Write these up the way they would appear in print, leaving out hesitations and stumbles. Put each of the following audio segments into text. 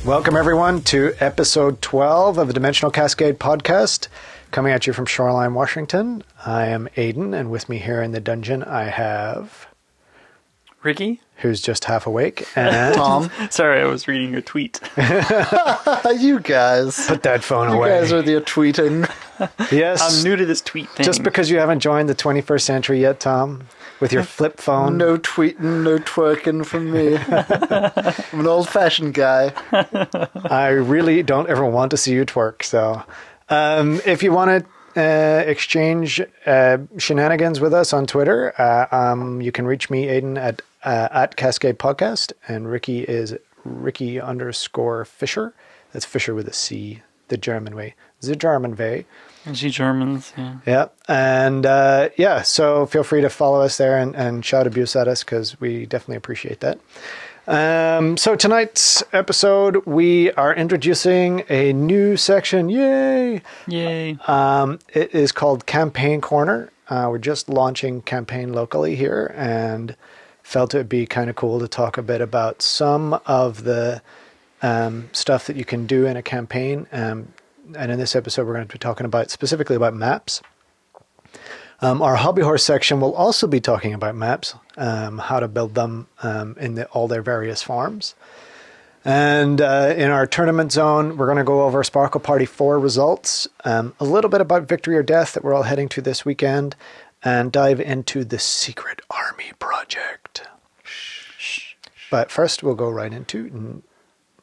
Welcome, everyone, to episode 12 of the Dimensional Cascade podcast, coming at you from Shoreline, Washington. I am Aidan, and with me here in the dungeon, I have... Ricky? Who's just half awake, and... Tom. Sorry, I was reading your tweet. You guys. Put that phone away. You guys are the tweeting. Yes. I'm new to this tweet thing. Just because you haven't joined the 21st century yet, Tom, with your flip phone. No tweeting, no twerking from me. I'm an old-fashioned guy. I really don't ever want to see you twerk, so... if you want to exchange shenanigans with us on Twitter, you can reach me, Aidan, at Cascade Podcast, and Ricky is Ricky_Fisher. That's Fisher with a C, the German way. The German way. G Germans, yeah. Yeah, and so feel free to follow us there and shout abuse at us, because we definitely appreciate that. So tonight's episode, we are introducing a new section. Yay! Yay. It is called Campaign Corner. We're just launching Campaign locally here, and felt it would be kind of cool to talk a bit about some of the stuff that you can do in a campaign. And in this episode, we're going to be talking specifically about maps. Our Hobby Horse section will also be talking about maps, how to build them in all their various forms. And in our tournament zone, we're going to go over Sparkle Party 4 results, a little bit about Victory or Death that we're all heading to this weekend, and dive into the Secret Army Project. But first, we'll go right into...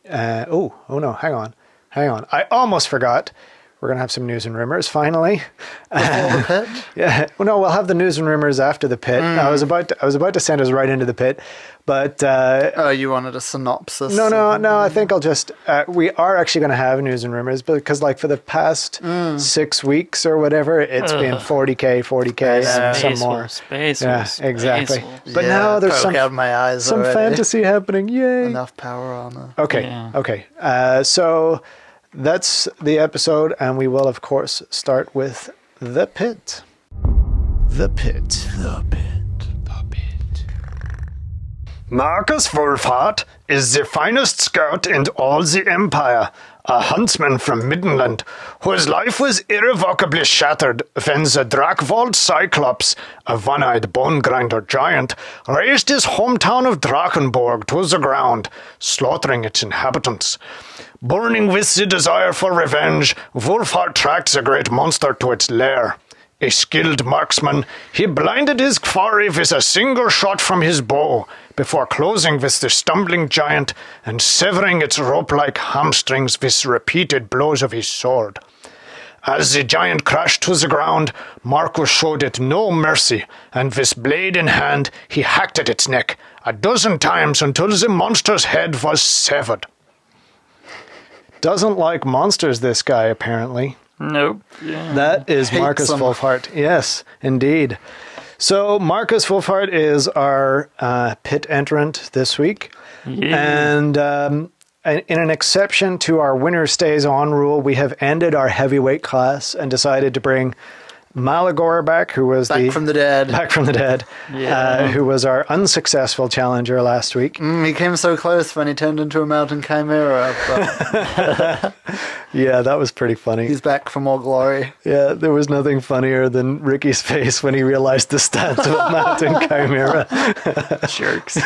oh no, hang on. I almost forgot. We're going to have some news and rumors, finally. Before the pit? Yeah. Well, no, we'll have the news and rumors after the pit. I was about to send us right into the pit, but... you wanted a synopsis? No, I think I'll just... we are actually going to have news and rumors, because for the past 6 weeks or whatever, it's been 40K, and some more. Exactly. But now there's some fantasy happening. Yay. Enough power on it. Okay. So... that's the episode, and we will, of course, start with The Pit. The Pit. Marcus Wolfhart is the finest scout in all the Empire, a huntsman from Middenland, whose life was irrevocably shattered when the Drakvold Cyclops, a one-eyed bone-grinder giant, razed his hometown of Drakenborg to the ground, slaughtering its inhabitants. Burning with the desire for revenge, Wolfhart tracked the great monster to its lair. A skilled marksman, he blinded his quarry with a single shot from his bow, before closing with the stumbling giant and severing its rope-like hamstrings with repeated blows of his sword. As the giant crashed to the ground, Marcus showed it no mercy, and with blade in hand, he hacked at its neck 12 times until the monster's head was severed. Doesn't like monsters, this guy, apparently. Nope. Yeah. That is Marcus Wolfhart. Yes, indeed. So Marcus Wolfhart is our pit entrant this week. Yeah. And in an exception to our winner stays on rule, we have ended our heavyweight class and decided to bring Malagor back, who was Back from the dead. Yeah. Who was our unsuccessful challenger last week. He came so close when he turned into a mountain chimera. But yeah, that was pretty funny. He's back for more glory. Yeah, there was nothing funnier than Ricky's face when he realized the stats of a mountain chimera. Jerks.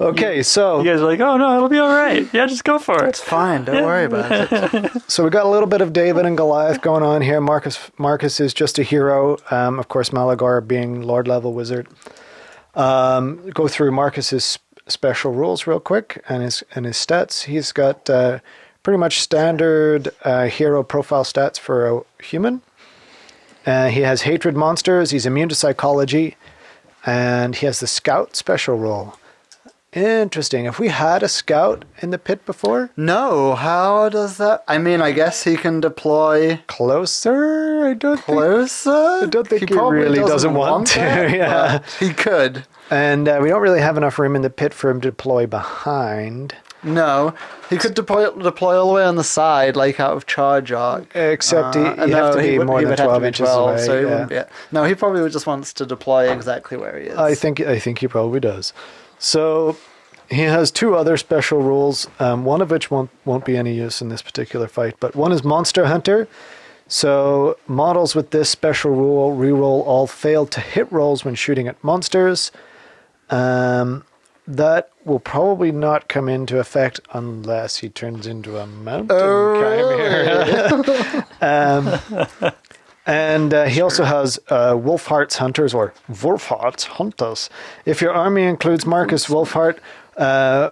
Okay, so... you guys are like, oh no, it'll be all right. Yeah, just go for it. It's fine, don't worry about it. So we got a little bit of David and Goliath going on here. Marcus is just a hero. Of course, Malagor being Lord level wizard. Go through Marcus's special rules real quick and his stats. He's got pretty much standard hero profile stats for a human. He has hatred monsters. He's immune to psychology, and he has the scout special role. Interesting. Have we had a scout in the pit before? No. How does that... I mean, I guess he can deploy... Closer? I don't think he really doesn't want to. Yeah. He could. And we don't really have enough room in the pit for him to deploy behind. No. He could deploy all the way on the side, like out of charge arc. Except he'd have to be more than 12 inches away. So he wouldn't be... No, he probably just wants to deploy exactly where he is. I think he probably does. So he has two other special rules, one of which won't be any use in this particular fight, but one is Monster Hunter. So models with this special rule reroll all failed to hit rolls when shooting at monsters. That will probably not come into effect unless he turns into a mountain chimera. And he also has Wolfheart's Hunters, or Wolfheart's Hunters. If your army includes Marcus Wolfheart,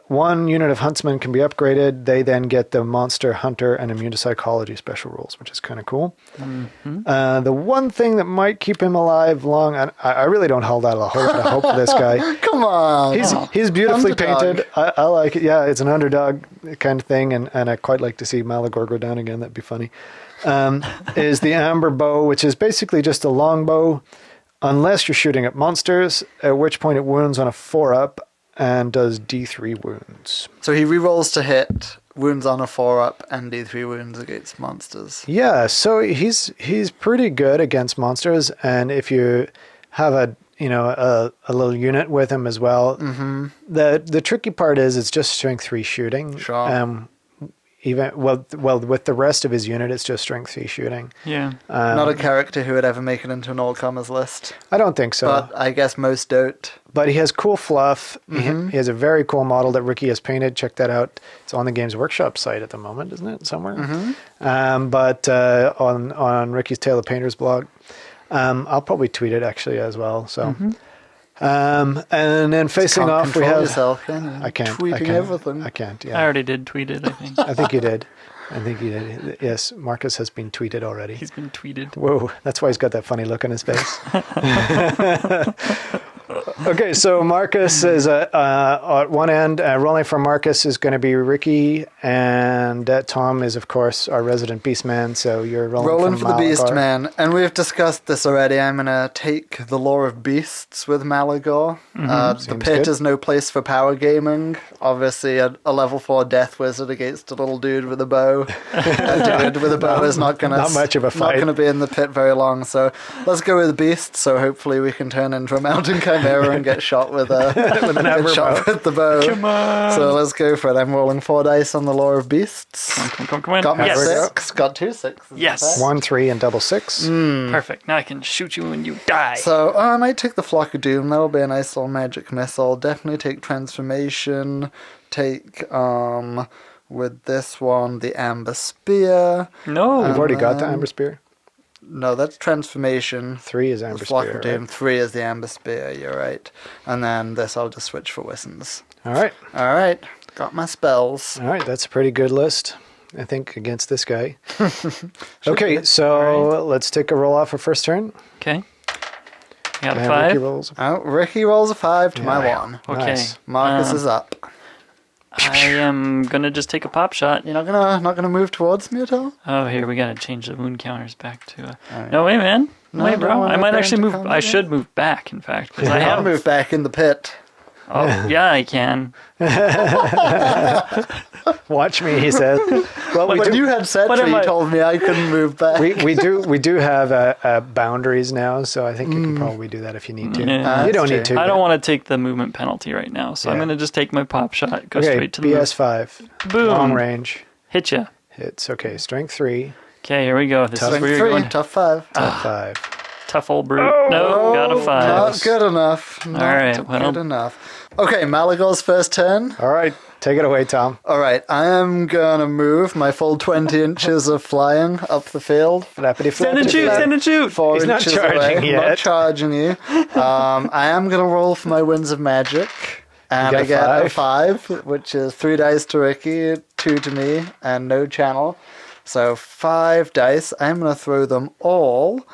one unit of huntsmen can be upgraded. They then get the Monster Hunter and Immune to Psychology special rules, which is kind of cool. Mm-hmm. The one thing that might keep him alive long, and I really don't hold out a whole lot of hope for this guy. Come on. He's beautifully Underdog. painted. I like it. Yeah, it's an underdog kind of thing, and I quite like to see Malagor go down again. That'd be funny. Is the Amber Bow, which is basically just a longbow, unless you're shooting at monsters, at which point it wounds on a 4-up and does D3 wounds. So he rerolls to hit, wounds on a 4-up, and D3 wounds against monsters. Yeah, so he's pretty good against monsters, and if you have a little unit with him as well, the tricky part is it's just strength 3 shooting. Sure. Even with the rest of his unit, it's just strength 3 shooting. Yeah. Not a character who would ever make it into an all-comers list. I don't think so. But I guess most don't. But he has cool fluff. He has a very cool model that Ricky has painted. Check that out. It's on the Games Workshop site at the moment, isn't it? Somewhere. But on Ricky's Tale of Painters blog. I'll probably tweet it actually as well. So, and then facing Can't off we control have. yourself, can you? I can't. Tweeting I can't, everything. I can't. I Yeah, already did tweet it, I think. I think you did. I think you did. Yes, Marcus has been tweeted already. He's been tweeted. Whoa, that's why he's got that funny look on his face. Okay, so Marcus is at one end. Rolling for Marcus is going to be Ricky, and Tom is, of course, our resident Beastman. So you're rolling For the Beast Man. And we've discussed this already. I'm going to take the Lore of Beasts with Malagor. The Seems pit good. is no place for power gaming. Obviously, a level 4 Death Wizard against a little dude with a bow. A dude with a bow is not going to not much of a fight. Not going to be in the pit very long. So let's go with Beast. So hopefully we can turn into a mountain chimera and get shot with with the bow. Come on. So let's go for it. I'm rolling 4 dice on the Lore of Beasts. Come on. Got my Yes. 6. Got 2 6s. Yes. 1, 3, and double 6. Perfect. Now I can shoot you when you die. So I might take the Flock of Doom. That'll be a nice little magic missile. Definitely take Transformation. Take with this one the Amber Spear. No. You've already got the Amber Spear. No, that's Transformation. 3 is The Amber Flock Spear. of Doom. Right? 3 is the Amber Spear. You're right. And then this I'll just switch for Wissons. All right. All right. Got my spells. All right, that's a pretty good list, I think, against this guy. Okay, so let's take a roll off for first turn. Okay. You got a And 5? Ricky rolls. Oh, Ricky rolls a 5 to my 1. Okay. Nice. Marcus is up. I am gonna just take a pop shot. You're not gonna move towards me at all? Oh, here we gotta change the wound counters back to. Alright. No, wait, man. No, Wait, don't bro. wanna I might go actually into move. combat I yet? should move back, in fact, because I I'll have. move back in the pit. Oh, yeah, I can. Watch me, he says. Well, we When do, you had said what to am me, I- you told me I couldn't move back. we do have boundaries now, so I think you can probably do that if you need to. Yeah. You don't That's need true. to. I don't want to take the movement penalty right now, so I'm Yeah. gonna just take my pop shot, go Okay, straight to the move. BS5. Boom. Long range. Hit ya. Hits. Okay, strength 3, Okay, here we go. This is Strength where you're 3, going. tough 5. top 5. Tough old brute. No, got a 5. Not good enough. Not right, well. good enough. Okay, Malagor's first turn. All right, take it away, Tom. All right, I am gonna move my full 20 inches of flying up the field. Flappity Stand and shoot, flap. stand and shoot. 4 He's not inches charging away. yet. Not charging you. I am gonna roll for my Winds of Magic. And You I get get a a 5, which is 3 dice to Ricky, 2 to me, and no channel. So 5 dice. I'm going to throw them all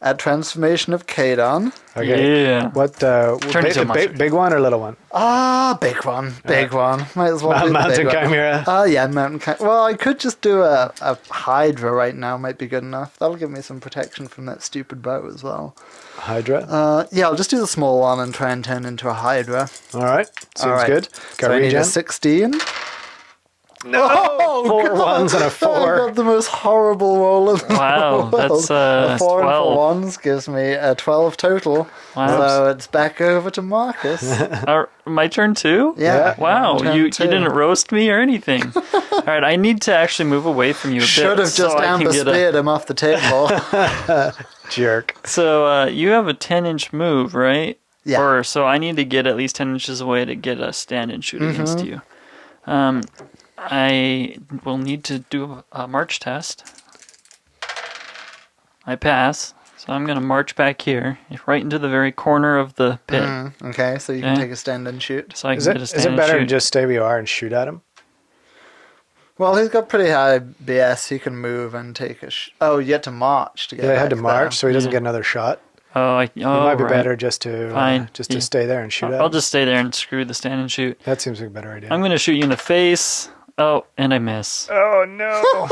at Transformation of Kadon. Okay. Yeah. What? Turn into a monster. Big one or little one? Big one. Big one. Might as well do the Mountain big one. Chimera. Yeah, Mountain Chimera. Well, I could just do a Hydra right now. Might be good enough. That'll give me some protection from that stupid bow as well. Hydra. Yeah, I'll just do the small one and try and turn into a Hydra. All right. Seems All right. good. Got So I need regen. a 16. No! Oh, 4 God. ones and a I 4. got the most horrible roll in the Wow, world. that's a 4 and 12. 4 ones gives me a 12 total. Wow. So it's back over to Marcus. My turn too? Yeah. Wow, turn you two. didn't roast me or anything. All right, I need to actually move away from you a bit. Should have so just I can get speared him off the table. Jerk. So you have a 10-inch move, right? Yeah. Or so I need to get at least 10 inches away to get a stand and shoot against you. I will need to do a march test. I pass, so I'm going to march back here, right into the very corner of the pit, Okay, so you can take a stand and shoot. so I can Is get a it stand better to and shoot. just stay where you are and shoot at him? Well, he's got pretty high BS. He can move and take a... Oh, you have to march to get Yeah, I had to back march, there. so he doesn't get another shot. It It might be right. better just to Fine. Yeah. stay there and shoot at him. I'll just stay there and screw the stand and shoot. That seems like a better idea. I'm going to shoot you in the face. Oh, and I miss. Oh, no.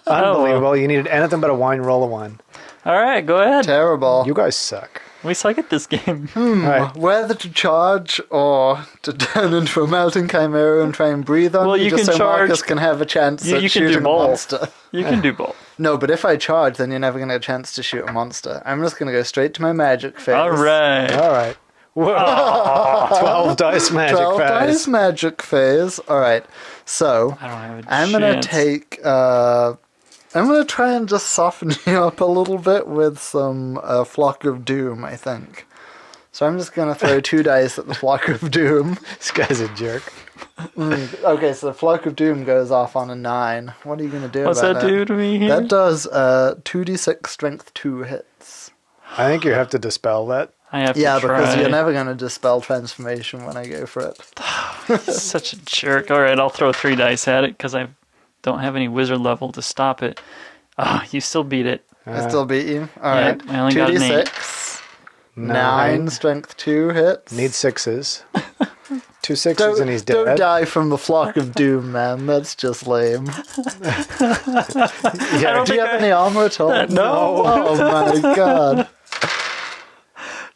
Unbelievable. You needed anything but a wine roll of 1. All right, go ahead. Terrible. You guys suck. We suck at this game. All right. Whether to charge or to turn into a melting chimera and try and breathe on Well, you you just can so charge- Marcus can have a chance You at can shooting do a both. monster. You can do both. No, but if I charge, then you're never going to get a chance to shoot a monster. I'm just going to go straight to my magic phase. All right. All right. Whoa. 12 dice magic 12 phase. dice magic phase. All right. So, I don't have a I'm going to chance. take... I'm going to try and just soften you up a little bit with some Flock of Doom, I think. So I'm just going to throw 2 dice at the Flock of Doom. This guy's a jerk. Okay, so the Flock of Doom goes off on a 9. What are you going to do What's about that do to me here? That does 2d6 strength 2 hits. I think you have to dispel that. I have to Yeah, try. because you're never going to dispel transformation when I go for it. Such a jerk. All right, I'll throw 3 dice at it because I don't have any wizard level to stop it. Ah, you still beat it. I still beat you. Yeah, Alright, I only got an 8. 2d6. 9 strength 2 hits. Need 6s. 2 6s Don't, and he's dead. don't die from the Flock of Doom, man. That's just lame. Yeah. Do you have any armor at all? No. Oh my god.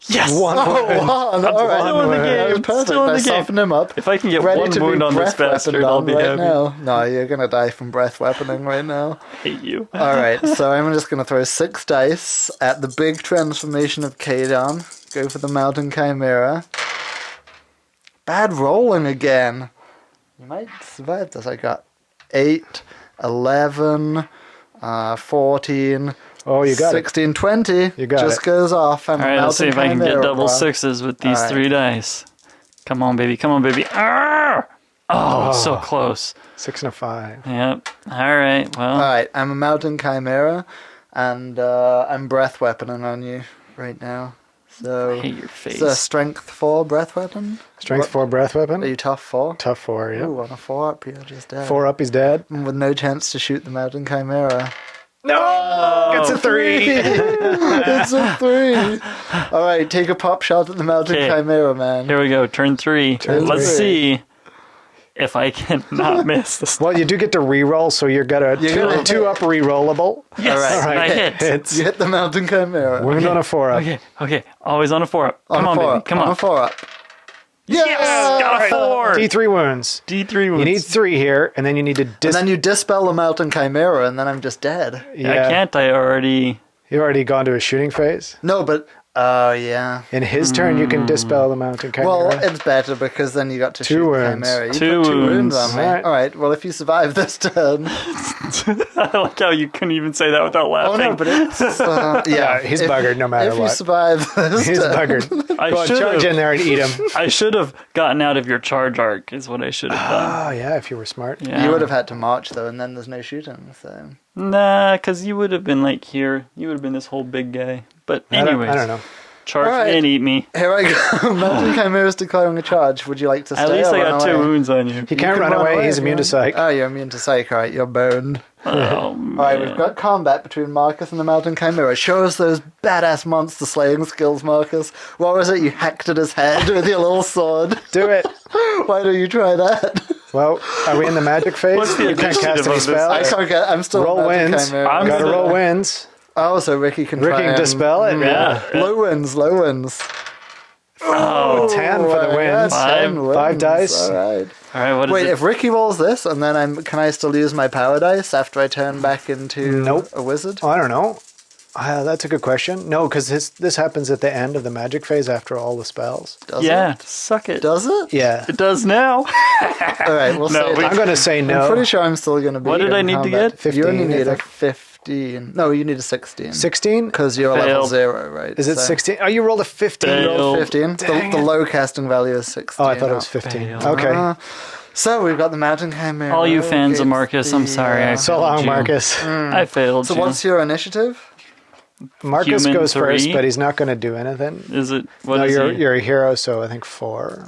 Yes! One wound. All right. Still in the That was game. perfect. Still in I the game. softened him up. If I can get Ready one to be wound on this breath bastard, weaponed I'll on be right happy. now. No, you're gonna die from breath weaponing right now. Hate you. Alright, so I'm just gonna throw 6 dice at the big transformation of Kadon. Go for the Mountain Chimera. Bad rolling again. You might survive this. I got 8, 11, 14, Oh, you got 16, 20. You got just it. goes off. I'm All a right, let's see Mountain if I can get Chimera, double bro. 6s with these All right. 3 dice. Come on, baby. Come on, baby. Arrgh! Oh, so close. 6 and a 5. Yep. All right. Well, Alright, I'm a Mountain Chimera, and I'm breath weaponing on you right now. So, I hate your face. it's a strength 4 breath weapon. Strength 4 breath weapon. Are you tough 4? Tough 4, yeah. Ooh, on a 4 up, you're just dead. 4 up, he's dead. With no chance to shoot the Mountain Chimera. No! It's a 3. It's a 3. Alright, take a pop shot at the Mountain Okay. Chimera, man. here we go. Turn 3. Turn Let's 3. see if I can not miss this. Well, you do get to re-roll, so you're got a You're gonna 2 up re-rollable. Yes, All right. I hit. Hits. You hit the Mountain Chimera. Wound on a 4 up. Okay. Always on a 4 up. on Come a on, 4 baby. up. Come on on. a 4 up. Yes! Got a 4. D3 wounds. D3 wounds. You need 3 here, and then you need to And then you dispel the Mountain Chimera, and then I'm just dead. I can't. I already. You've already gone to a shooting phase. No, but... Oh, yeah. In his turn, you can dispel the Mountain Chimera. Well, it's better because then you got to shoot the wounds. Chimera. You 2 put 2 wounds wounds. on me. Alright. Alright, well, if you survive this turn... I like how you couldn't even say that without Oh, laughing. no, but it's... yeah, he's buggered no matter If you what. survive this He's turn... buggered. I Go on, should charge have. in there and eat him. I should have gotten out of your charge arc. Is what I should have done. Oh, yeah, if you were smart. Yeah. You would have had to march, though, and then there's no shooting, so... Nah, because you would have been like here. You would have been this whole big guy. But anyways, I don't know. charge Alright. me and eat me. Here I go. Mountain Chimera's declaring a charge. Would you like to stay At least or I run got 2 away? wounds on you. He You can't can run away. He's if you immune to want. psych. Oh, you're immune to psych. Alright, you're boned. Oh, man. Alright, we've got combat between Marcus and the Mountain Chimera. Show us those badass monster slaying skills, Marcus. What was it? You hacked at his head with your little sword. Do it. Why don't you try that? Well, are we in the magic phase? What's the You can't initiative cast any of this? I spells. can't get... I'm still Roll a Mountain wins. Chimera. I'm Gotta still- roll wins. Oh, so Ricky can Ricky try can and... dispel it. Yeah. Low wins, low wins. Oh, 10 for the yeah, wins. 10 wins. 5 dice. All right. all right. What is Wait, it? if Ricky rolls this, and then can I still use my power dice after I turn back into Nope. a wizard? I don't know. That's a good question. No, because this happens at the end of the magic phase after all the spells. Does Yeah, it? suck it. Does it? Yeah. It does now. All right, we'll No, say. I'm going to say I'm no. pretty sure I'm still going to be. What did in I need to combat. get? 15, You only need I a think. 15. No, you need a 16. 16? Because you're level Failed. 0, right? Is it So 16? Oh, you rolled a 15. Failed. you rolled 15. Dang The it. low casting value is 16. Oh, I thought it was 15. Fail. Okay. So we've got the Mountain Chimera. All you fans of against Marcus, I'm sorry. I So failed long, you. Marcus. I failed So you. what's your initiative? Marcus Human goes first, 3? but he's not going to do anything. Is it? What No, is he? you're a hero, so I think 4.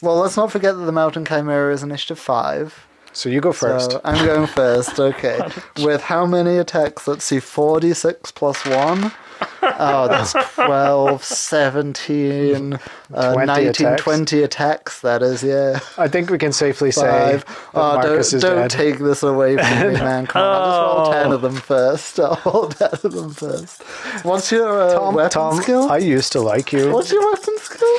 Well, let's not forget that the Mountain Chimera is initiative 5. So you go first. So I'm going first, okay. With how many attacks? Let's see, 46 plus 1. Oh, that's 12, 17, 20 19, attacks. 20 attacks, that is, yeah. I think we can safely say 5. that Oh, Marcus is don't dead. take this away from me, man. Come on, I'll just roll 10 of them first. I'll roll 10 of them first. What's your weapon Tom, skill? I used to like you. What's your weapon skill?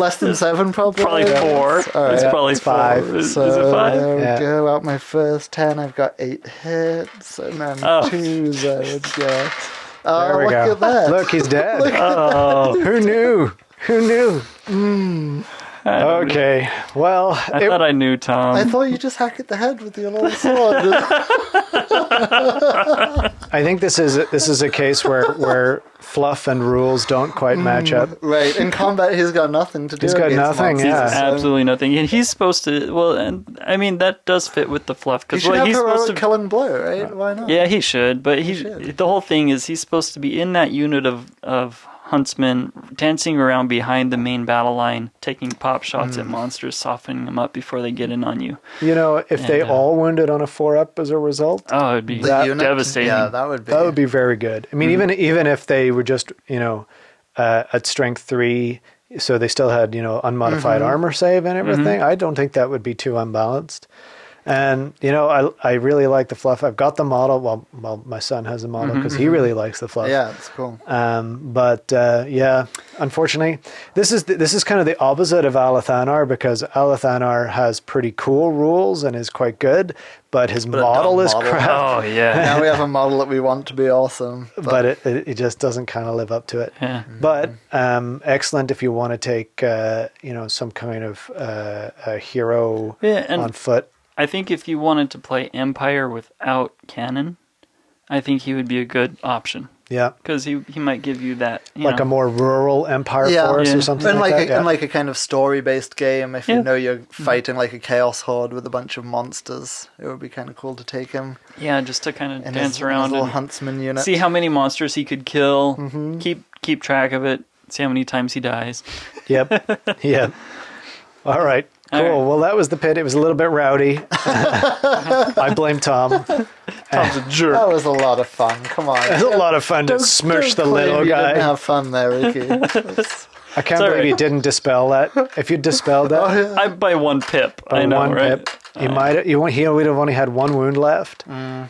Less than 7, probably? Probably 4. All It's right. probably it's 5. 4. Is So it 5? there we Yeah. go. Out my first 10, I've got 8 hits, and then Oh. 2s, I would guess. Oh, There we look go. at that. Look, he's dead. Oh, Who knew? Who knew? Okay. Well, I thought I knew Tom. I thought you just hack at the head with your little sword. I think this is a case where fluff and rules don't quite match up. Right, in combat, he's got nothing to do. He's got against nothing, monsters, yeah. so- Absolutely nothing. And he's supposed to. Well, and I mean that does fit with the fluff He because should have he's supposed heroic to. killing blow, right? Why not? Yeah, he should. But should. the whole thing is he's supposed to be in that unit of huntsmen, dancing around behind the main battle line, taking pop shots at monsters, softening them up before they get in on you. You know, if they And, all wounded on a 4-up as a result, Oh, it'd be The unit? devastating. Yeah, that would be. that would be very good. I mean, even if they were just, at strength 3, so they still had, unmodified armor save and everything, I don't think that would be too unbalanced. And, I really like the fluff. I've got the model. Well, my son has a model because he really likes the fluff. Yeah, it's cool. Yeah, unfortunately, this is kind of the opposite of Alathanar because Alathanar has pretty cool rules and is quite good, but his model dumb is model. crap. Oh yeah. Now we have a model that we want to be awesome. But it just doesn't kind of live up to it. Yeah. But excellent if you want to take some kind of a hero Yeah, and on foot. I think if you wanted to play Empire without cannon, I think he would be a good option Yeah, because he might give you that. like a more rural empire Yeah. force Yeah. or something in like that. Yeah. in like a kind of story-based game, if Yeah. you know you're fighting like a chaos horde with a bunch of monsters, it would be kind of cool to take him yeah, just to kind of in dance his around little and huntsman unit. see how many monsters he could kill. Keep track of it. See how many times he dies. Yep. Yeah. All right. Cool. All right. Well, that was the pit. It was a little bit rowdy. I blame Tom. Tom's a jerk. That was a lot of fun. Come on. It was a lot of fun to smush the Don't claim little you didn't guy. have fun there, Ricky. I can't Sorry. believe you didn't dispel that. If you dispelled that I by 1 pip. by I know, one right? pip, he would have only had 1 wound left. And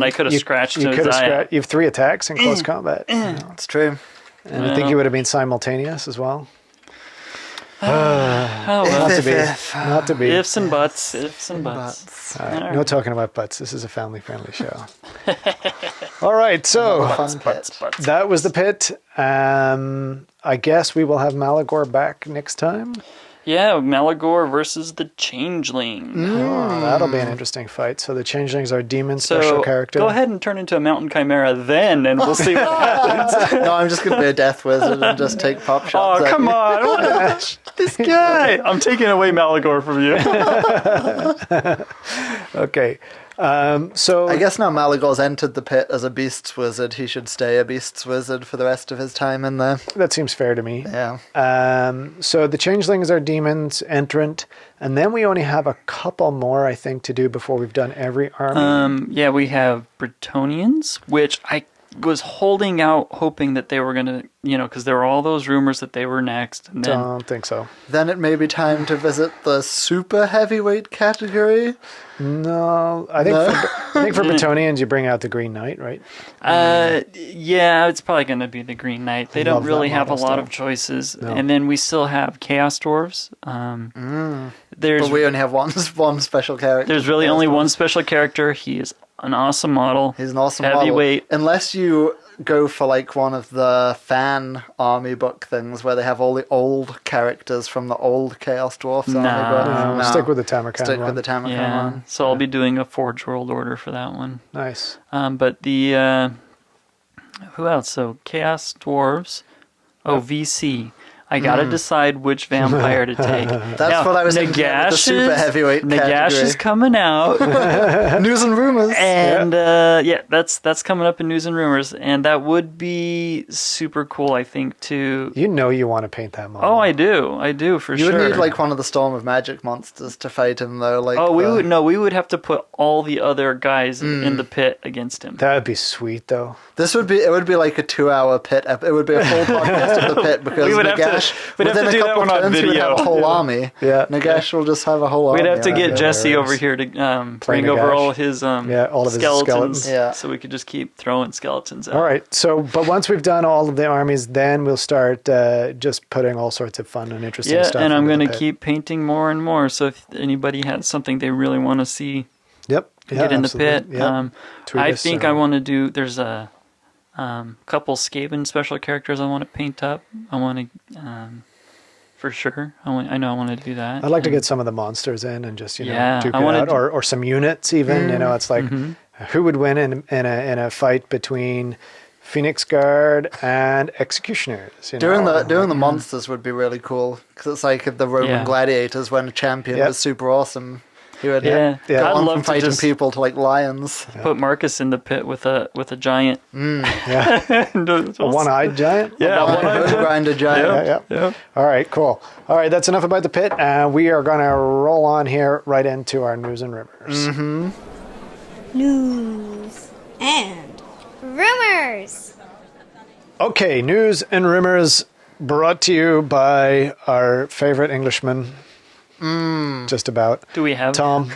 I could have scratched you his could have eye out. scratched. You have 3 attacks in close combat. It's true. And I think you would have been simultaneous as well. Oh well. Not to be. If. Not to be. Ifs and buts. Ifs and buts. All right, All no right. talking about butts. This is a family-friendly show. All right, so Fun pit. Butts. that was the pit. I guess we will have Malagor back next time. Yeah, Malagor versus the Changeling. Oh, that'll be an interesting fight. So the changelings are demon So special character. go ahead and turn into a mountain chimera then, and we'll see what happens. No, I'm just going to be a death wizard and just take pop shots. Oh, at come you. on. This guy. I'm taking away Malagor from you. Okay. So I guess now Malagor's entered the pit as a beasts wizard. He should stay a beasts wizard for the rest of his time in there. that seems fair to me. Yeah. So the changelings are demons, entrant, and then we only have a couple more, I think, to do before we've done every army. Yeah, we have Bretonians, which I was holding out, hoping that they were going to because there were all those rumors that they were next. And then, Don't think so. Then it may be time to visit the super heavyweight category. No, I think for Bretonians you bring out the Green Knight, right? yeah, it's probably going to be the Green Knight. They don't love that really have a model lot style. of choices. No. And then we still have Chaos Dwarves. There's But we only have one special character. there's really only one special character. He is an awesome model. He's an awesome heavyweight. model. Unless you go for like one of the fan army book things where they have all the old characters from the old Chaos Dwarfs army book. No, stick with the Tamarkan Stick one. with the Tamarkan Yeah, one. so I'll be doing a Forge World Order for that one. Nice. But the who else? So Chaos Dwarves. Oh, VC. I gotta decide which vampire to take. That's what I was thinking with the super heavyweight Nagash category. is coming out, News and rumors. and that's coming up in news and rumors, and that would be super cool. I think to. You know you want to paint that model. Oh, I do for You sure. would need like one of the Storm of Magic monsters to fight him though. Like we would have to put all the other guys in the pit against him. That would be sweet, though. It would be like a 2-hour pit. It would be a full podcast of the pit because We would have to- Nagash. we'd have within to a do that couple one on turns, he would have video. a whole army. Yeah. Nagash will just have a whole army. We'd have to around get him. Jesse over here to bring over Nagash. all his all of his skeletons. Yeah. so we could just keep throwing skeletons out. All right. So, but once we've done all of the armies, then we'll start just putting all sorts of fun and interesting Yeah, stuff. and I'm into going the to pit. keep painting more and more. So if anybody has something they really want to see, Yep. get in the pit. Yep. Tweet I us, think I want to do. There's a couple Skaven special characters I want to paint up. I want to. For sure, I know I want to do that. I'd like to get some of the monsters in and just Yeah, duke I it wanna out, or some units even. It's like who would win in a fight between Phoenix Guard and Executioners? Doing the monsters would be really cool because it's like if the Roman gladiators when a champion Yep. was super awesome. He would Yeah. go I'd on love from to fighting just- people to like lions. Put Marcus in the pit with a giant. Yeah, A a one-eyed giant. Yeah, Bone grinder giant. Yeah. All right, cool. All right, that's enough about the pit. We are going to roll on here right into our news and rumors. News and rumors. Okay, news and rumors brought to you by our favorite Englishman. Just about. Do we have Tom.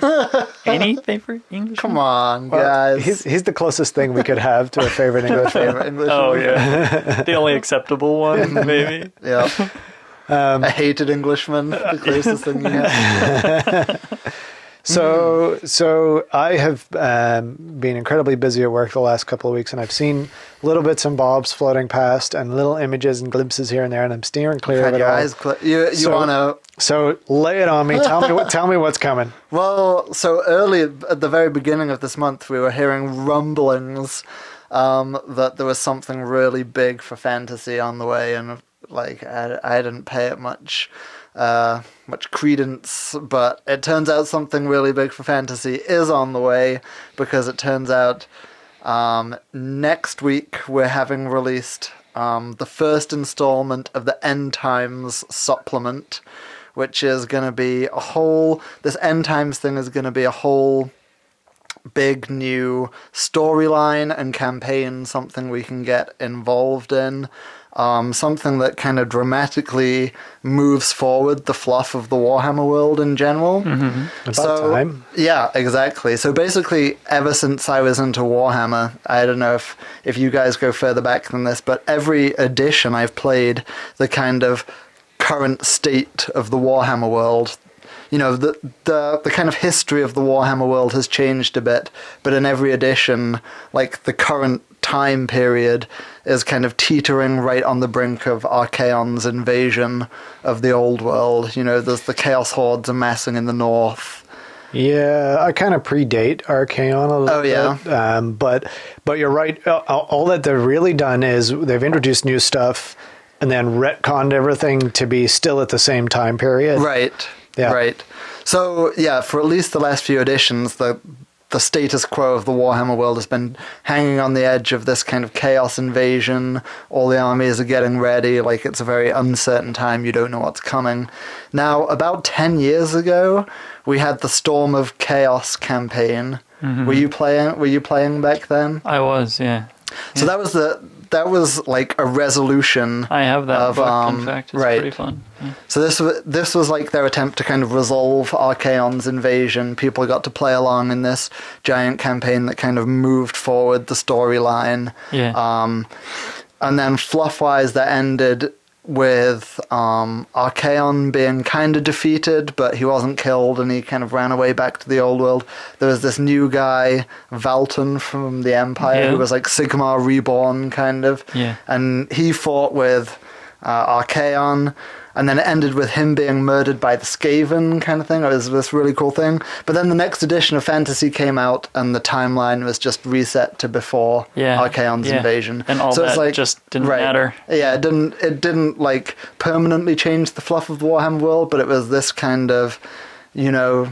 any favorite English? Come on, Well, guys. he's the closest thing we could have to a favorite Englishman. Favorite English. Oh yeah, the only acceptable one, maybe. Yeah. A hated Englishman, the closest thing you have. So I have been incredibly busy at work the last couple of weeks, and I've seen little bits and bobs floating past, and little images and glimpses here and there, and I'm steering clear of Had it your all. eyes you So- want to... So lay it on me. Tell me what's coming. Well, so early at the very beginning of this month, we were hearing rumblings that there was something really big for fantasy on the way, and like I didn't pay it much credence, but it turns out something really big for fantasy is on the way, because it turns out next week we're having released the first installment of the End Times supplement, which is going to be this End Times thing is going to be a whole big new storyline and campaign, something we can get involved in. Something that kind of dramatically moves forward the fluff of the Warhammer world in general. About time. Yeah, exactly. So basically, ever since I was into Warhammer, I don't know if you guys go further back than this, but every edition I've played, the kind of current state of the Warhammer world, the kind of history of the Warhammer world has changed a bit, but in every edition, like the current time period is kind of teetering right on the brink of Archaon's invasion of the old world. There's the Chaos Hordes amassing in the north. Yeah, I kind of predate Archaon a little yeah. bit. But you're right. All that they've really done is they've introduced new stuff and then retconned everything to be still at the same time period. Right. Yeah. Right. So, yeah, for at least the last few editions, the status quo of the Warhammer world has been hanging on the edge of this kind of chaos invasion. All the armies are getting ready, like it's a very uncertain time, you don't know what's coming. Now, about 10 years ago, we had the Storm of Chaos campaign. Were you playing back then? I was, yeah. So that was that was like a resolution. I have that of, book, in fact. It's right. pretty fun. Yeah. So this was like their attempt to kind of resolve Archaon's invasion. People got to play along in this giant campaign that kind of moved forward the storyline. Yeah. And then fluff-wise, that ended with Archaon being kind of defeated, but he wasn't killed, and he kind of ran away back to the old world. There was this new guy, Valton, from the Empire, who was like Sigmar reborn, kind of. Yeah. And he fought with Archaon, and then it ended with him being murdered by the Skaven kind of thing. It was this really cool thing. But then the next edition of Fantasy came out, and the timeline was just reset to before Archaon's invasion. And all that just didn't matter. Yeah, it didn't like permanently change the fluff of the Warhammer world, but it was this kind of, you know,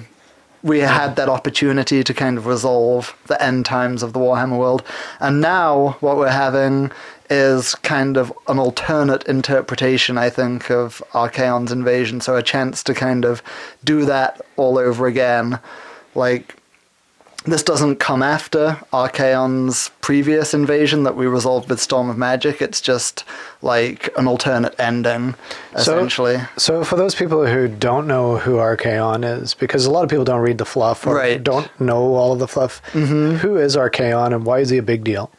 we had that opportunity to kind of resolve the end times of the Warhammer world. And now what we're having is kind of an alternate interpretation, I think, of Archaon's invasion. So a chance to kind of do that all over again. Like, this doesn't come after Archaon's previous invasion that we resolved with Storm of Magic. It's just like an alternate ending, essentially. So for those people who don't know who Archaon is, because a lot of people don't read the fluff or don't know all of the fluff, who is Archaon and why is he a big deal?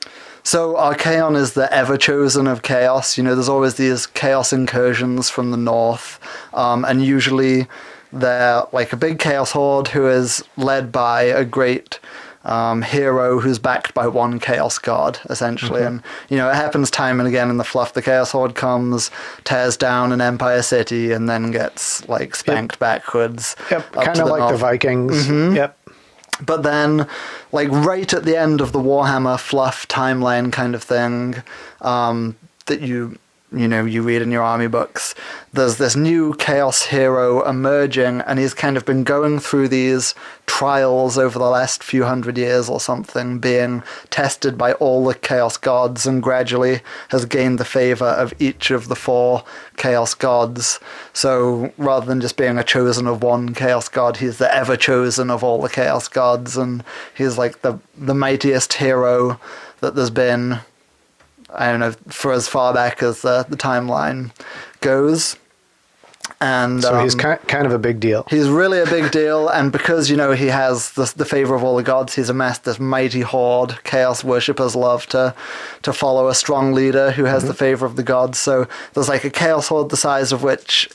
So Archaon is the ever-chosen of chaos. You know, there's always these chaos incursions from the north, and usually they're like a big chaos horde who is led by a great hero who's backed by one chaos god, essentially. And, you know, it happens time and again in the fluff. The chaos horde comes, tears down an empire city, and then gets, like, spanked backwards. Yep, kind of like north. The Vikings. Yep. But then, like, right at the end of the Warhammer fluff timeline kind of thing, that you read in your army books, there's this new chaos hero emerging, and he's kind of been going through these trials over the last few hundred years or something, being tested by all the chaos gods, and gradually has gained the favor of each of the 4 chaos gods. So rather than just being a chosen of one chaos god, he's the ever chosen of all the chaos gods, and he's like the mightiest hero that there's been, I don't know, for as far back as the timeline goes. And so he's kind of a big deal. He's really a big deal, and because, you know, he has the favor of all the gods, he's amassed this mighty horde. Chaos worshippers love to follow a strong leader who has the favor of the gods. So there's like a chaos horde the size of which,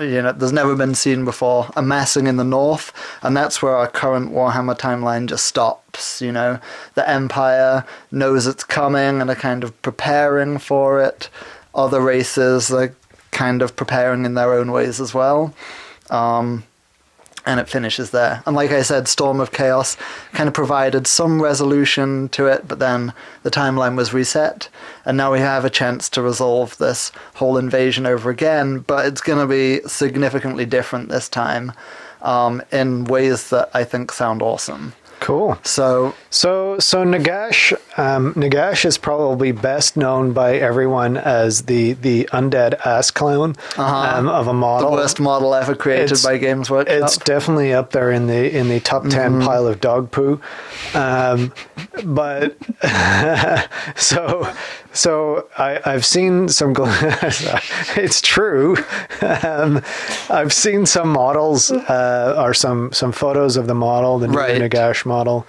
you know, there's never been seen before, amassing in the north, and that's where our current Warhammer timeline just stops. You know, the Empire knows it's coming and are kind of preparing for it. Other races are kind of preparing in their own ways as well. And it finishes there. And like I said, Storm of Chaos kind of provided some resolution to it, but then the timeline was reset, and now we have a chance to resolve this whole invasion over again, but it's going to be significantly different this time, in ways that I think sound awesome. Cool. So Nagash, Nagash is probably best known by everyone as the undead ass clown of a model. The worst model ever created by Games Workshop. It's definitely up there in the top 10 pile of dog poo. But so I've seen some. It's true. I've seen some models or some photos of the model, the new Nagash model.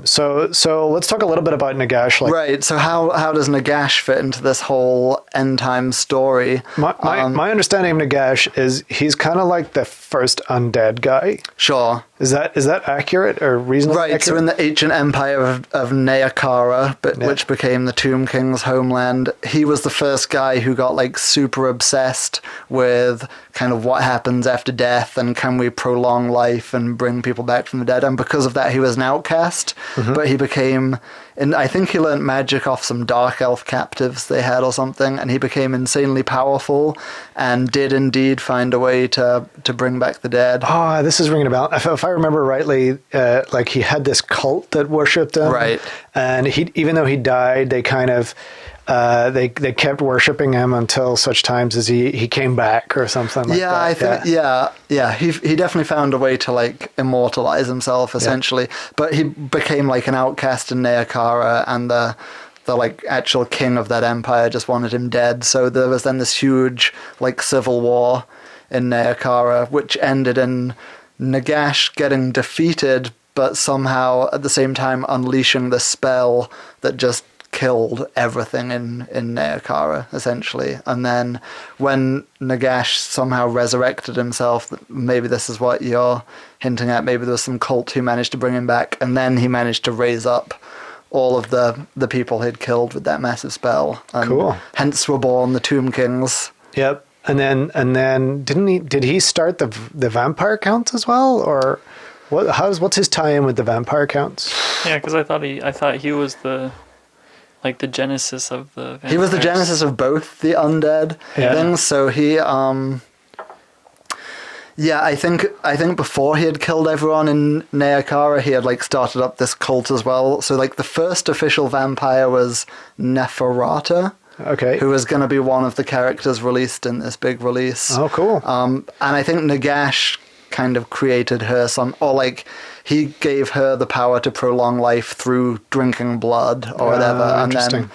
So let's talk a little bit about Nagash. Right. So how does Nagash fit into this whole end time story? My understanding of Nagash is he's kind of like the first undead guy. Sure. Is that accurate or reasonably accurate? So in the ancient empire of Neakara, which became the Tomb King's homeland, he was the first guy who got like super obsessed with kind of what happens after death and can we prolong life and bring people back from the dead. And because of that, he was an outcast, but he became... And I think he learned magic off some dark elf captives they had or something, and he became insanely powerful and did indeed find a way to bring back the dead. Oh, this is ringing a bell. If I remember rightly, like he had this cult that worshipped him. Right. And even though he died, they kind of... they kept worshipping him until such times as he came back or something like that. I think, yeah. He definitely found a way to like immortalize himself essentially, but he became like an outcast in Neakara, and the like actual king of that empire just wanted him dead. So there was then this huge like civil war in Neokara, which ended in Nagash getting defeated, but somehow at the same time unleashing the spell that just killed everything in Neokara, essentially. And then when Nagash somehow resurrected himself, maybe this is what you're hinting at, maybe there was some cult who managed to bring him back, and then he managed to raise up all of the people he'd killed with that massive spell. And Cool. hence were born the Tomb Kings. Yep. And then did he start the vampire counts as well, or what's his tie-in with the vampire counts? Yeah, because I thought he was the genesis of the vampires. He was the genesis of both the undead things. So he I think before he had killed everyone in Neokara, he had like started up this cult as well. So like the first official vampire was Neferata. Okay. Who was going to be one of the characters released in this big release. Oh, cool. And I think Nagash kind of created her he gave her the power to prolong life through drinking blood or whatever. And interesting.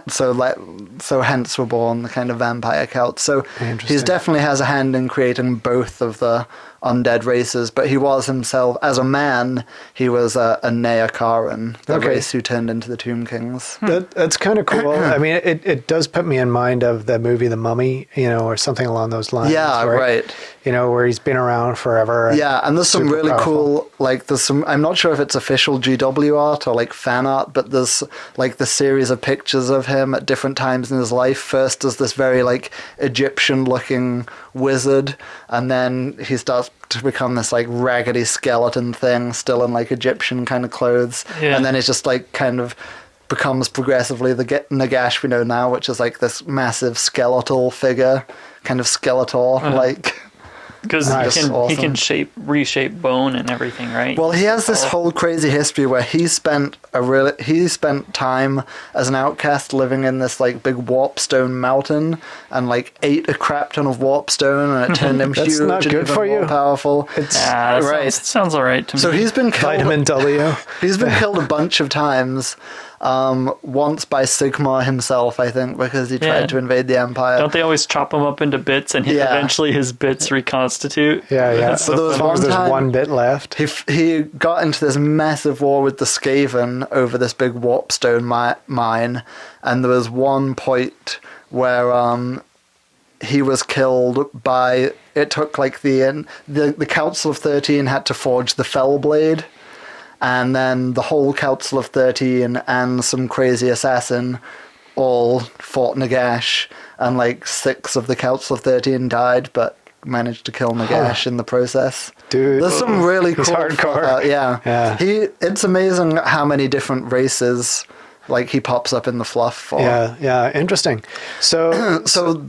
So hence were born the kind of vampire cult. So he definitely has a hand in creating both of the undead races, but he was himself, as a man, he was a Neokaran, the race who turned into the Tomb Kings. That's kind of cool. I mean, it does put me in mind of the movie The Mummy, or something along those lines. Yeah, right. Where he's been around forever. Yeah, and there's some really powerful. cool, there's some, I'm not sure if it's official GW art or fan art, but there's the series of pictures of him at different times in his life. First as this very Egyptian looking wizard, and then he starts to become this raggedy skeleton thing, still in Egyptian kind of clothes. Yeah. And then he's just kind of becomes progressively the Nagash we know now, which is this massive skeletal figure, kind of Skeletor Because he can reshape bone and everything, right? Well, he has this whole crazy history where he spent time as an outcast living in this big warpstone mountain and ate a crap ton of warpstone, and it turned him That's huge not and good even for more you. powerful. Right. Sounds all right to me. So he's been killed. Vitamin W. He's been killed a bunch of times. Once by Sigmar himself, I think, because he tried to invade the Empire. Don't they always chop him up into bits, and eventually his bits reconstitute? Yeah. So there was as long as one there's time one bit left. He got into this massive war with the Skaven over this big warpstone mine, and there was one point where he was killed by. It took the Council of 13 had to forge the Fellblade. And then the whole Council of 13 and some crazy assassin all fought Nagash, and 6 of the Council of 13 died, but managed to kill Nagash in the process. Dude, there's some really cool. hardcore. Yeah. It's amazing how many different races he pops up in the fluff for. Yeah, interesting. So, so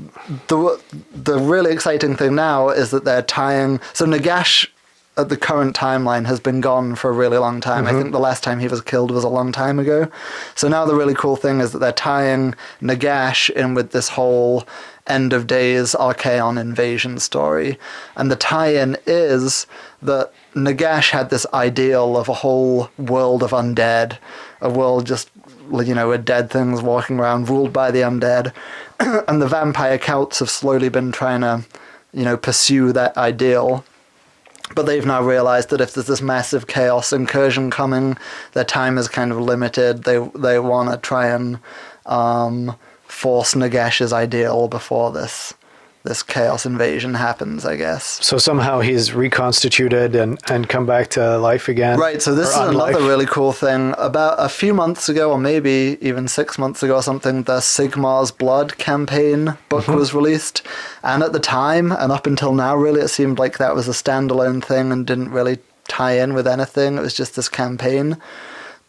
the really exciting thing now is that they're tying. So Nagash, at the current timeline, has been gone for a really long time. I think the last time he was killed was a long time ago. So now the really cool thing is that they're tying Nagash in with this whole End of Days Archaon invasion story. And the tie-in is that Nagash had this ideal of a whole world of undead, a world just, with dead things walking around, ruled by the undead. And the vampire cults have slowly been trying to, pursue that ideal. But they've now realized that if there's this massive chaos incursion coming, their time is kind of limited. They want to try and force Nagash's ideal before this chaos invasion happens, I guess. So somehow he's reconstituted and come back to life again. Right, so this is another really cool thing. About a few months ago, or maybe even 6 months ago or something, the Sigmar's Blood campaign book was released. And at the time, and up until now, really, it seemed like that was a standalone thing and didn't really tie in with anything. It was just this campaign.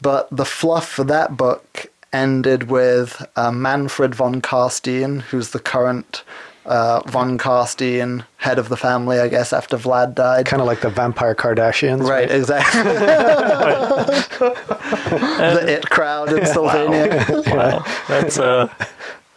But the fluff for that book ended with Manfred von Carstein, who's the current von Carstein, head of the family, I guess, after Vlad died. Kind of like the vampire Kardashians. Right, exactly. The it crowd in Sylvania. Wow. That's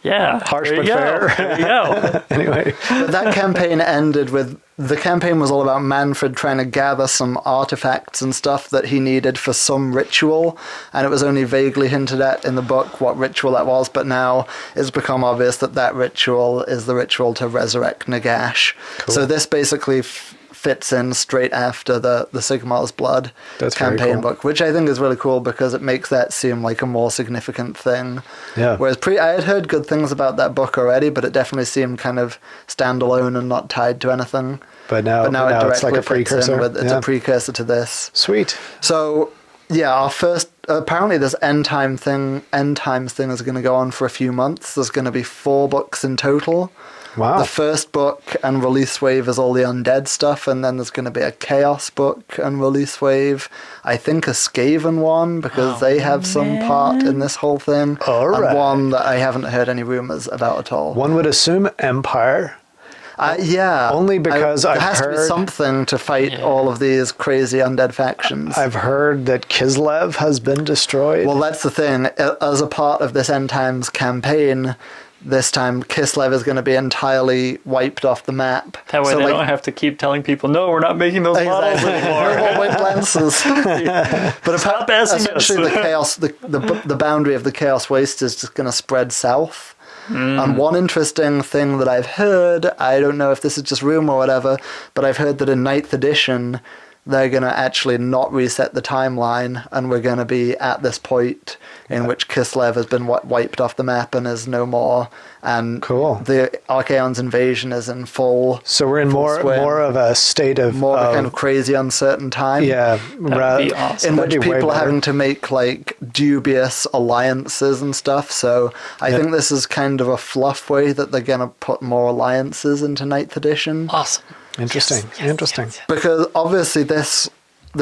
Yeah. Harsh there but you go. fair. There you go. Anyway, But that campaign ended with the campaign was all about Manfred trying to gather some artifacts and stuff that he needed for some ritual, and it was only vaguely hinted at in the book what ritual that was, but now it's become obvious that that ritual is the ritual to resurrect Nagash. Cool. So this basically fits in straight after the Sigmar's Blood That's very campaign cool. book, which I think is really cool because it makes that seem like a more significant thing. Yeah. Whereas I had heard good things about that book already, but it definitely seemed kind of standalone and not tied to anything. but now, But now it directly it's like a fits in precursor. with, it's Yeah. a precursor to this. Sweet. So yeah, our first apparently this end times thing is going to go on for a few months. There's going to be 4 books in total. Wow. The first book and release wave is all the undead stuff, and then there's going to be a chaos book and release wave. I think a Skaven one because they have some part in this whole thing. All right. And one that I haven't heard any rumors about at all. One would assume Empire. Yeah. Only because there I've has to be heard- something to fight all of these crazy undead factions. I've heard that Kislev has been destroyed. Well, that's the thing. As a part of this End Times campaign, this time Kislev is going to be entirely wiped off the map. That way So, they like, don't have to keep telling people, no, we're not making those models exactly. anymore. No more white lances. But Stop asking us. essentially, the chaos, the boundary of the Chaos Waste is just going to spread south. And one interesting thing that I've heard, I don't know if this is just rumor or whatever, but I've heard that in 9th edition, they're going to actually not reset the timeline, and we're going to be at this point in which Kislev has been wiped off the map and is no more. And Cool. the Archaon's invasion is in full. So we're in full more swing. more of a state of More of a kind of crazy, uncertain time. yeah, That would be awesome. In That'd which be way people are better. having to make like dubious alliances and stuff. So I Yeah. think this is kind of a fluff way that they're going to put more alliances into 9th edition. Awesome. Interesting. Interesting. Because obviously this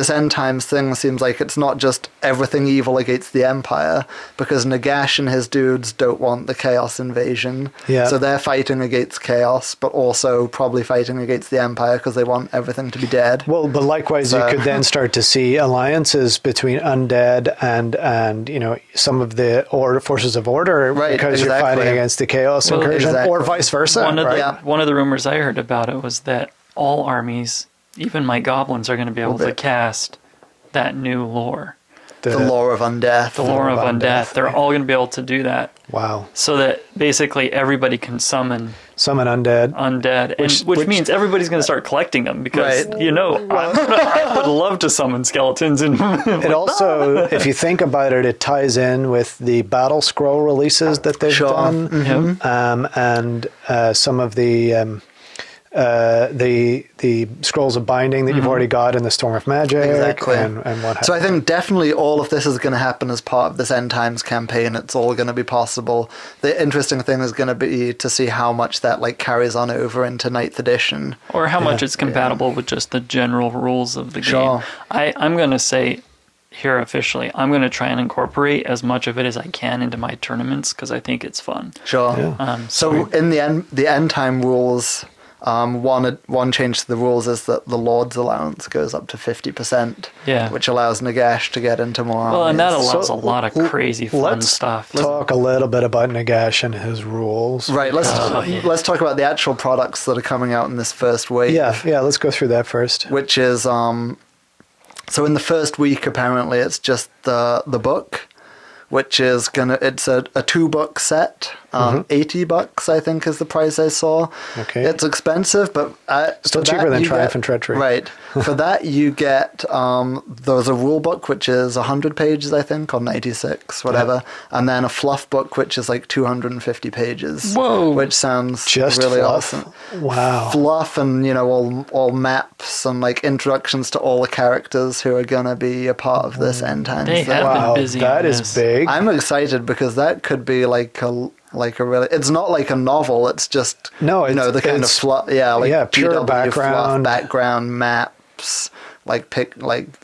end times thing seems like it's not just everything evil against the Empire, because Nagash and his dudes don't want the Chaos invasion. Yeah. So they're fighting against Chaos, but also probably fighting against the Empire because they want everything to be dead. Well, but likewise, you could then start to see alliances between undead and some of the forces of order, Right, because you're exactly. fighting against the chaos Well, incursion, exactly. or vice versa. One of, right? one of the rumors I heard about it was that all armies, even my goblins, are going to be able to bit. cast that new lore. The lore of undeath. The lore of of undeath. undeath. They're all going to be able to do that. Wow. So that basically everybody can summon Summon undead. undead, which means everybody's going to start collecting them because Right. I would love to summon skeletons and It also, if you think about it, it ties in with the battle scroll releases that they've Sure. done, and some of the scrolls of binding that you've already got in the Storm of Magic, Exactly. and what have So I think definitely all of this is going to happen as part of this End Times campaign. It's all going to be possible. The interesting thing is going to be to see how much that like carries on over into 9th edition. or how much it's compatible with just the general rules of the Sure. game. I'm going to say here officially, I'm going to try and incorporate as much of it as I can into my tournaments because I think it's fun. Sure. Yeah. So in the end time rules, one change to the rules is that the Lord's allowance goes up to 50%, Yeah. which allows Nagash to get into more Well, and that armies. allows So, a lot of crazy fun let's stuff. talk a little bit about Nagash and his rules. Right, let's yeah. let's talk about the actual products that are coming out in this first wave. Yeah, let's go through that first. Which is so in the first week apparently it's just the book, which is it's a 2-book set. $80 I think is the price I saw. Okay. It's expensive, but Still for cheaper that than you Triumph get- and Treachery. Right. For that you get there's a rule book which is 100 pages I think, or 96, whatever, and then a fluff book which is like 250 pages. Whoa. Which sounds Just really fluff? awesome. Wow. Fluff and all maps and like introductions to all the characters who are gonna be a part of this end times They thing. have Wow, been busy. that on is this. big. I'm excited because that could be like a really. It's not like a novel. It's just No, the kind of it's- fluff. Yeah, like yeah, pure GW fluff background. maps. Ways to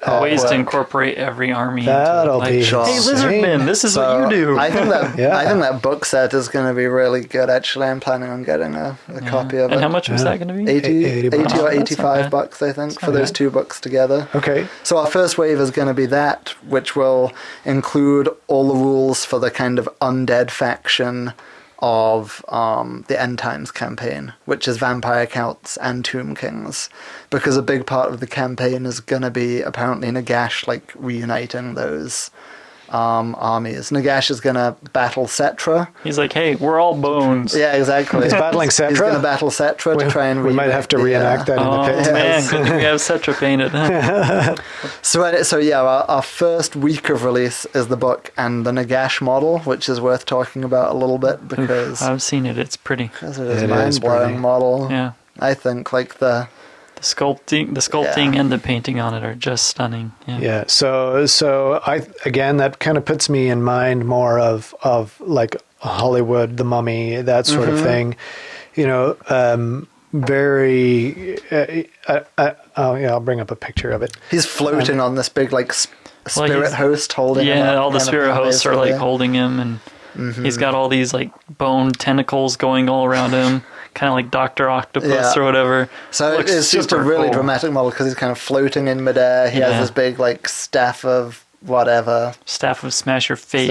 artwork. incorporate every army. That'll into be it. Sure. Hey, Lizardman, this is So what you do. I think that Yeah. I think that book set is going to be really good. Actually, I'm planning on getting a copy of and it. how much was Yeah. that going to be? 80, 80 80 bucks. or Oh, that's 85 not bucks, I think, for not those bad. 2 books together. Okay. So our first wave is going to be that, which will include all the rules for the kind of undead faction of the End Times campaign, which is Vampire Counts and Tomb Kings, because a big part of the campaign is going to be apparently Nagash like reuniting those armies. Nagash is going to battle Settra. He's like, hey, we're all bones. Yeah, exactly. He's battling Settra? He's going to battle Settra to try and we might have to reenact that in the pit. Oh man, good thing we have Cetra painted. So yeah, our first week of release is the book and the Nagash model, which is worth talking about a little bit because I've seen it. It's pretty. it is a mind-blowing model. Yeah. I think like the The sculpting and the painting on it are just stunning. Yeah. Yeah. So again, that kind of puts me in mind more of like Hollywood, The Mummy, that sort of thing. You know, very. I'll bring up a picture of it. he's floating on this big like spirit host holding him Yeah, up, all the kind of spirit thing, hosts are like basically. holding him, and he's got all these like bone tentacles going all around him, kind of like Dr. Octopus Yeah. or whatever. So Looks it's just a super really cool. dramatic model because he's kind of floating in midair. He has Yeah. this big like staff of whatever. Staff of Smash Your Face.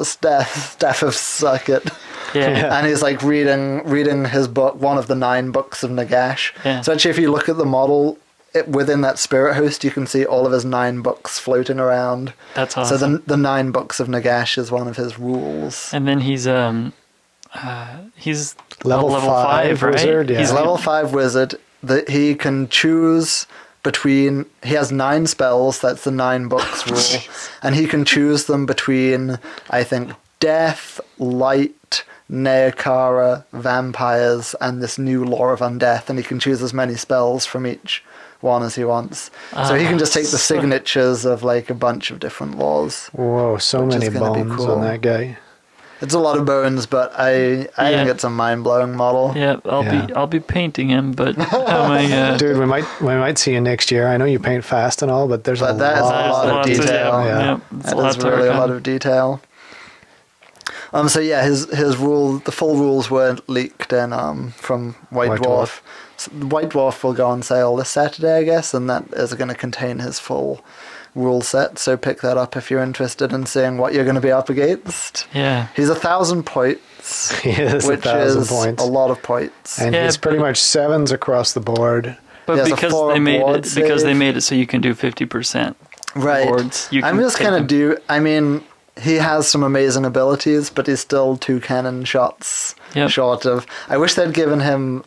Staff of suck it. Yeah. And he's like reading his book, one of the 9 books of Nagash. Yeah. So actually, if you look at the model, within that spirit host, you can see all of his 9 books floating around. That's So awesome. the 9 books of Nagash is one of his rules. And then he's Level level 5 5, right? wizard, yeah. He's level 5 wizard. He can choose between. He has 9 spells. That's the 9 books rule, and he can choose them between, I think, death, light, Neokara, vampires, and this new Law of Undeath. And he can choose as many spells from each one as he wants. So he can just take the signatures of like a bunch of different laws. Whoa, so Which is many gonna be bones cool. on that guy. It's a lot of bones, but I think it's a mind blowing model. Yeah, I'll be painting him, but oh my Dude, we might see you next year. I know you paint fast and all, but there's But a that is a lot. lot of to do. detail. Yeah. It's That a lot is to really work a lot on. of detail. So yeah, his rule, the full rules weren't leaked in from White White Dwarf. So White Dwarf will go on sale this Saturday, I guess, and that is going to contain his full rule set. So pick that up if you're interested in seeing what you're going to be up against. Yeah. He's 1,000 points, He is which 1,000 is points. a lot of points. And Yeah, he's pretty but- much 7s across the board. But He has a because 4 they made ward it save. so you can do 50%. Right. Wards. You I'm can just take going to them. do. I mean, he has some amazing abilities, but he's still 2 cannon shots Yep. short of. I wish they'd given him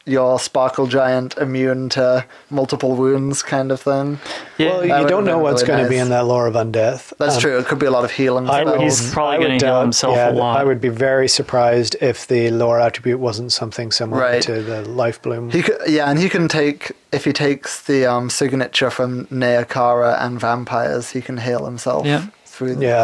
your Sparkle Giant immune to multiple wounds kind of thing. Yeah. Well, That you would've don't know been what's really going to be nice. in that Lore of Undeath. That's true. It could be a lot of healing I would, spells. He's probably I gonna would heal doubt- himself a lot. I would be very surprised if the lore attribute wasn't something similar Right. to the Life Bloom. He could, yeah, and he can take, if he takes the signature from Neokara and vampires, he can heal himself Yeah.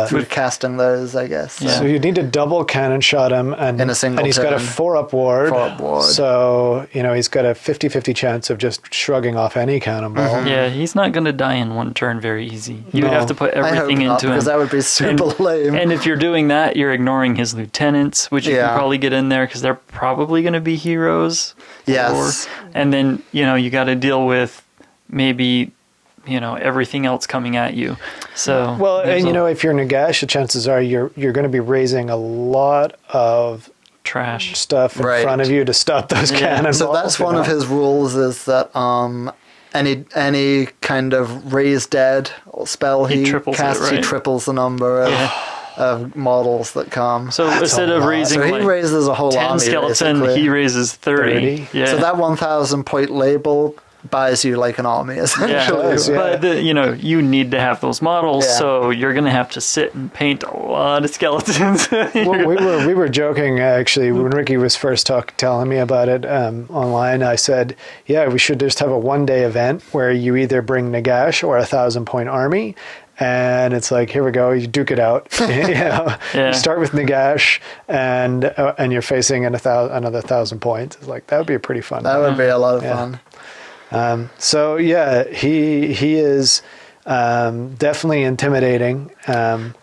through casting those, I guess. Yeah. So you need to double cannon shot him, and In a single and he's got a turn. 4-up ward. 4-up ward. So he's got a 50-50 chance of just shrugging off any cannonball. Yeah, he's not going to die in one turn very easy. You would No. have to put I hope everything not, into him. because that would be super lame. And if you're doing that, you're ignoring his lieutenants, which you Yeah. can probably get in there because they're probably going to be heroes. Yes. And then, you got to deal with maybe, everything else coming at you. So Well, there's and a if you're Nagash, the chances are you're going to be raising a lot of trash. stuff in Right. front of you to stop those Yeah. cannonballs. So that's one of his rules, is that any kind of raise dead spell He he triples it, casts, he right? triples the number of models that come. So instead of raising So he like raises a whole 10 army, skeleton, basically. he raises 30. Yeah. So that 1,000 point label buys you like an army, essentially. does, yeah. But you need to have those models, Yeah. so you're gonna have to sit and paint a lot of skeletons. Well, we were joking actually when Ricky was first telling me about it online. I said, "Yeah, we should just have a 1-day event where you either bring Nagash or 1,000 point army." And it's like, here we go. You duke it out. Yeah. You start with Nagash, and you're facing another 1,000 points. It's like that would be pretty fun. That would be a lot of Yeah. fun. So yeah, he is definitely intimidating.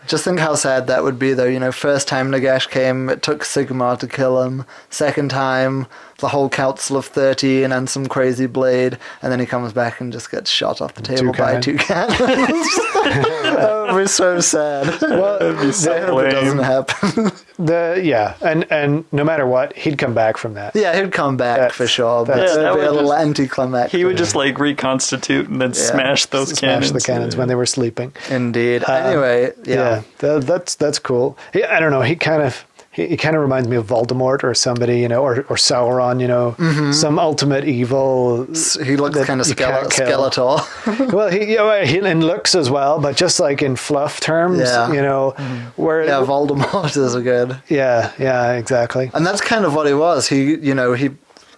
Just think how sad that would be, though. First time Nagash came, it took Sigmar to kill him. Second time, the whole Council of 13 and some crazy blade. And then he comes back and just gets shot off the table by cannon. 2 cannons. That would be so sad. Well, I hope it doesn't happen. and no matter what, he'd come back from that. Yeah, he'd come back That's- for sure. But that's- it'd that be a would little just- anticlimactic. He would just like reconstitute and then smash those Smash cannons. the cannons when they were sleeping. Indeed. Anyway, yeah. That's cool. I don't know. He kind of reminds me of Voldemort or somebody, or Sauron, some ultimate evil. He looks that kind of you can't kill. skeletal. Well, he in looks as well, but just like in fluff terms, Yeah. where Yeah, Voldemort is a good. yeah, exactly. And that's kind of what he was. He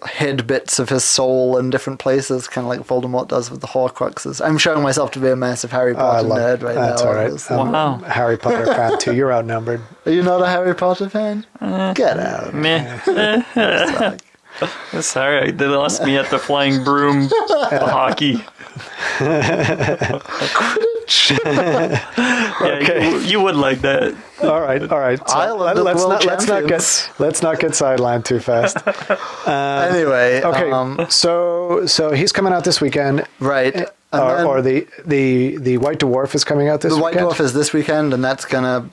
hid bits of his soul in different places, kind of like Voldemort does with the Horcruxes. I'm showing myself to be a massive Harry Potter nerd right that's now. all right. obviously. Wow. Harry Potter fan too. You're outnumbered. Are you not a Harry Potter fan? Get out. Meh. Sorry, they lost me at the flying broom hockey. Yeah, you would like that. All right. So Isle of the world champions. let's not get sidelined too fast. Anyway, Okay, so he's coming out this weekend, right. And then or the White Dwarf is coming out this the White weekend. Dwarf is this weekend, and that's gonna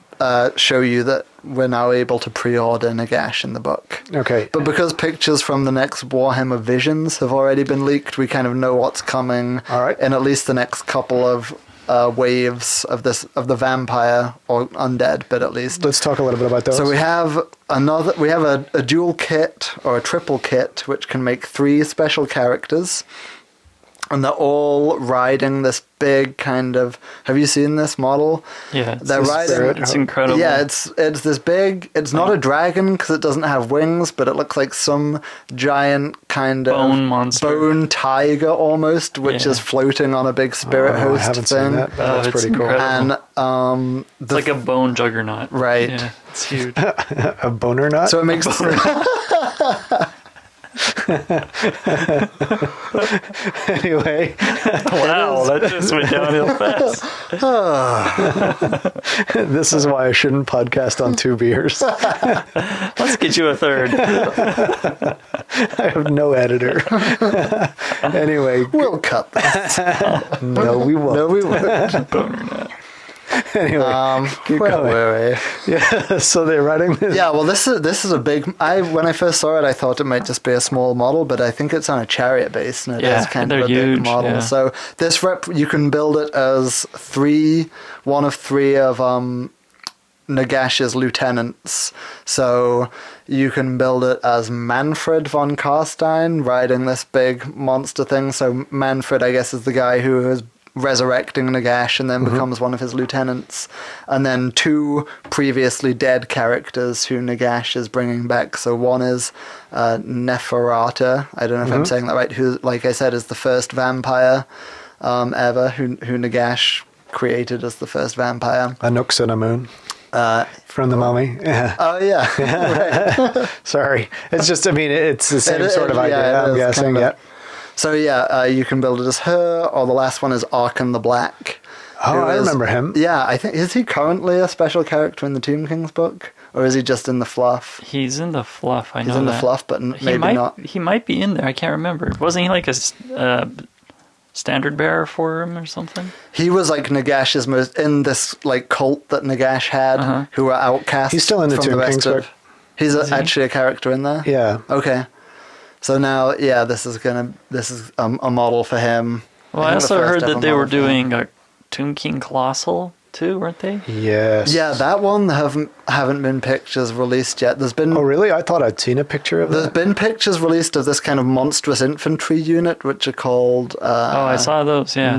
show you that we're now able to pre-order Nagash in the book. Okay, But because pictures from the next Warhammer Visions have already been leaked, we kind of know what's coming All right. in at least the next couple of waves of the vampire or undead bit at least. let's talk a little bit about those. So we have a dual kit or a triple kit which can make 3 special characters. And they're all riding this big kind of. Have you seen this model? Yeah, They're riding. it's incredible. Yeah, it's this big. It's not a dragon because it doesn't have wings, but it looks like some giant kind of Bone monster. bone tiger almost, which Yeah. is floating on a big spirit I host haven't thing. seen that. But that's it's pretty cool. incredible. And It's like a bone juggernaut. Right. Yeah, it's huge. A boner nut. so it makes Anyway, Wow, that just went downhill fast. this is why I shouldn't podcast on 2 beers. Let's get you a third. I have no editor. Anyway, we'll cut that. no, we won't. No, we won't. Anyway, keep Where going. were we? Yeah, so they're writing this. Yeah, well, this is a big. When I first saw it, I thought it might just be a small model, but I think it's on a chariot base, and it is kind of they're a huge, big model. yeah. So this you can build it as one of three of Nagash's lieutenants. So you can build it as Manfred von Carstein riding this big monster thing. So Manfred, I guess, is the guy who is resurrecting Nagash and then becomes one of his lieutenants, and then 2 previously dead characters who Nagash is bringing back. So one is Neferata, I don't know if I'm saying that right, who, like I said, is the first vampire ever, who Nagash created as the first vampire. Anuxinamun from the Mummy. Yeah. Oh yeah. Right. Sorry, it's just. I mean, it's the same sort of yeah, idea. it I'm is, guessing. kind of. Yeah. So yeah, you can build it as her, or the last one is Arkan the Black. Oh, who I is- remember him. Yeah, I think, is he currently a special character in the Tomb King's book? Or is he just in the fluff? He's in the fluff. I know He's in the that. fluff, but He maybe might, not. He might be in there. I can't remember. Wasn't he like a standard bearer for him or something? He was like Nagash's most, in this like cult that Nagash had, who were outcasts. He's still in the from Tomb rest King's of- book. He's Is he? actually a character in there? Yeah. Okay. So now, yeah, this is a model for him. Well, I think the also first heard ever that they were model for him. doing a Tomb King Colossal too, weren't they? Yes. Yeah, that one haven't been pictures released yet. There's been Oh, really? I thought I'd seen a picture of There's that. been pictures released of this kind of monstrous infantry unit, which are called Oh, I saw those. Yeah.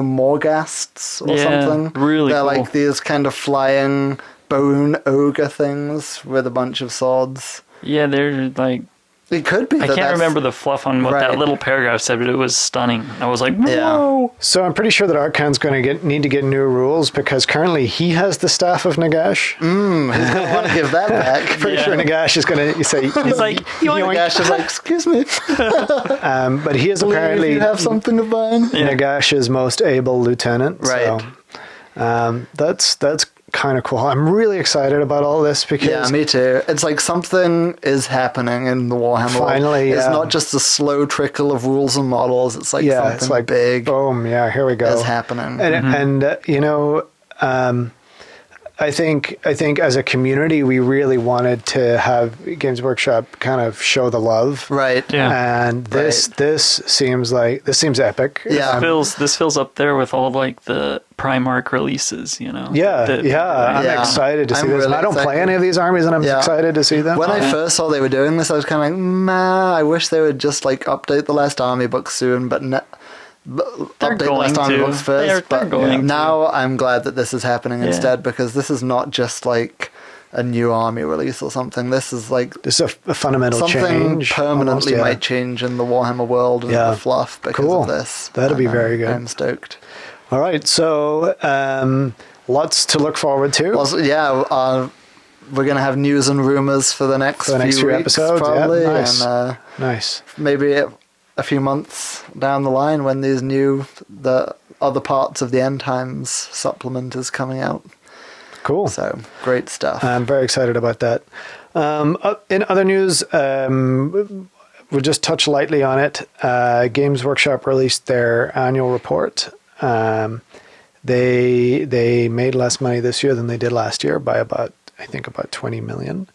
Morgasts or Yeah, something. really They're cool. like these kind of flying bone ogre things with a bunch of swords. Yeah, they're like. It could be. I can't remember the fluff on what Right. that little paragraph said, but it was stunning. I was like, Yeah. whoa. So I'm pretty sure that Arkan's going to need to get new rules because currently he has the staff of Nagash. I want to give that back. Pretty sure Nagash is going to say. He's like, you want Nagash is like, excuse me, but he is believe apparently you have something of mine. Nagash's most able lieutenant. Right. So, that's kind of cool. I'm really excited about all this because Yeah, me too. It's like something is happening in the Warhammer world. Finally, It's yeah. not just a slow trickle of rules and models. It's like something it's like big boom, yeah, here we go. is happening. And you know, I think as a community, we really wanted to have Games Workshop kind of show the love, Right. Yeah. And this seems epic. Yeah. This feels up there with all like the Primarch releases, you know. I'm Yeah. excited to see I'm this. really I don't play excited. any of these armies, and I'm Yeah. excited to see them. When I first saw they were doing this, I was kind of like, nah, I wish they would just like update the last army book soon, but update the last going army to. books first. They're but going to. now I'm glad that this is happening Yeah. instead, because this is not just like a new army release or something. This is like This is a fundamental something change. permanently almost, yeah. might change in the Warhammer world and Yeah. the fluff because Cool. of this. That'll be And, very good. I'm stoked. All right, so lots to look forward to. Also, we're going to have news and rumors for the next For the next few few weeks, episodes, yeah. probably. Nice. And Nice. maybe a few months down the line when the other parts of the End Times supplement is coming out. Cool. So, great stuff. I'm very excited about that. In other news, we'll just touch lightly on it. Games Workshop released their annual report. They made less money this year than they did last year by about 20 million.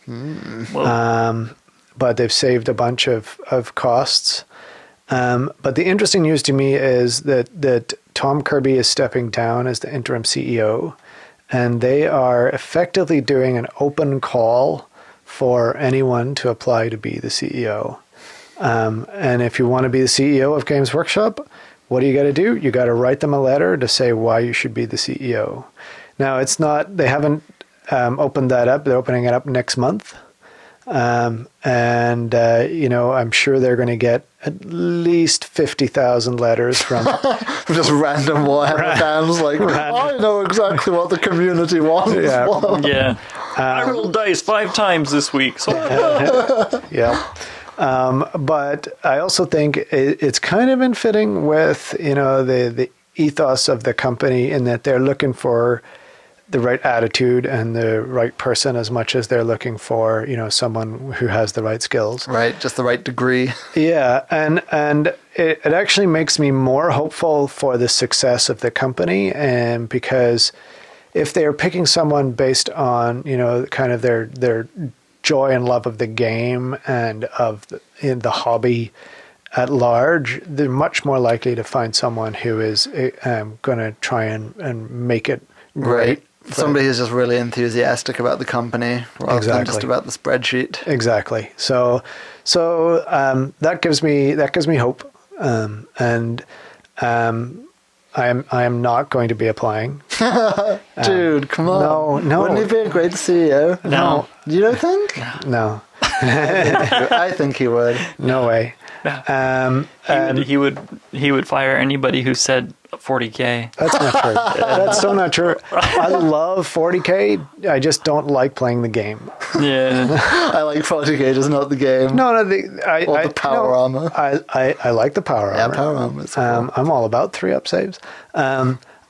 But they've saved a bunch of costs. But the interesting news to me is that Tom Kirby is stepping down as the interim CEO, and they are effectively doing an open call for anyone to apply to be the CEO. And if you want to be the CEO of Games Workshop, what do you got to do? You got to write them a letter to say why you should be the CEO. Now, they haven't opened that up. They're opening it up next month. I'm sure they're going to get at least 50,000 letters from Just random Warhammer fans like, I know exactly what the community wants. Yeah. Yeah. I rolled dice 5 times this week. So yeah. But I also think it's kind of in fitting with, the ethos of the company in that they're looking for the right attitude and the right person as much as they're looking for, someone who has the right skills. Right, just the right degree. Yeah, and it actually makes me more hopeful for the success of the company, and because if they're picking someone based on, kind of their joy and love of the game and of the hobby at large, they're much more likely to find someone who is going to try and make it great. Right. Somebody who's just really enthusiastic about the company rather than just about the spreadsheet. Exactly. So that gives me hope, and I am not going to be applying. Dude, come on. No. Wouldn't he be a great CEO? No. You don't think? No, I think he would. no way. he would fire anybody who said 40K. That's not true. That's still not true. I love 40K. I just don't like playing the game. Yeah. I like 40K, just not the game. No, the power armor. I like the power Yeah, armor. power armor is cool. I'm all about 3-up saves.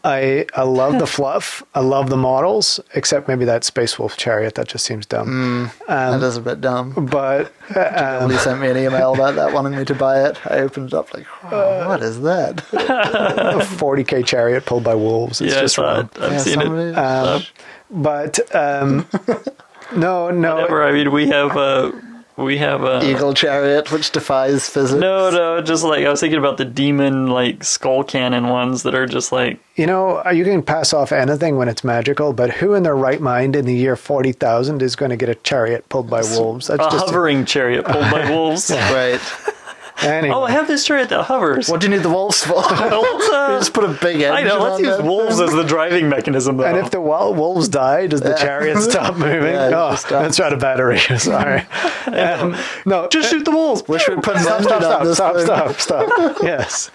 I love the fluff. I love the models, except maybe that Space Wolf chariot. That just seems dumb. That is a bit dumb. But Somebody sent me an email about that, wanting me to buy it. I opened it up like, what is that? a 40K chariot pulled by wolves. It's Yeah, just wrong. I've seen it. But no. Whatever. I mean, we have a Eagle chariot, which defies physics. No, just like I was thinking about the demon like skull cannon ones that are just like You can pass off anything when it's magical, but who in their right mind in the year 40,000 is going to get a chariot pulled by wolves? That's a hovering chariot pulled by wolves. Right. Anyway. Oh, I have this chariot that hovers. What do you need the wolves for? Let's, You just put a big engine I know. Let's on use there. wolves as the driving mechanism. Though. And if the wolves die, does the chariot stop moving? Yeah, it oh, just stops. that's out of battery. Sorry. No, just shoot the wolves. Wish we'd put an engine on this thing. Stop. Yes.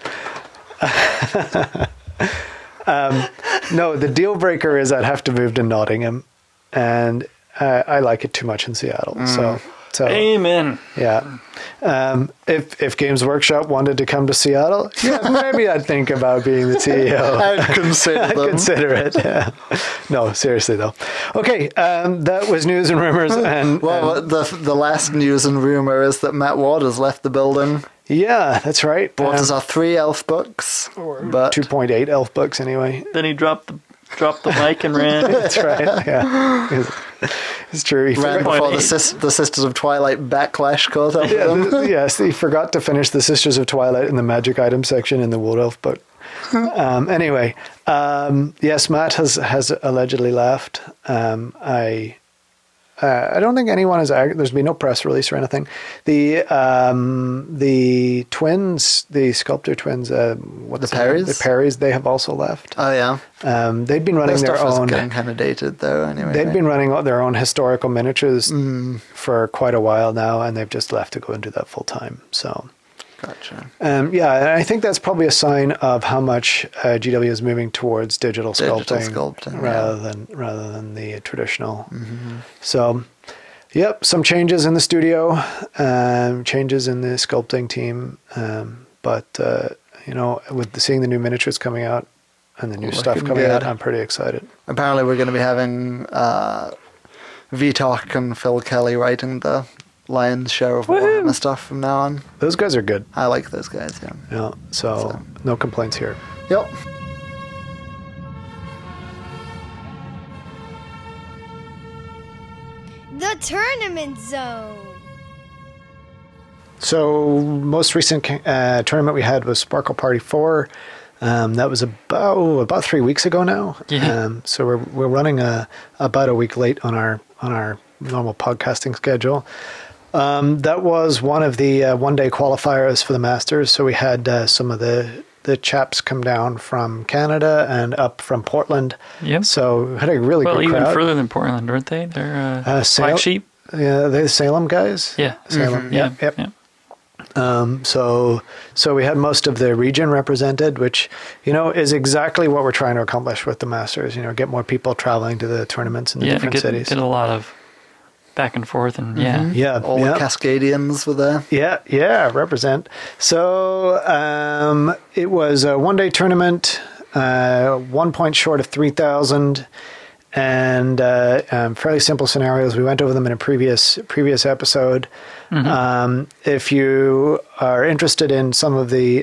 No, the deal breaker is I'd have to move to Nottingham, and I like it too much in Seattle. So So Amen. yeah. If Games Workshop wanted to come to Seattle, yeah, maybe I'd think about being the CEO. I'd consider I'd them. consider it. Yeah. No, seriously though. Okay, that was news and rumors, and Well, the last news and rumor is that Matt Ward has left the building. yeah, that's right. Bought us our 3 elf books, but 2.8 elf books anyway. Then he dropped the mic and ran. That's right. Yeah, it's true. He ran forgot, before the Sisters of Twilight backlash caught up with them. yes, he forgot to finish the Sisters of Twilight in the magic item section in the Wood Elf book. Anyway, yes, Matt has allegedly left. I don't think anyone has. There's been no press release or anything. The twins, the sculptor twins, The Perrys? The Perrys, they have also left. Oh yeah, They'd been running their their stuff own. is getting kind of dated though. Anyway, They'd been running their own historical miniatures for quite a while now, and they've just left to go and do that full time. So, gotcha. yeah, I think that's probably a sign of how much GW is moving towards digital sculpting, rather than the traditional. So, yep, some changes in the studio, changes in the sculpting team, but with seeing the new miniatures coming out and the new stuff Looking coming good. out, I'm pretty excited. Apparently, we're going to be having Vitok and Phil Kelly writing the lion's share of Warhammer stuff from now on. Those guys are good. I like those guys. Yeah. Yeah, so no complaints here. Yep. The Tournament Zone. So most recent tournament we had was Sparkle Party 4. That was about 3 weeks ago now. Yeah. So we're running about a week late on our normal podcasting schedule. That was one of the one-day qualifiers for the Masters. So we had some of the chaps come down from Canada and up from Portland. Yep. So we had a really good even crowd. further than Portland, aren't they? They're Sale- Black Sheep. Yeah, they're the Salem guys. Yeah. Salem. Yeah. Yep. Yeah. So we had most of the region represented, which, is exactly what we're trying to accomplish with the Masters, get more people traveling to the tournaments in the different cities. Get a lot of back and forth and Yeah. All the Cascadians were there. Yeah, represent. So it was a one-day tournament, 1 point short of 3,000, and fairly simple scenarios. We went over them in a previous episode. If you are interested in some of the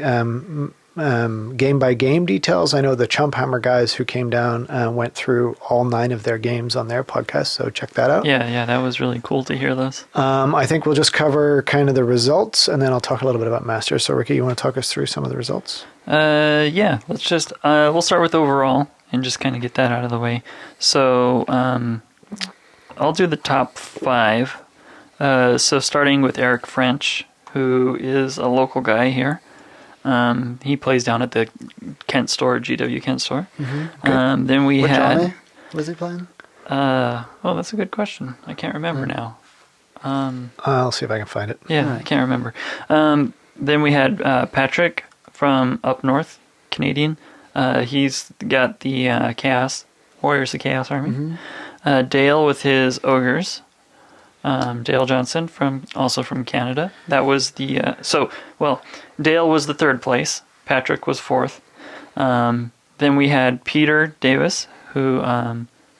game-by-game details, I know the Chumphammer guys who came down went through all 9 of their games on their podcast, so check that out. Yeah, that was really cool to hear those. I think we'll just cover kind of the results, and then I'll talk a little bit about Masters. So, Ricky, you want to talk us through some of the results? Yeah, let's just, we'll start with overall and just kind of get that out of the way. So, I'll do the top 5. So starting with Eric French, who is a local guy here. He plays down at the Kent store, GW Kent store. Then we Which had... army was he playing? That's a good question. I can't remember now. I'll see if I can find it. Yeah, I can't remember. Then we had Patrick from up north, Canadian. He's got the Chaos Warriors of Chaos Army. Dale with his Ogres. Dale Johnson also from Canada. That was the Dale was the 3rd place. Patrick was 4th. Then we had Peter Davis, who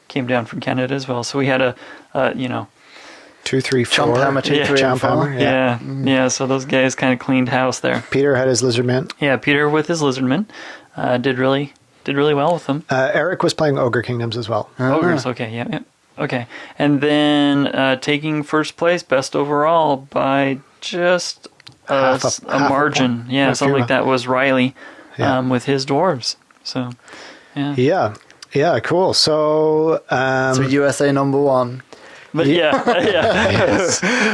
came down from Canada as well. So we had a 2, 3, 4. Chumphammer, 2, 3, and 4. Chumphammer, yeah. So those guys kind of cleaned house there. Peter had his Lizardman. Yeah, Peter with his Lizardman did really well with them. Eric was playing Ogre Kingdoms as well. Ogres, okay, yeah. Okay, and then taking first place, best overall by just a margin. Something like that was Riley with his dwarves. So, Yeah, cool. So, So USA number 1. but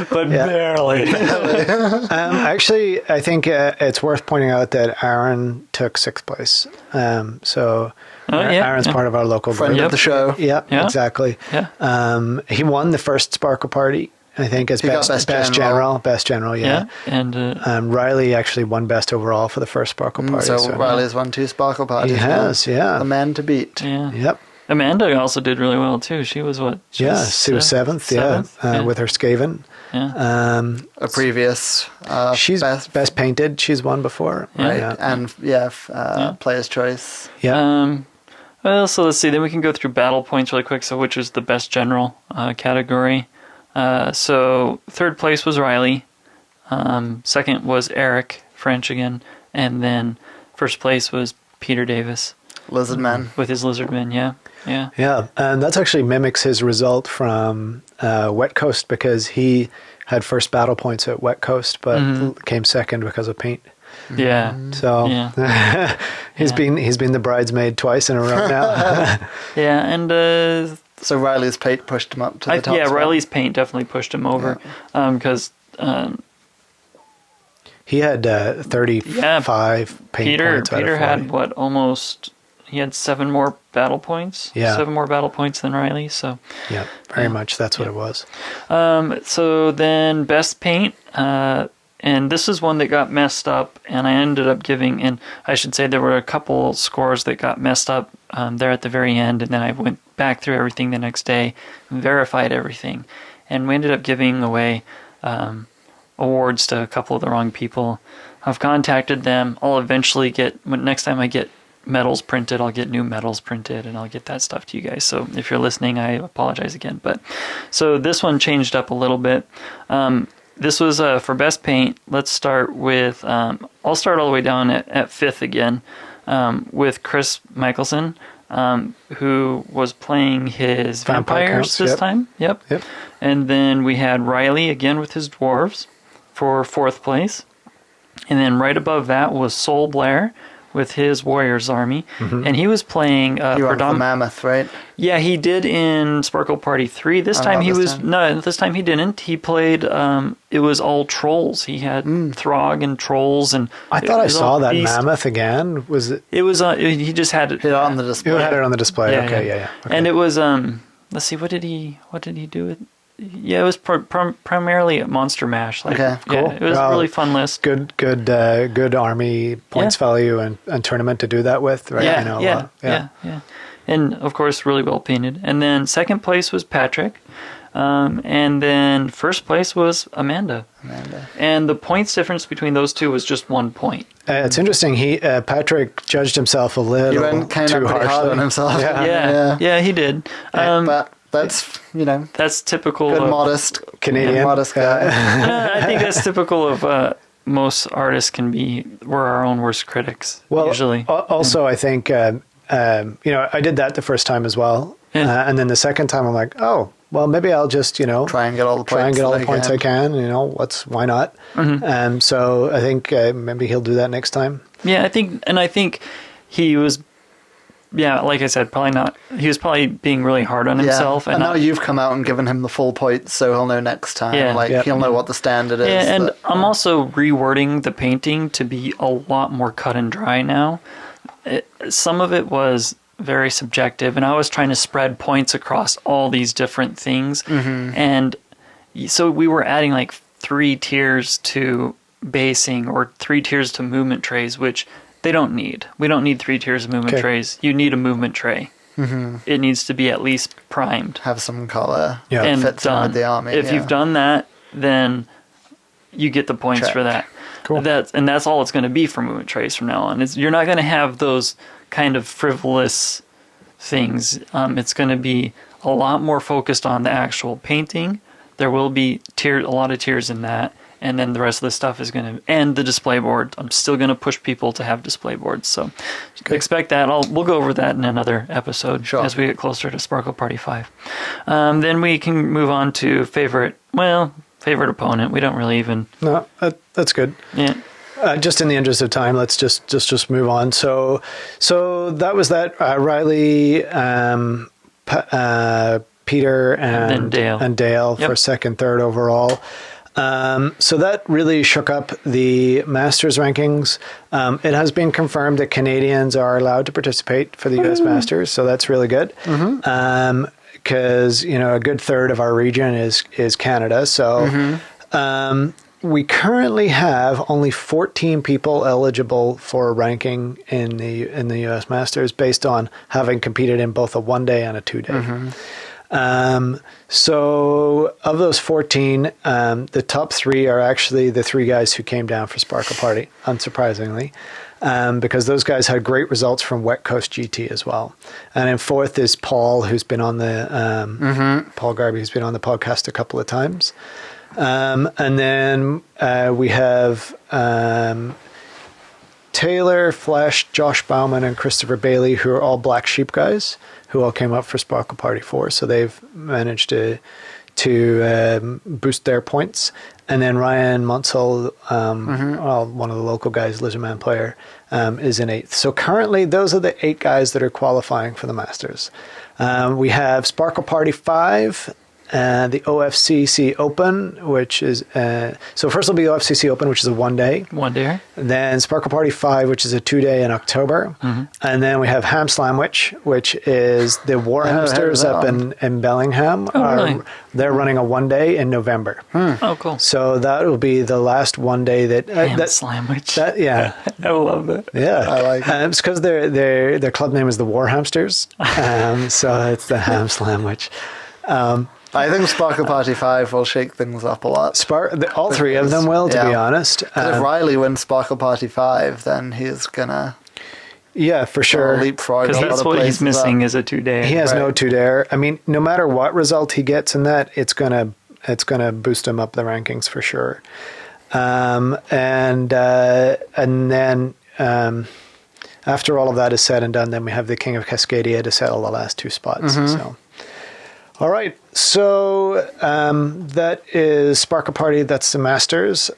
but barely. actually, I think it's worth pointing out that Aaron took 6th place. Aaron's part of our local Friend group. of the show. Yeah, exactly. Yeah. He won the first Sparkle Party, I think, as best general. Best general, yeah. And Riley actually won best overall for the first Sparkle Party. So Riley's won 2 Sparkle Parties. He has, The man to beat. yeah. Yep. Amanda also did really well too. She was what? She was 7th, with her Skaven. Yeah. A previous She's best painted. She's won before. right, Yeah. and player's choice. Yeah. Well, so let's see. Then we can go through battle points really quick. So, which is the best general category? So, third place was Riley. Second was Eric French again, and then first place was Peter Davis Lizardman. with his Lizardmen. Yeah. Yeah, and that's actually mimics his result from Wet Coast, because he had first battle points at Wet Coast, but came second because of paint. Yeah. So Yeah. he's been the bridesmaid twice in a row now. Yeah, and So Riley's paint pushed him up to the top. yeah, spot. Riley's paint definitely pushed him over because He had 35 paint Peter points out of 40. had what, almost, he had 7 more battle points. Yeah. 7 more battle points than Riley. So Yeah, very much. That's what it was. so then best paint, and this is one that got messed up, and I ended up giving, and I should say there were a couple scores that got messed up there at the very end, and then I went back through everything the next day, verified everything, and we ended up giving away awards to a couple of the wrong people. I've contacted them. I'll eventually get, next time I get medals printed, I'll get new medals printed, and I'll get that stuff to you guys. So if you're listening, I apologize again. But so this one changed up a little bit. This was for best paint. Let's start with, I'll start all the way down at fifth again with Chris Michelson, who was playing his Vampire vampires Counts, this yep. time. Yep. And then we had Riley again with his dwarves for fourth place. And then right above that was Sol Blair with his Warriors Army. And he was playing He went for Mammoth, right? Yeah, he did in Sparkle Party 3. This time he was... time. No, this time he didn't. He played... it was all trolls. He had Throg and trolls and... I thought I was saw all that beast. Mammoth again. Was it? It was... he just had it... Hit it on the display. You had it on the display. Yeah, Okay, yeah. yeah. Okay. And it was... let's see, what did he do with... Yeah, it was primarily Monster Mash. Like, Okay, yeah, cool. it was Well, a really fun list. good army points value and tournament to do that with, right? Yeah, You know, yeah. And of course, really well painted. And then second place was Patrick. And then first place was Amanda. And the points difference between those two was just 1 point. It's interesting. Patrick judged himself a little He went kind too of pretty hard harshly. on himself. Yeah, he did. But that's, That's typical good of... modest Canadian. modest guy. I think that's typical of most artists can be. We're our own worst critics, Well, usually. also, I think, I did that the first time as well. Yeah. And then the second time, I'm like, oh, well, maybe I'll just, Try and get all the points I can. Why not? So I think maybe he'll do that next time. Yeah, I think he was... Yeah, like I said, probably not. He was probably being really hard on himself. And now you've come out and given him the full points, so he'll know next time. Yeah. He'll know what the standard is. Yeah, and but, I'm also rewording the painting to be a lot more cut and dry now. Some of it was very subjective, and I was trying to spread points across all these different things. And so we were adding like 3 tiers to basing or 3 tiers to movement trays, which they don't need. We don't need 3 tiers of movement trays. You need a movement tray. It needs to be at least primed. have some color. Yeah. And fits in done. with the army. If you've done that, then you get the points Check. for that. Cool. That's all it's going to be for movement trays from now on. You're not going to have those kind of frivolous things. It's going to be a lot more focused on the actual painting. There will be a lot of tiers in that. And then the rest of the stuff is going to... And the display board. I'm still going to push people to have display boards. So expect that. We'll go over that in another episode as we get closer to Sparkle Party 5. Then we can move on to favorite opponent. We don't really even... No, that's good. Yeah. Just in the interest of time, let's just move on. So that was that. Riley, Peter, and Dale for second, third overall. So that really shook up the Masters rankings. It has been confirmed that Canadians are allowed to participate for the US Masters, so that's really good. Because a good third of our region is Canada. So we currently have only 14 people eligible for ranking in the US Masters based on having competed in both a 1-day and a 2-day. So of those 14, the top 3 are actually the 3 guys who came down for Sparkle Party, unsurprisingly, because those guys had great results from Wet Coast GT as well. And in 4th is Paul, who's been on the Paul Garby, who's been on the podcast a couple of times. And then we have Taylor, Flesh, Josh Bauman, and Christopher Bailey, who are all Black Sheep guys, who all came up for Sparkle Party 4. So they've managed to boost their points. And then Ryan Munsell, one of the local guys, Lizardman player, is in 8th. So currently, those are the 8 guys that are qualifying for the Masters. We have Sparkle Party 5, the OFCC Open, which is so first will be the OFCC Open, which is a 1-day. 1-day. Then Sparkle Party 5, which is a 2-day in October. And then we have Ham Slamwich, which is the War Hamsters up in Bellingham. Oh, really? They're running a 1-day in November. Oh, cool. So that will be the last 1-day that Ham Slamwich. Yeah. I love it. Yeah, I like it. It's because their club name is the War Hamsters, so it's the Ham Slamwich. I think Sparkle Party 5 will shake things up a lot. All 3 of them will, to be honest. If Riley wins Sparkle Party 5, then he's gonna for sure. leapfrog. Because that's what he's missing is a 2-day. He has no 2-dare. I mean, no matter what result he gets in that, it's gonna boost him up the rankings for sure. And then after all of that is said and done, then we have the King of Cascadia to settle the last 2 spots. So. All right, so that is Sparkle Party. That's the Masters.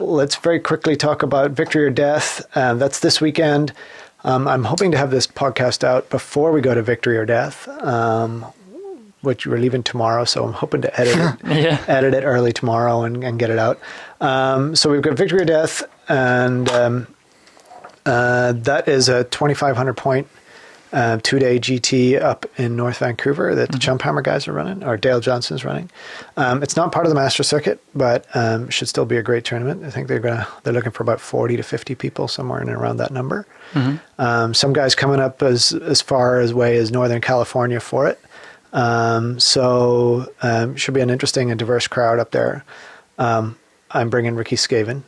Let's very quickly talk about Victory or Death. That's this weekend. I'm hoping to have this podcast out before we go to Victory or Death, which we're leaving tomorrow, so I'm hoping to edit it, edit it early tomorrow and get it out. So we've got Victory or Death, and that is a 2,500 point 2-day GT up in North Vancouver that the Jumphammer guys are running, or Dale Johnson's running. It's not part of the Master Circuit, but should still be a great tournament. I think they're looking for about 40 to 50 people, somewhere in and around that number. Some guys coming up as far away as Northern California for it. So should be an interesting and diverse crowd up there. I'm bringing Ricky Skaven.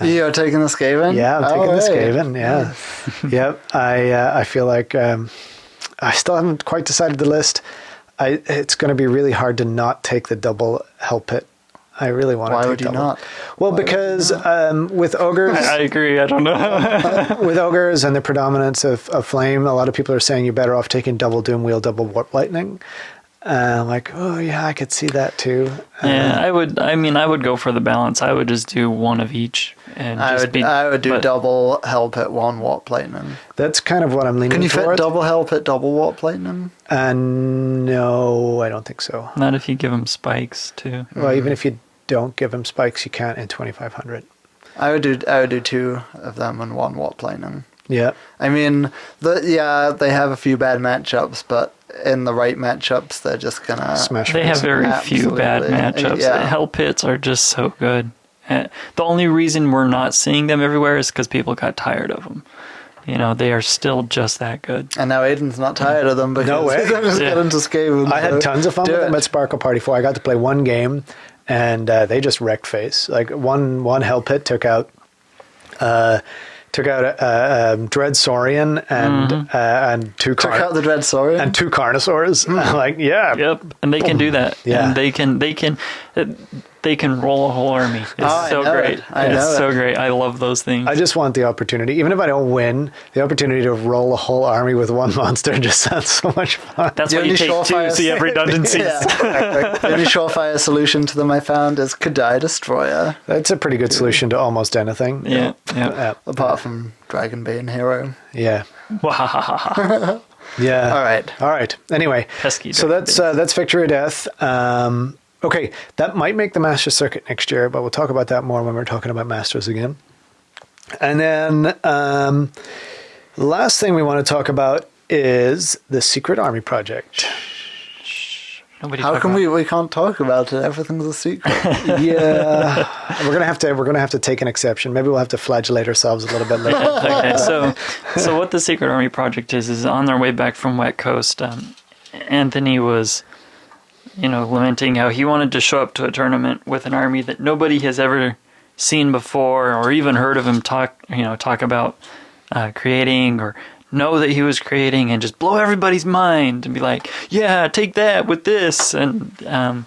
You're taking the Skaven? Yeah, I'm taking the Skaven. Yeah, yep. I feel like I still haven't quite decided the list. It's going to be really hard to not take the double Hell Pit. I really want to take double. Why would you not? Well, because with ogres, I agree. I don't know. with ogres and the predominance of flame, a lot of people are saying you're better off taking double Doom Wheel, double Warp Lightning. I'm like, oh yeah, I could see that too. Yeah, I would. I mean, I would go for the balance. I would just do one of each, and I would do double Hell Pit, 1 Warp Lightning. That's kind of what I'm leaning Can you toward. fit double Hell Pit, double Warp Lightning? No, I don't think so. Not if you give him spikes too. Well, even if you don't give him spikes, you can't in 2,500. I would do 2 of them and 1 Warp Lightning. Yeah. I mean, they have a few bad matchups, but in the right matchups, they're just gonna smash. They have very few bad matchups. Yeah. Hell Pits are just so good. The only reason we're not seeing them everywhere is because people got tired of them. You know, they are still just that good. And now Aiden's not tired of them because No way. they're just getting to Skaven. I had tons of fun with them at Sparkle Party 4. I got to play one game, and they just wrecked face. Like one Hell Pit took out Dread Saurian and two Took out the Dread Saurian? and 2 Carnosaurs. Like, yeah. Yep, and they can do that. Yeah. And they can roll a whole army. It's so great. It's so great. I love those things. I just want the opportunity, even if I don't win, the opportunity to roll a whole army with one monster just sounds so much fun. That's why you take 2, so you have redundancies. The only surefire solution to them I found is Kadai Destroyer. That's a pretty good solution to almost anything. Yeah. Apart from Dragonbane Hero. Yeah. Wow. Yeah. All right. Anyway, Pesky so that's Victory or Death. Okay, that might make the Masters Circuit next year, but we'll talk about that more when we're talking about Masters again. And then the last thing we want to talk about is the Secret Army Project. How come we can't talk about it? Everything's a secret. Yeah, we're gonna have to take an exception. Maybe we'll have to flagellate ourselves a little bit later. Okay, so what the Secret Army Project is on their way back from Wet Coast. Anthony was, lamenting how he wanted to show up to a tournament with an army that nobody has ever seen before or even heard of him talk about creating or know that he was creating, and just blow everybody's mind and be like, yeah, take that with this. And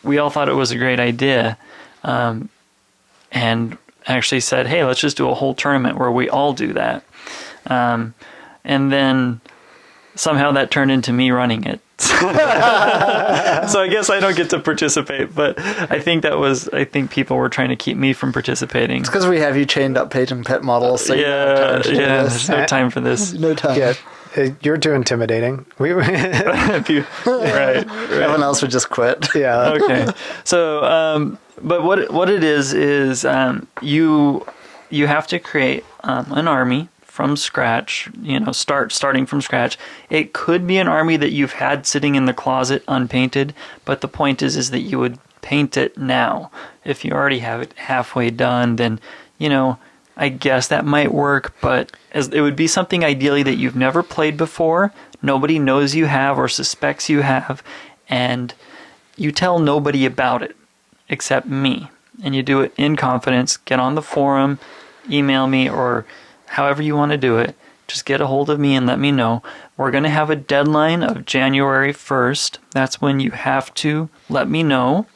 we all thought it was a great idea. And actually said, hey, let's just do a whole tournament where we all do that. And then somehow that turned into me running it. So I guess I don't get to participate, but I think people were trying to keep me from participating. It's because we have you chained up page and pet models. So there's no time for this. No time. Yeah, you're too intimidating. Right. Everyone else would just quit. Yeah. Okay. So, but what it is you have to create an army from scratch, starting from scratch. It could be an army that you've had sitting in the closet unpainted, but the point is that you would paint it now. If you already have it halfway done, then, I guess that might work, but it would be something ideally that you've never played before, nobody knows you have or suspects you have, and you tell nobody about it except me. And you do it in confidence. Get on the forum, email me, or however you want to do it. Just get a hold of me and let me know. We're going to have a deadline of January 1st. That's when you have to let me know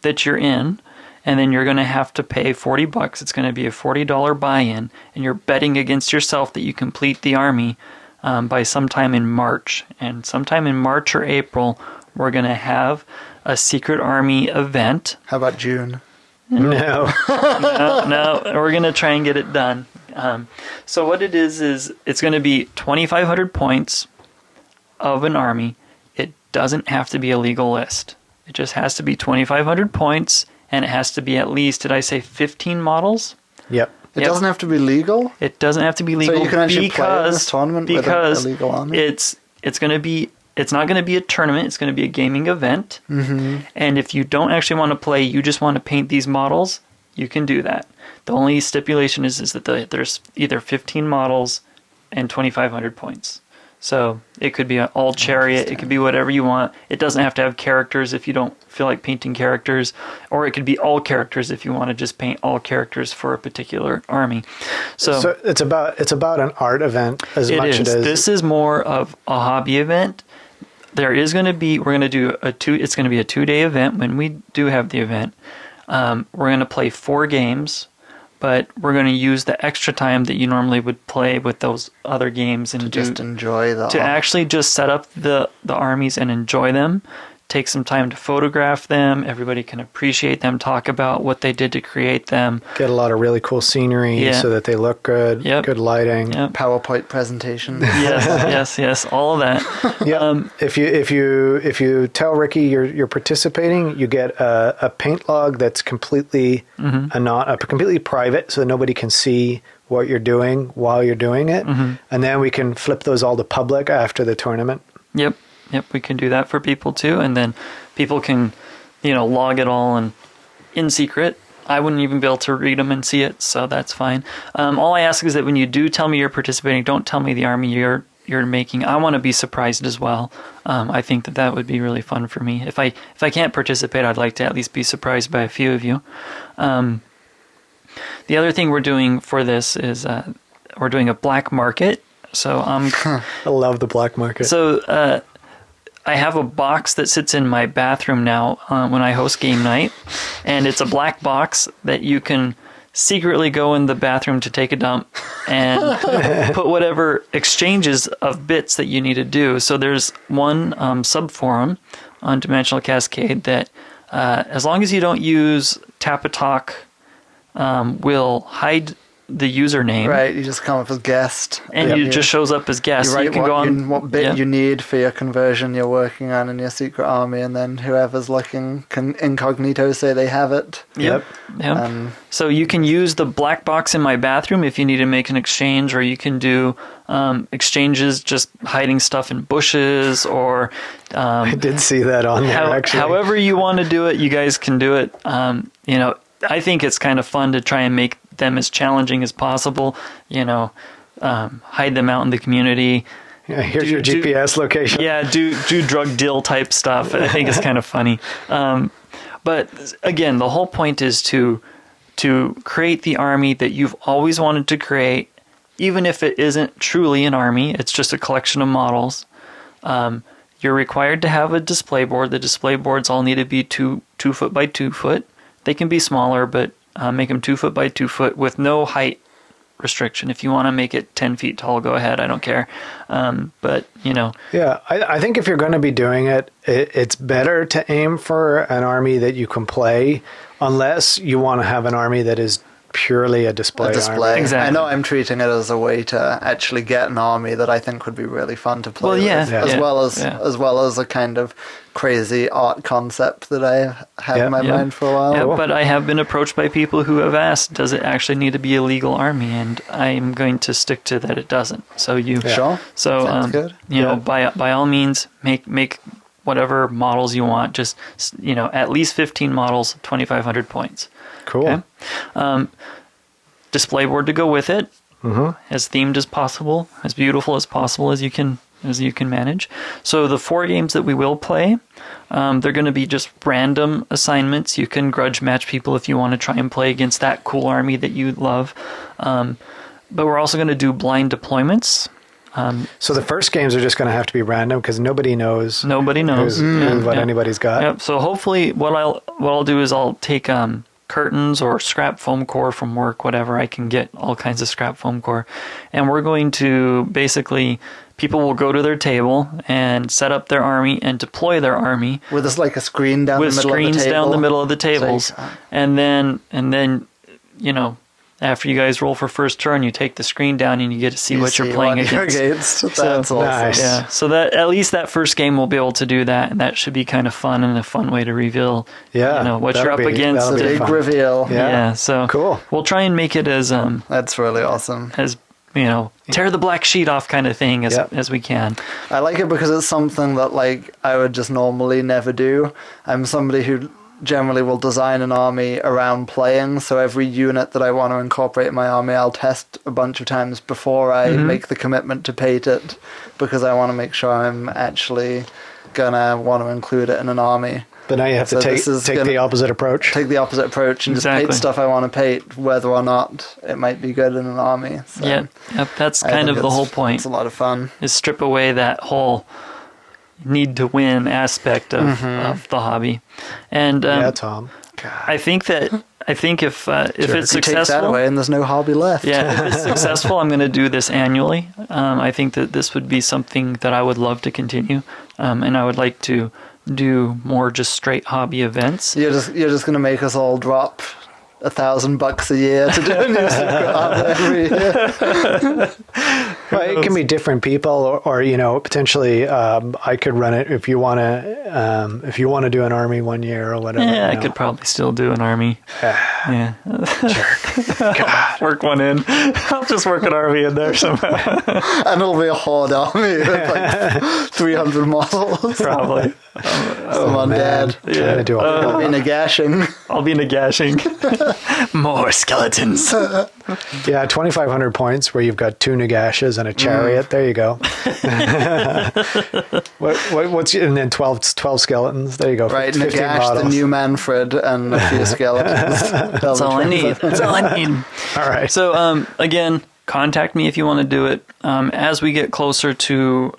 that you're in. And then you're going to have to pay $40. It's going to be a $40 buy-in. And you're betting against yourself that you complete the army by sometime in March. And sometime in March or April, we're going to have a secret army event. How about June? No. No, we're going to try and get it done. So what it is it's going to be 2,500 points of an army. It doesn't have to be a legal list. It just has to be 2,500 points, and it has to be at least, did I say 15 models? Yep. It doesn't have to be legal? It doesn't have to be legal. So you can actually play in this tournament with a legal army? It's not going to be a tournament. It's going to be a gaming event. Mm-hmm. And if you don't actually want to play, you just want to paint these models, you can do that. The only stipulation is that there's either 15 models and 2,500 points. So it could be an all chariot. It could be whatever you want. It doesn't have to have characters if you don't feel like painting characters, or it could be all characters if you want to just paint all characters for a particular army. So it's about an art event as much as it is. This is more of a hobby event. It's going to be a 2-day event when we do have the event. We're going to play 4 games, but we're going to use the extra time that you normally would play with those other games and just enjoy them. To actually just set up the armies and enjoy them. Take some time to photograph them. Everybody can appreciate them, talk about what they did to create them. Get a lot of really cool scenery so that they look good. Yep. Good lighting. Yep. PowerPoint presentation. Yes, all of that. Yeah. If you tell Ricky you're participating, you get a paint log that's completely completely private, so that nobody can see what you're doing while you're doing it, and then we can flip those all to public after the tournament. Yep, we can do that for people too, and then people can, log it all in secret. I wouldn't even be able to read them and see it, so that's fine. All I ask is that when you do tell me you're participating, don't tell me the army you're making. I want to be surprised as well. I think that would be really fun for me. If I can't participate, I'd like to at least be surprised by a few of you. The other thing we're doing for this is we're doing a black market. So I love the black market. So I have a box that sits in my bathroom now when I host game night, and it's a black box that you can secretly go in the bathroom to take a dump and put whatever exchanges of bits that you need to do. So there's one sub-forum on Dimensional Cascade that as long as you don't use Tapatalk, will hide the username. Right, you just come up as guest. And you just shows up as guest. You write you can go on what bit you need for your conversion you're working on in your secret army, and then whoever's looking can incognito say they have it. Yep. So you can use the black box in my bathroom if you need to make an exchange, or you can do exchanges just hiding stuff in bushes, or I did see that on there, actually. However you want to do it, you guys can do it. I think it's kind of fun to try and make them as challenging as possible, hide them out in the community, Yeah, here's your GPS location. Yeah, do drug deal type stuff. I think it's kind of funny. But again, the whole point is to create the army that you've always wanted to create, even if it isn't truly an army. It's just a collection of models. You're required to have a display board. The display boards all need to be 2 foot by 2 foot. They can be smaller, but make them 2 foot by 2 foot with no height restriction. If you want to make it 10 feet tall, go ahead. I don't care. But, Yeah, I think if you're going to be doing it, it's better to aim for an army that you can play, unless you want to have an army that is purely a display. Army. Exactly. I know I'm treating it as a way to actually get an army that I think would be really fun to play with, as well as a kind of crazy art concept that I had in my mind for a while. Yeah, but I have been approached by people who have asked, does it actually need to be a legal army? And I'm going to stick to that it doesn't. So Sure. So sounds good. By all means, make whatever models you want. Just at least 15 models, 2,500 points. Cool. Okay? Display board to go with it, as themed as possible, as beautiful as possible as you can manage. So the 4 games that we will play, they're going to be just random assignments. You can grudge match people if you want to try and play against that cool army that you love. But we're also going to do blind deployments. So the first games are just going to have to be random because nobody knows. Nobody knows what anybody's got. Yep. So hopefully, what I'll do is I'll take curtains or scrap foam core from work, whatever. I can get all kinds of scrap foam core, and we're going to basically, people will go to their table and set up their army and deploy their army with a screen down with the middle screens of the table. down the middle of the tables, and then after you guys roll for first turn, you take the screen down and you get to see what you're playing against. That's awesome. Nice. Yeah, so that at least that first game we'll be able to do that, and that should be kind of fun and a fun way to reveal, what you're up against. The big reveal. Yeah, so cool. We'll try and make it as that's really awesome. As tear the black sheet off kind of thing as we can. I like it because it's something that I would just normally never do. I'm somebody who generally will design an army around playing, so every unit that I want to incorporate in my army I'll test a bunch of times before I make the commitment to paint it, because I want to make sure I'm actually gonna want to include it in an army. But now you have to take the opposite approach. Take the opposite approach and just paint stuff I want to paint, whether or not it might be good in an army. So Yep, that's kind of the whole point. It's a lot of fun. Is strip away that whole need to win aspect of the hobby. And Tom. I think if it's successful, take that away and there's no hobby left. Yeah, if it's successful, I'm going to do this annually. I think that this would be something that I would love to continue, and I would like to do more just straight hobby events. You're just going to make us all drop $1,000 a year to do a new secret army every year. Well, it can be different people, or potentially I could run it if you want to do an army one year or whatever. Yeah, I could probably still do an army. Yeah, Jerk. God. Work one in. I'll just work an army in there somehow. And it'll be a horde army with 300 models. Probably. Some undead. Trying to do all I'll be negashing. I'll be negashing. More skeletons. Yeah, 2,500 points where you've got 2 Nagashes and a chariot. There you go. What's and then 12 skeletons. There you go. Right, 15 Nagash, models. the new Manfred, and a few skeletons. That's all I need. That's all I need. All right. So again, contact me if you want to do it. As we get closer to,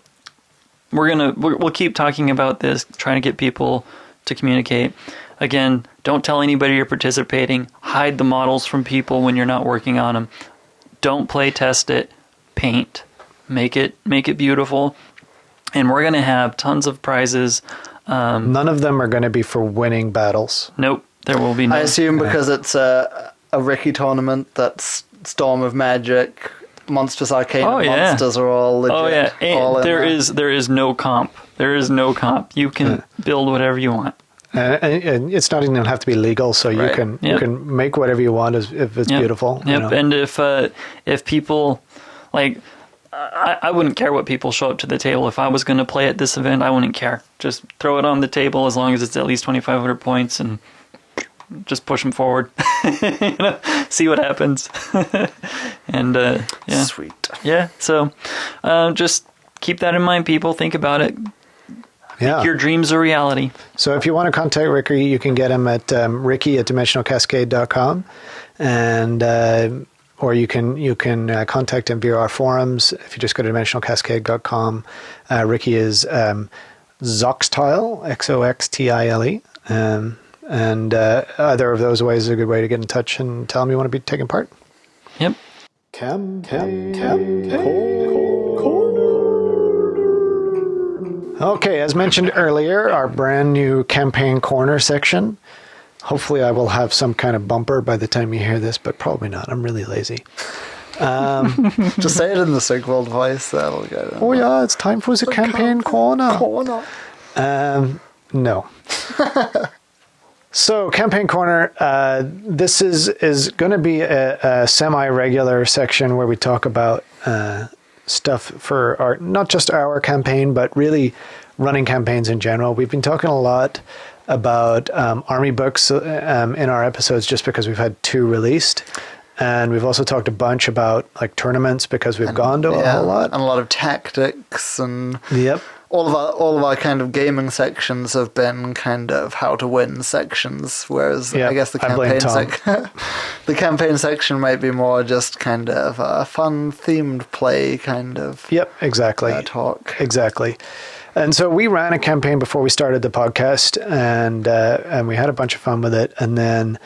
we'll keep talking about this, trying to get people to communicate. Again, don't tell anybody you're participating. Hide the models from people when you're not working on them. Don't play test it. Paint. Make it beautiful. And we're going to have tons of prizes. None of them are going to be for winning battles. Nope. There will be no. I assume because it's a Ricky tournament, that's Storm of Magic, Monsters Arcana monsters are all legit. Oh yeah. All there is no comp. There is no comp. You can build whatever you want. And it's not even going to have to be legal, so you can make whatever you want if it's beautiful. Yep. And if people I wouldn't care what people show up to the table. If I was going to play at this event, I wouldn't care. Just throw it on the table as long as it's at least 2,500 points and just push them forward. See what happens. And Sweet. Yeah. So just keep that in mind, people. Think about it. Yeah. Your dreams are reality. So if you want to contact Ricky, you can get him at ricky@dimensionalcascade.com, and or you can contact him via our forums. If you just go to dimensionalcascade.com, Ricky is Zoxtile, Xoxtile, and either of those ways is a good way to get in touch and tell him you want to be taking part. Yep. Okay, as mentioned earlier, our brand new campaign corner section. Hopefully I will have some kind of bumper by the time you hear this, but probably not. I'm really lazy. Just say it in the Sigwald voice. That'll go. Oh yeah, it's time for the campaign corner. No. So, Campaign Corner, this is going to be a semi-regular section where we talk about stuff for not just our campaign, but really running campaigns in general. We've been talking a lot about army books in our episodes just because we've had 2 released. And we've also talked a bunch about like tournaments because we've gone to a whole lot. And a lot of tactics and... Yep. All of our kind of gaming sections have been kind of how to win sections, whereas I guess the campaign section might be more just kind of a fun themed play kind of. Yep, exactly. Talk. Exactly. And so we ran a campaign before we started the podcast, and we had a bunch of fun with it. And then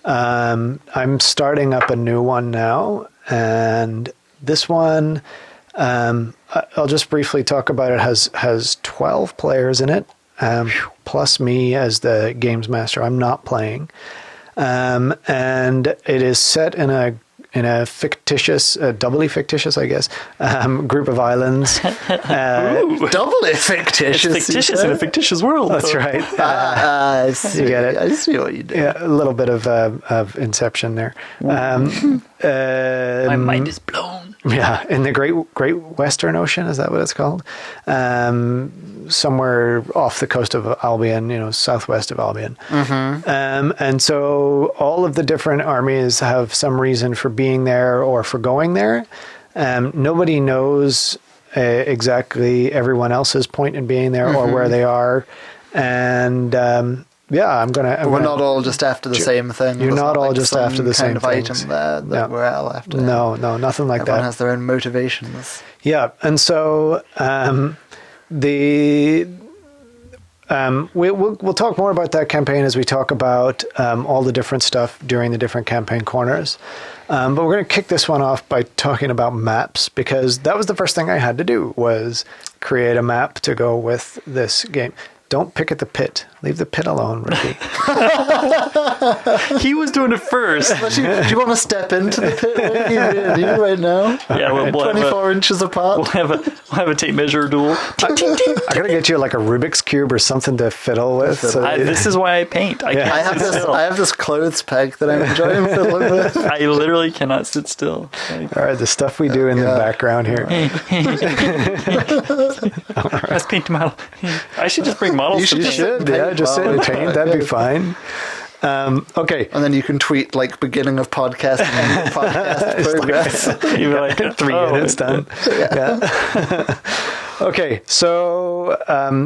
I'm starting up a new one now, and this one. I'll just briefly talk about it. Has 12 players in it, plus me as the games master. I'm not playing, and it is set in a fictitious, doubly fictitious, I guess, group of islands. Doubly fictitious. It's fictitious in a fictitious world. That's right. I see. You get it. I see what you do. Yeah, a little bit of Inception there. My mind is blown. Yeah, in the Great Western Ocean, is that what it's called? Somewhere off the coast of Albion, southwest of Albion. Mm-hmm. And so all of the different armies have some reason for being there or for going there. Nobody knows exactly everyone else's point in being there or where they are. And we're not all just after the same thing. You're not all just after the same kind of things. item that we're all after. No, nothing like that. Everyone has their own motivations. Yeah, and so we'll talk more about that campaign as we talk about all the different stuff during the different campaign corners. But we're going to kick this one off by talking about maps, because that was the first thing I had to do, was create a map to go with this game. Don't pick at the pit. Leave the pit alone, Ricky. He was doing it first. Do you want to step into the pit right now? Yeah, we'll 24 inches apart. We'll have a tape measure duel. I gotta get you like a Rubik's Cube or something to fiddle with. This is why I paint. I have this clothes peg that I'm enjoying fiddling with. I literally cannot sit still. All right, the stuff we do in the background here. Let's paint model. I should just bring models. You should. Yeah, just sit and paint. That'd be fine. Okay. And then you can tweet like beginning of podcast and podcast progress. You're like 3 minutes done. Yeah. Okay, so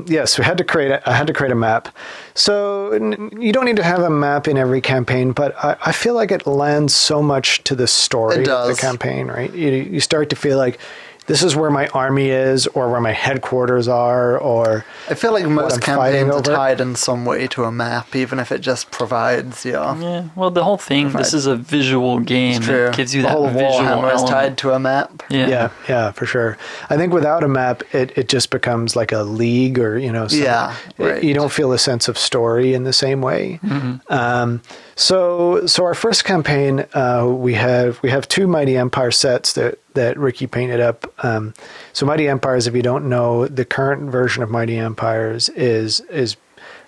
yes, I had to create a map. So you don't need to have a map in every campaign, but I feel like it lends so much to the story of the campaign, right? You start to feel like this is where my army is, or where my headquarters are, or I feel like most campaigns are tied in some way to a map, even if it just provides, Yeah, well, the whole thing, this is a visual game. It gives you that whole visual Warhammer is tied to a map. Yeah, for sure. I think without a map, it just becomes like a league, or, right. You don't feel a sense of story in the same way. Mm-hmm. So our first campaign, we have 2 Mighty Empire sets that Ricky painted up. So Mighty Empires, if you don't know, the current version of Mighty Empires is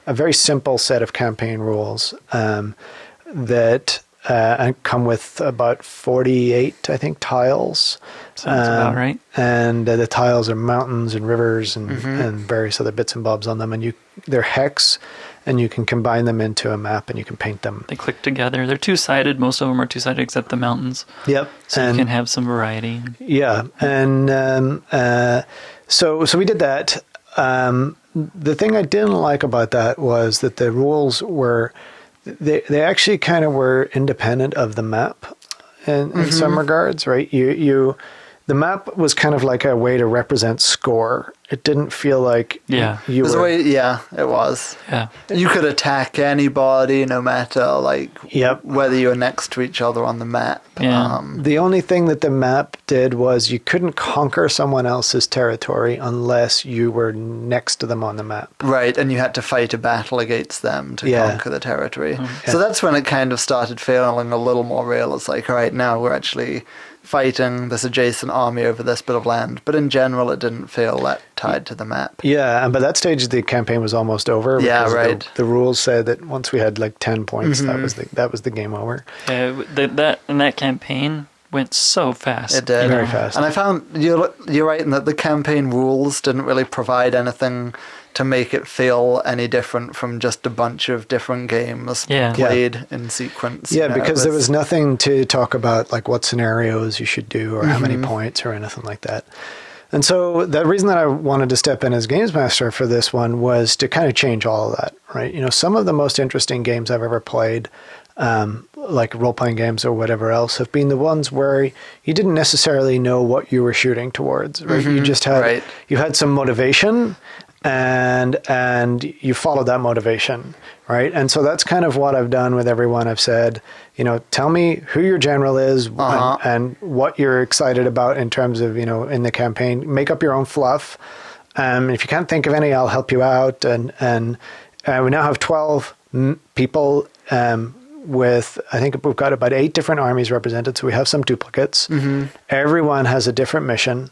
a very simple set of campaign rules that come with about 48, I think, tiles. Sounds about right. And the tiles are mountains and rivers and various other bits and bobs on them, and they're hex. And you can combine them into a map, and you can paint them. They click together. They're 2-sided. Most of them are 2-sided, except the mountains. Yep. So you can have some variety. Yeah, and So we did that. The thing I didn't like about that was that the rules were, they actually kind of were independent of the map in some regards, right? The map was kind of like a way to represent score. It didn't feel like you were... it was. Yeah. You could attack anybody, no matter whether you were next to each other on the map. Yeah. The only thing that the map did was you couldn't conquer someone else's territory unless you were next to them on the map. Right, and you had to fight a battle against them to conquer the territory. So that's when it kind of started feeling a little more real. It's like, all right, now we're actually fighting this adjacent army over this bit of land. But in general, it didn't feel that tied to the map. Yeah, and by that stage, the campaign was almost over. Yeah, right. The rules said that once we had like 10 points, that was the game over. Yeah, that campaign went so fast. It did. Very fast. And I found you're right in that the campaign rules didn't really provide anything to make it feel any different from just a bunch of different games played in sequence. Yeah, because there was nothing to talk about, like what scenarios you should do or how many points or anything like that. And so the reason that I wanted to step in as Games Master for this one was to kind of change all of that, right? You know, some of the most interesting games I've ever played, like role-playing games or whatever else, have been the ones where you didn't necessarily know what you were shooting towards, right? You just had you had some motivation, and you followed that motivation, right? And so that's kind of what I've done with everyone. I've said, you know, tell me who your general is and what you're excited about in terms of, you know, in the campaign. Make up your own fluff. If you can't think of any, I'll help you out. And we now have 12 people with, I think we've got about 8 different armies represented. So we have some duplicates. Everyone has a different mission.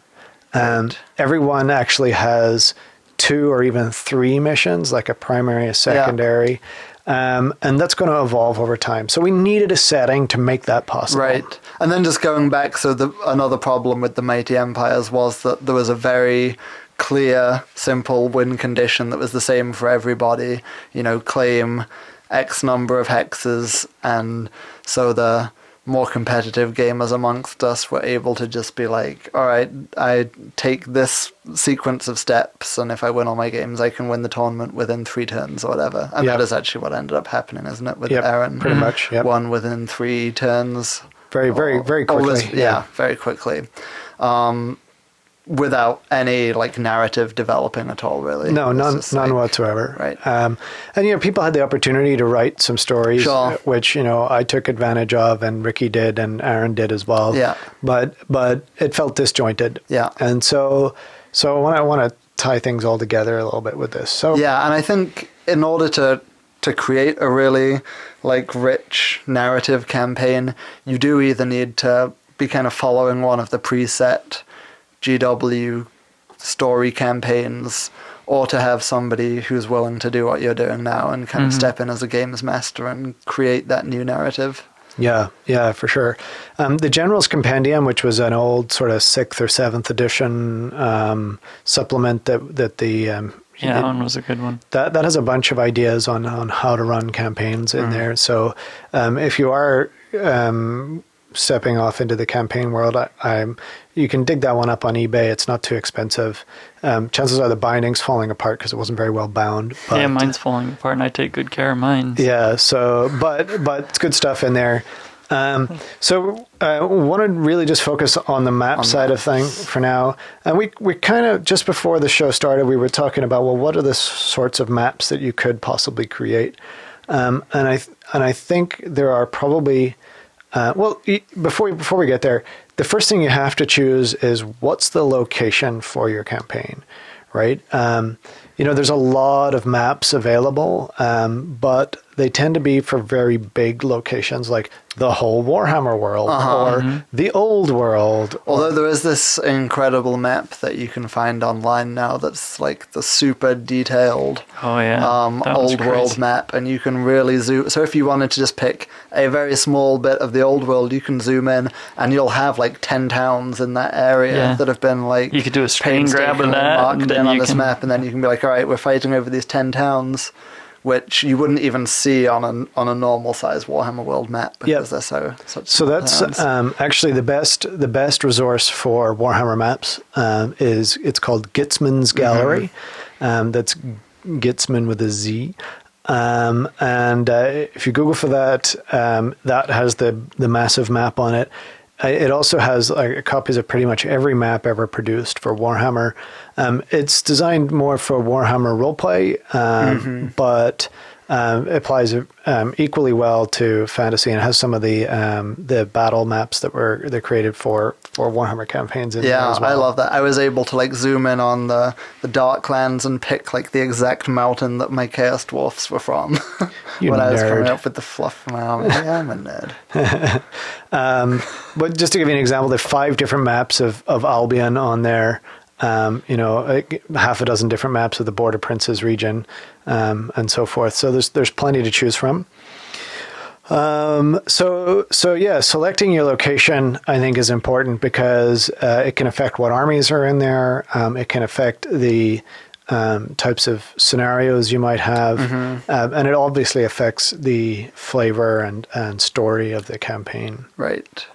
Everyone actually has 2 or even 3 missions, like a primary, a secondary. And that's going to evolve over time. So we needed a setting to make that possible. Right. And then just going back, so another problem with the Mighty Empires was that there was a very clear, simple win condition that was the same for everybody. You know, claim X number of hexes, and so the more competitive gamers amongst us were able to just be like, all right, I take this sequence of steps, and if I win all my games, I can win the tournament within 3 turns or whatever. And that is actually what ended up happening, isn't it, with Aaron? Pretty much, won within 3 turns. Very quickly. Very quickly. Without any like narrative developing at all, really. No, none whatsoever. Right. And you know, people had the opportunity to write some stories, which, you know, I took advantage of, and Ricky did, and Aaron did as well. Yeah. But it felt disjointed. Yeah. And so I want to tie things all together a little bit with this. So yeah, and I think in order to create a really like rich narrative campaign, you do either need to be kind of following one of the preset GW story campaigns, or to have somebody who's willing to do what you're doing now and kind of step in as a games master and create that new narrative. Yeah, for sure. The General's Compendium, which was an old sort of 6th or 7th edition supplement that the that one was a good one. That has a bunch of ideas on how to run campaigns in there. So if you are stepping off into the campaign world, you can dig that one up on eBay. It's not too expensive. Chances are the binding's falling apart because it wasn't very well bound. But, yeah, mine's falling apart, and I take good care of mine. Yeah, so but it's good stuff in there. So I want to really just focus on the map side of things for now. And we kind of, just before the show started, we were talking about, well, what are the sorts of maps that you could possibly create? And I think there are probably before we get there, the first thing you have to choose is what's the location for your campaign, right? You know, there's a lot of maps available, but they tend to be for very big locations, like the whole Warhammer world or the old world. Although there is this incredible map that you can find online now that's like the super detailed old world map, and you can really zoom. So if you wanted to just pick a very small bit of the old world, you can zoom in and you'll have like 10 towns in that area that have been like... You could do a screen grab of that. Marked in on this map, and then you can be like, all right, we're fighting over these 10 towns. which you wouldn't even see on a normal size Warhammer World map because they're such So that's actually the best resource for Warhammer maps is it's called Gitzman's Gallery. That's Gitzman with a Z. And if you Google for that, that has the massive map on it. It also has copies of pretty much every map ever produced for Warhammer. It's designed more for Warhammer roleplay, but it applies equally well to fantasy and has some of the battle maps that they're created for Warhammer campaigns in there as well. I love that. I was able to zoom in on the Darklands and pick the exact mountain that my Chaos Dwarfs were from when I was coming up with the fluff for my army. Yeah, I'm a nerd. But just to give you an example, there are 5 different maps of Albion on there. Half a dozen different maps of the Border Princes region, and so forth. So there's plenty to choose from. Selecting your location, I think, is important because it can affect what armies are in there. It can affect the types of scenarios you might have, and it obviously affects the flavor and story of the campaign. Right.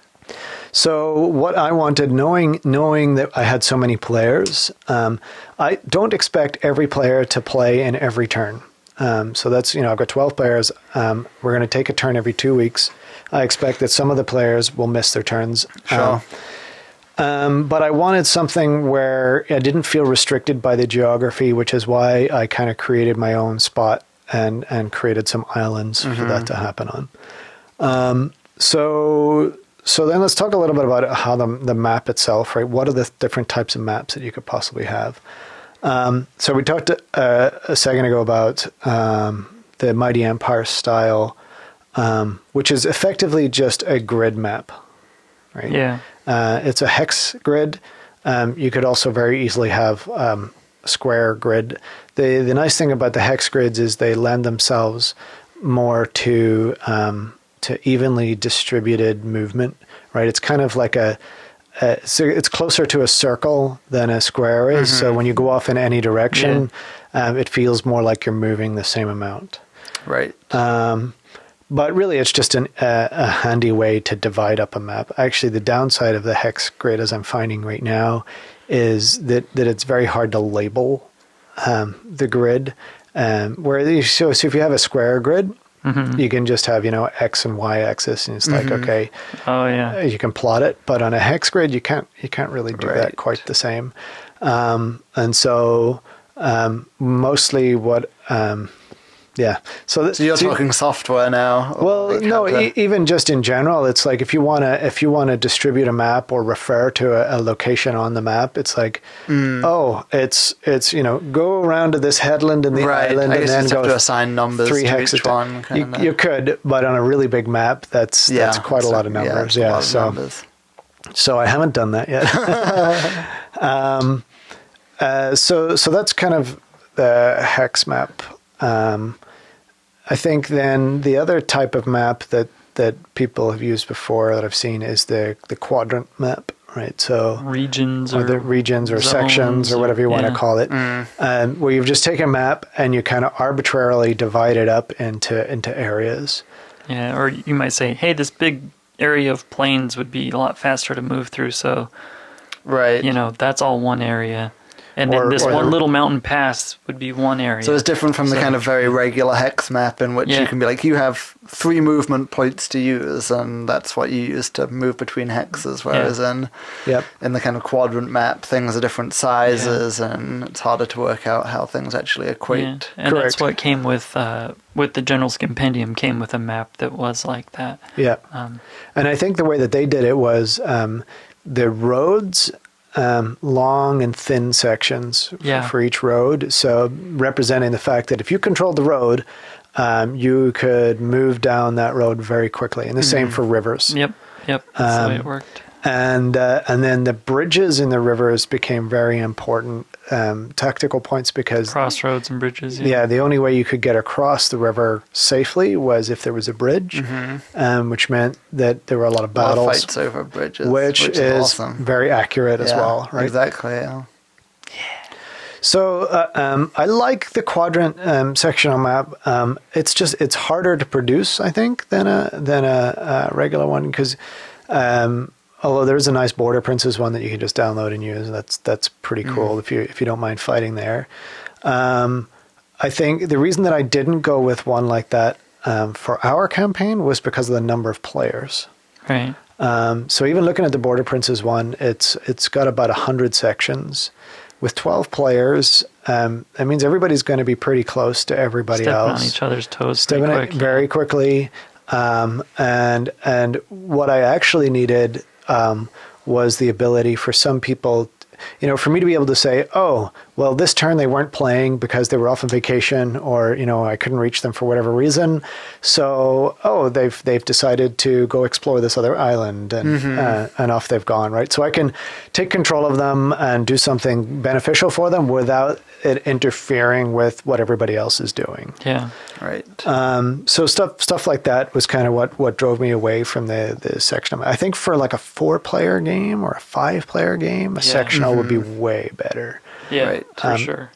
So what I wanted, knowing that I had so many players, I don't expect every player to play in every turn. So that's, I've got 12 players. We're going to take a turn every 2 weeks. I expect that some of the players will miss their turns. Sure. But I wanted something where I didn't feel restricted by the geography, which is why I kind of created my own spot and created some islands for that to happen on. So then let's talk a little bit about how the map itself, right? What are the different types of maps that you could possibly have? So we talked a second ago about the Mighty Empire style, which is effectively just a grid map, right? Yeah. It's a hex grid. You could also very easily have a square grid. The nice thing about the hex grids is they lend themselves more to evenly distributed movement, right? It's kind of like so it's closer to a circle than a square is. So when you go off in any direction, it feels more like you're moving the same amount. Right. But really, it's just a handy way to divide up a map. Actually, the downside of the hex grid, as I'm finding right now, is that it's very hard to label the grid. So if you have a square grid, you can just have, X and Y axis, and it's like, okay, you can plot it. But on a hex grid, you can't really do that quite the same. And so mostly what, So you're talking software now. Well, no, even just in general, it's like if you wanna distribute a map or refer to a location on the map, it's like, it's go around to this headland in the island, and then go to assign numbers 3 to hexes. each one. You could, but on a really big map, that's quite a lot of numbers. So I haven't done that yet. So that's kind of the hex map. I think then the other type of map that people have used before that I've seen is the quadrant map, right? So regions or the regions or sections or whatever you want to call it, where you've just taken a map and you kind of arbitrarily divide it up into areas. Yeah, or you might say, hey, this big area of plains would be a lot faster to move through, so that's all one area. And then this one little mountain pass would be one area. So it's different from the kind of very regular hex map in which you can be like, you have 3 movement points to use, and that's what you use to move between hexes. Whereas in the kind of quadrant map, things are different sizes, and it's harder to work out how things actually equate. Yeah. And that's what came with the General's Compendium, came with a map that was like that. Yeah. And I think the way that they did it was the roads... long and thin sections for each road. So representing the fact that if you controlled the road, you could move down that road very quickly. And the same for rivers. Yep. That's the way it worked. And then the bridges in the rivers became very important tactical points because... Crossroads and bridges. Yeah, the only way you could get across the river safely was if there was a bridge, which meant that there were a lot of battles. Fights over bridges. Which is awesome. Very accurate as well, right? Exactly, yeah. So I like the quadrant sectional map. It's harder to produce, I think, than a regular one because although there's a nice Border Princes one that you can just download and use. That's pretty cool if you don't mind fighting there. I think the reason that I didn't go with one like that for our campaign was because of the number of players. Right. So even looking at the Border Princes one, it's got about 100 sections. With 12 players, that means everybody's going to be pretty close to everybody Stepping else. on each other's toes Stepping pretty quick. very quickly. And what I actually needed was the ability for some people, for me to be able to say, oh, well, this turn they weren't playing because they were off on vacation or, I couldn't reach them for whatever reason. So, they've decided to go explore this other island and off they've gone, right? So I can take control of them and do something beneficial for them without it interfering with what everybody else is doing. Yeah. Right. So stuff like that was kind of what drove me away from the sectional. I think for like a 4-player game or a 5-player game, a sectional would be way better. Yeah, Right. for sure.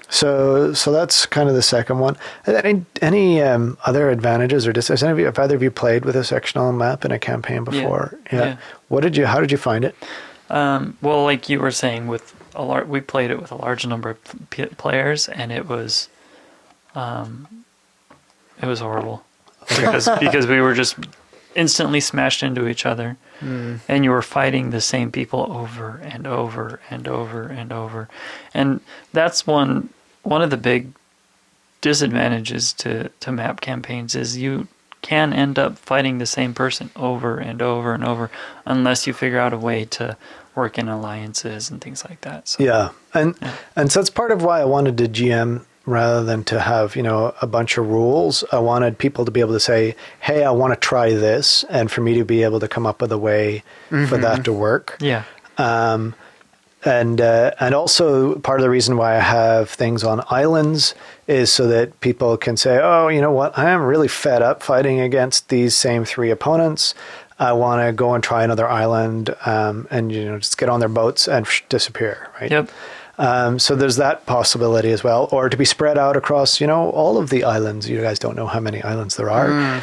So that's kind of the second one. Any other advantages or disadvantages? Have either of you played with a sectional map in a campaign before? Yeah. How did you find it? Well, like you were saying, we played it with a large number of players, and it was horrible because we were just instantly smashed into each other, and you were fighting the same people over and over and over and over, and that's one of the big disadvantages to map campaigns is you can end up fighting the same person over and over and over unless you figure out a way to work in alliances and things like that. So, Yeah, and so that's part of why I wanted to GM rather than to have a bunch of rules. I wanted people to be able to say, "Hey, I want to try this," and for me to be able to come up with a way for that to work. Yeah. And also part of the reason why I have things on islands is so that people can say, "Oh, you know what? I am really fed up fighting against these same 3 opponents. I want to go and try another island," and just get on their boats and disappear. Right. Yep. So there's that possibility as well, or to be spread out across, all of the islands. You guys don't know how many islands there are.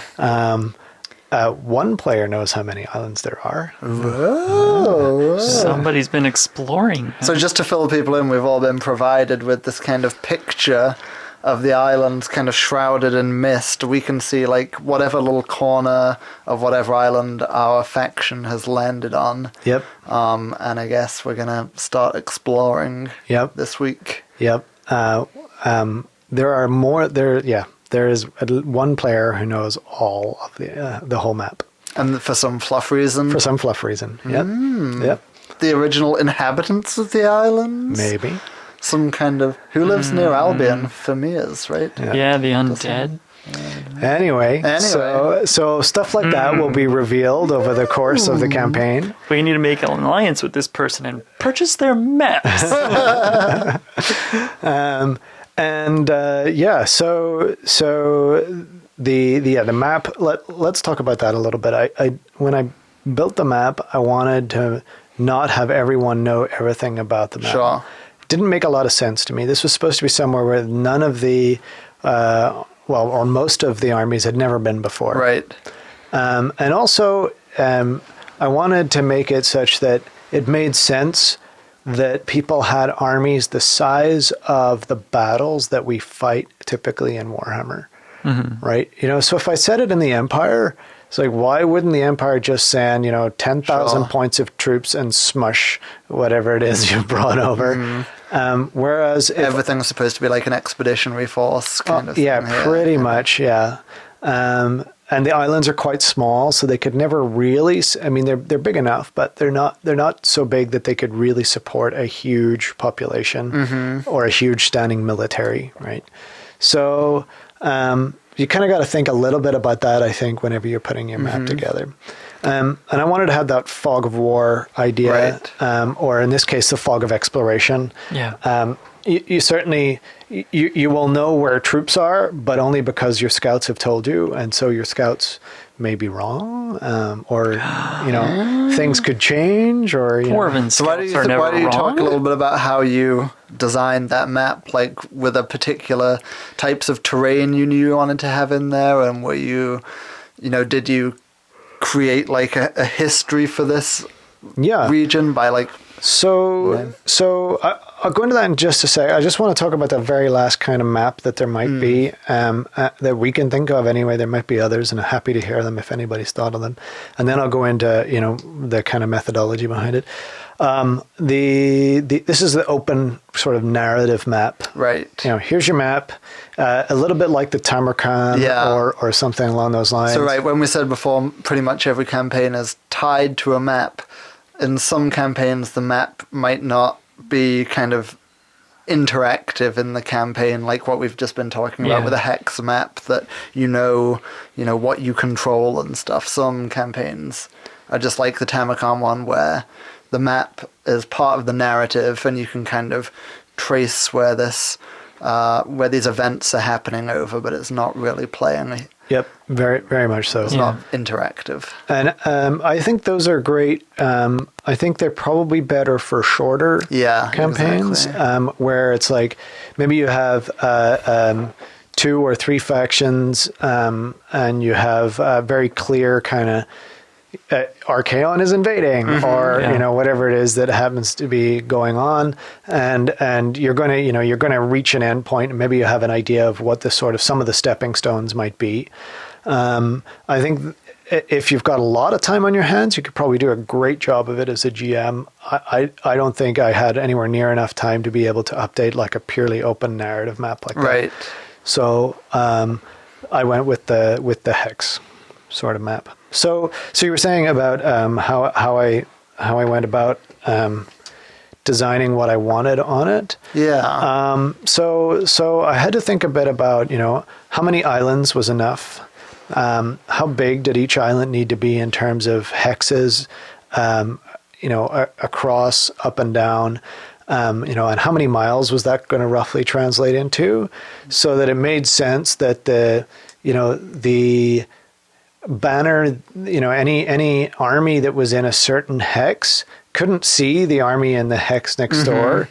One player knows how many islands there are. Whoa. Somebody's been exploring. So just to fill people in, we've all been provided with this kind of picture of the islands kind of shrouded in mist. We can see like whatever little corner of whatever island our faction has landed on. Yep. And I guess we're going to start exploring this week. Yep. There are more there. Yeah. There is one player who knows all of the whole map. And for some fluff reason. For some fluff reason. Yep. Yep. The original inhabitants of the islands. Maybe. Some kind of who lives near Albion? Famirs, right? Yeah, the undead. Anyway, so stuff like that will be revealed over the course of the campaign. We need to make an alliance with this person and purchase their maps. So the map. Let's talk about that a little bit. When I built the map, I wanted to not have everyone know everything about the map. Sure. Didn't make a lot of sense to me. This was supposed to be somewhere where none of the, or most of the armies had never been before. Right. And also, I wanted to make it such that it made sense that people had armies the size of the battles that we fight typically in Warhammer. Right? So if I set it in the Empire, it's like, why wouldn't the Empire just send, 10,000 points of troops and smush whatever it is you brought over? Whereas everything's supposed to be like an expeditionary force kind of thing. Yeah, pretty much, yeah. And the islands are quite small, so they could never really. I mean, they're big enough, but they're not so big that they could really support a huge population or a huge standing military, right? So you kind of got to think a little bit about that, I think, whenever you're putting your map together. And I wanted to have that fog of war idea, right. Or in this case, the fog of exploration. Yeah. You certainly you will know where troops are, but only because your scouts have told you, and so your scouts may be wrong, or things could change, or Dwarven So why don't scouts are never why don't you talk wrong. a little bit about how you designed that map, like with a particular types of terrain you knew you wanted to have in there, and were you, did you create like a history for this region by like? So I'll go into that in just a sec. I just want to talk about the very last kind of map that there might be, that we can think of anyway. There might be others, and I'm happy to hear them if anybody's thought of them. And then I'll go into, the kind of methodology behind it. This is the open sort of narrative map. Right. Here's your map, a little bit like the Tamarkan or something along those lines. So right, when we said before, pretty much every campaign is tied to a map. In some campaigns, the map might not be kind of interactive in the campaign, like what we've just been talking about with a hex map that what you control and stuff. Some campaigns are just like the Tamarkan one, where the map is part of the narrative, and you can kind of trace where these events are happening over, but it's not really playing. Yep, very, very much so. It's not interactive. And I think those are great. I think they're probably better for shorter campaigns, exactly. where it's like maybe you have 2 or 3 factions, and you have a very clear kind of Archaon is invading, or whatever it is that happens to be going on, and you're going to reach an end point, and maybe you have an idea of what some of the stepping stones might be. I think if you've got a lot of time on your hands, you could probably do a great job of it as a GM. I don't think I had anywhere near enough time to be able to update like a purely open narrative map like that. Right. So I went with the hex sort of map. So you were saying about how I went about designing what I wanted on it. Yeah. So I had to think a bit about how many islands was enough. How big did each island need to be in terms of hexes? Across, up and down. And how many miles was that going to roughly translate into, so that it made sense that the banner, any army that was in a certain hex couldn't see the army in the hex next door.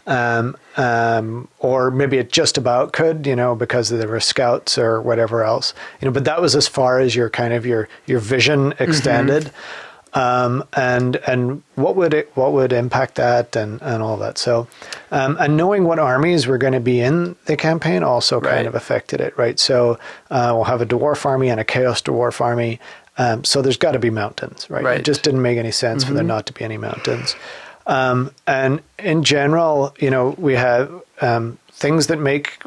Or maybe it just about could, because there were scouts or whatever else, but that was as far as your kind of your vision extended. And what would impact that and all that. So, and knowing what armies were going to be in the campaign also kind of affected it, right? So, we'll have a dwarf army and a chaos dwarf army. So there's got to be mountains, right? It just didn't make any sense for there not to be any mountains. And in general, we have, things that make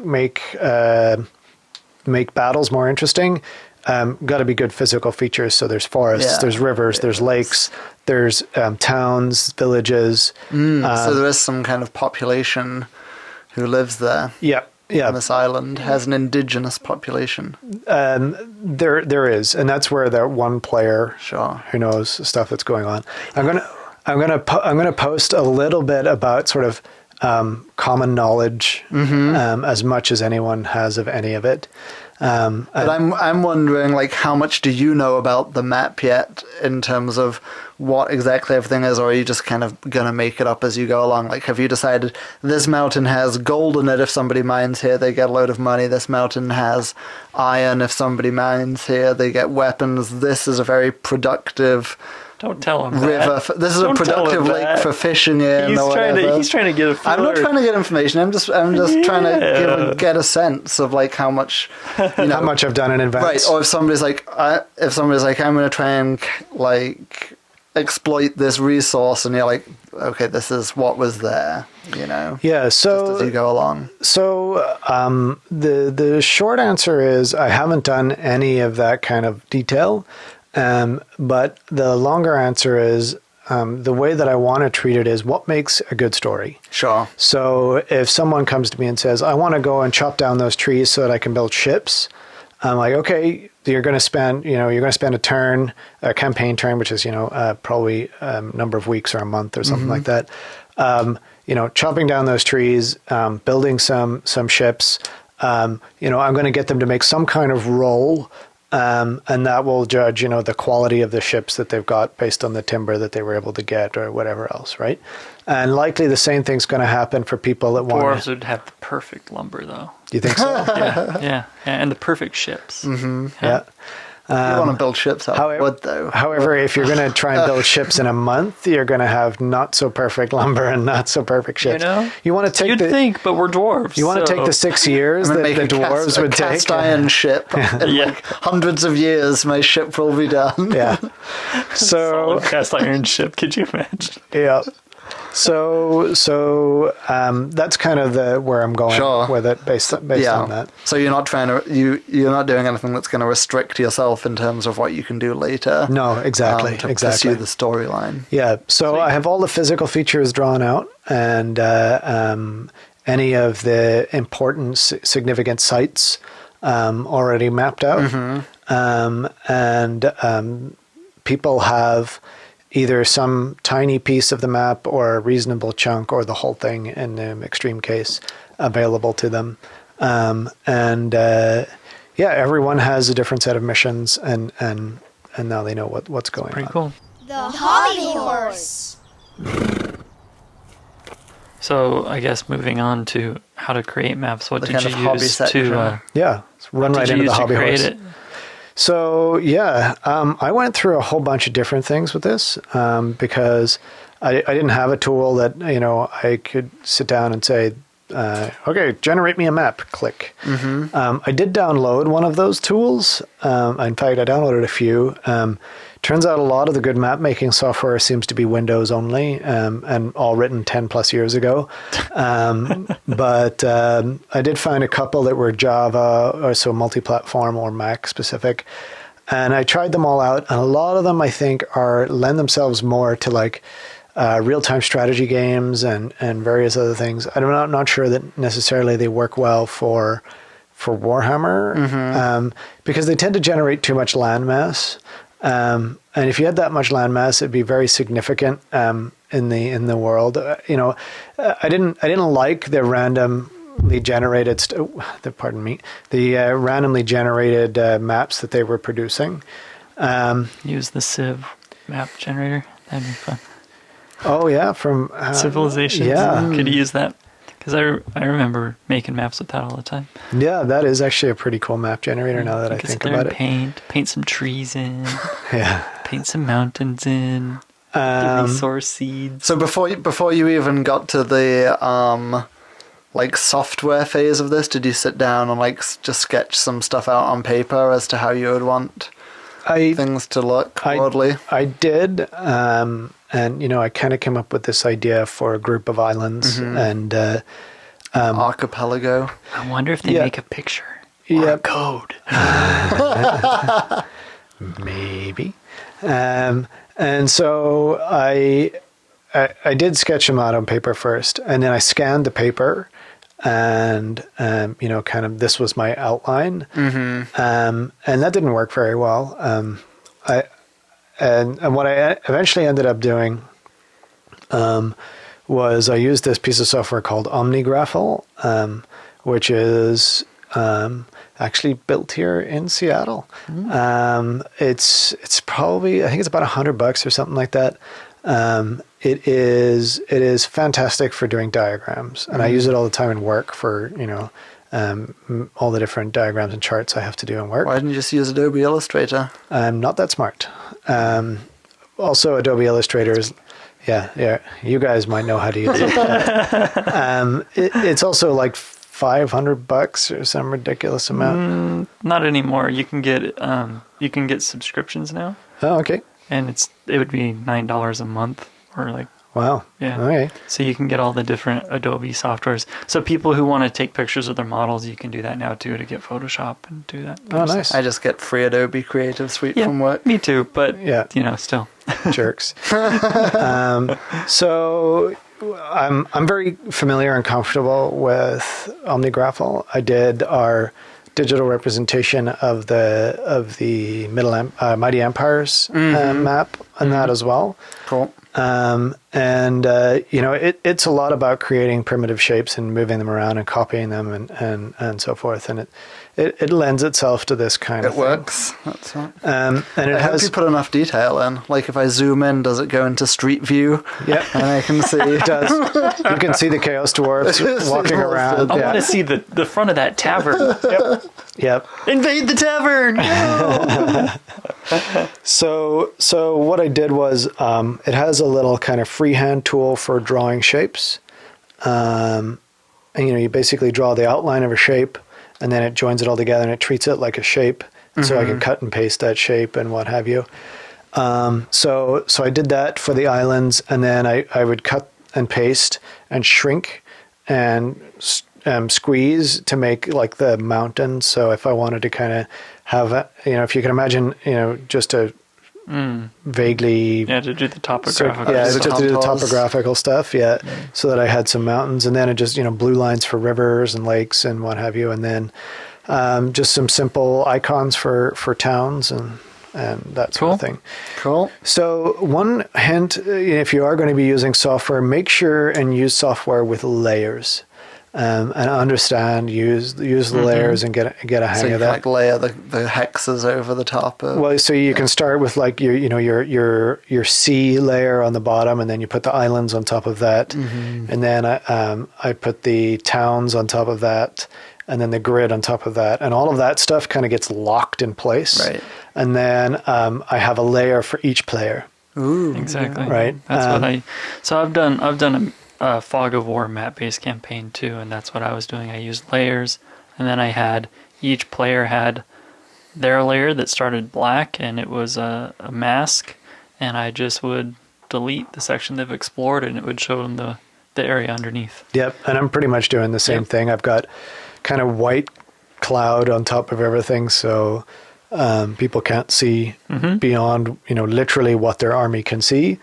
battles more interesting. Got to be good physical features. So there's forests, there's rivers, there's lakes, there's towns, villages. So there is some kind of population who lives there. Yeah. On this island has an indigenous population. There is, and that's where that one player who knows stuff that's going on. I'm gonna post a little bit about sort of common knowledge, as much as anyone has of any of it. But I'm wondering, like, how much do you know about the map yet in terms of what exactly everything is, or are you just kind of gonna make it up as you go along? Like, have you decided this mountain has gold in it, if somebody mines here they get a load of money, this mountain has iron, if somebody mines here they get weapons, this is a very productive Don't tell him river. that. This is a productive lake for fishing in. He's or whatever. He's trying to get a feeler. I'm not trying to get information. I'm just trying to get a sense of like how much, how much I've done in advance. Right. Or if somebody's like, I'm going to try and like exploit this resource, and you're like, okay, this is what was there. Yeah. So just as you go along. So the short answer is I haven't done any of that kind of detail. But the longer answer is the way that I want to treat it is what makes a good story. Sure. So if someone comes to me and says, I want to go and chop down those trees so that I can build ships, I'm like, okay, you're going to spend a turn, a campaign turn, which is, probably a number of weeks or a month or something like that. Chopping down those trees, building some ships, I'm going to get them to make some kind of roll And that will judge, the quality of the ships that they've got based on the timber that they were able to get or whatever else, right? And likely the same thing's going to happen for people that want. Dwarves would have the perfect lumber, though. Do you think so? Yeah, and the perfect ships. Mm-hmm. Yeah. You want to build ships out of wood, though. However, if you're going to try and build ships in a month, you're going to have not so perfect lumber and not so perfect ships. You want to take You'd think, but we're dwarves. You want to take the 6 years that the dwarves would take. Cast iron ship. In like hundreds of years, my ship will be done. Yeah. So cast iron ship. Could you imagine? Yeah. So that's kind of where I'm going with it based on that. So you're not you're not doing anything that's going to restrict yourself in terms of what you can do later. No, exactly. To pursue the storyline. Yeah. So I have all the physical features drawn out and any of the important significant sites already mapped out. Mm-hmm. And people have either some tiny piece of the map or a reasonable chunk or the whole thing in the extreme case available to them. Everyone has a different set of missions and now they know what's going on. Pretty cool. The hobby horse. So I guess moving on to how to create maps, what did you use to run right into the hobby horse. It? So, I went through a whole bunch of different things with this because I didn't have a tool that, I could sit down and say, okay, generate me a map, click. Mm-hmm. I did download one of those tools. In fact, I downloaded a few. Turns out a lot of the good map making software seems to be Windows only and all written 10 plus years ago. But I did find a couple that were Java or so multi-platform or Mac specific. And I tried them all out. And a lot of them, I think, lend themselves more to like real-time strategy games and various other things. I'm not sure that necessarily they work well for Warhammer because they tend to generate too much landmass. And if you had that much landmass, it'd be very significant in the world. I didn't like the randomly generated randomly generated maps that they were producing. Use the Civ map generator. That'd be fun. Oh yeah, from Civilizations. Yeah, could use that. Because I remember making maps with that all the time. Yeah, that is actually a pretty cool map generator now that I think about it. Paint some trees in. Yeah. Paint some mountains in. The resource seeds. So before you even got to the software phase of this, did you sit down and just sketch some stuff out on paper as to how you would want things to look broadly? I did. And, I kind of came up with this idea for a group of islands and... archipelago. I wonder if they make a picture or a code. Maybe. And so I did sketch them out on paper first, and then I scanned the paper and, kind of this was my outline. Mm-hmm. And that didn't work very well. And what I eventually ended up doing was I used this piece of software called OmniGraffle, which is actually built here in Seattle. It's probably, I think it's about $100 or something like that. It is fantastic for doing diagrams, and I use it all the time in work for all the different diagrams and charts I have to do in work. Why didn't you just use Adobe Illustrator? I'm not that smart. Also, Adobe Illustrator is, you guys might know how to use it. It's also like $500 or some ridiculous amount. Not anymore. You can get subscriptions now. Oh, okay. And it would be $9 a month or like. Wow. Yeah. Okay. So you can get all the different Adobe softwares. So people who want to take pictures of their models, you can do that now too to get Photoshop and do that. Oh, nice. I just get free Adobe Creative Suite from work. Me too, but still. Jerks. So I'm very familiar and comfortable with OmniGraffle. I did our digital representation of the Mighty Empires map on that as well. Cool. It's a lot about creating primitive shapes and moving them around and copying them and so forth. And it lends itself to this kind of It thing. works. That's right. And it I hope has you put enough detail in. Like if I zoom in, does it go into street view? Yeah. And I can see. It does. You can see the Chaos Dwarfs walking around. I want to see the front of that tavern. Yep. Invade the tavern! So what I did was it has a little kind of freehand tool for drawing shapes. And you basically draw the outline of a shape, and then it joins it all together and it treats it like a shape. So I can cut and paste that shape and what have you. So I did that for the islands, and then I would cut and paste and shrink and squeeze to make like the mountains. So if I wanted to kind of have, if you can imagine, just a vaguely Yeah, to do the topographical. to do the contours. topographical stuff, so that I had some mountains, and then it just blue lines for rivers and lakes and what have you, and then just some simple icons for towns and that sort of thing. Cool. So one hint, if you are going to be using software, make sure and use software with layers. And understand, use the layers and get a hang So you of can that. like layer the hexes over the top of. Well, so you can start with like your sea layer on the bottom, and then you put the islands on top of that, and then I put the towns on top of that, and then the grid on top of that, and all of that stuff kind of gets locked in place. Right. And then I have a layer for each player. Ooh. Exactly. Right. That's what So I've done a Fog of War map-based campaign too, and that's what I was doing. I used layers, and then I had each player had their layer that started black, and it was a mask, and I just would delete the section they've explored, and it would show them the area underneath. Yep, and I'm pretty much doing the same thing. I've got kind of white cloud on top of everything, so people can't see beyond, literally what their army can see.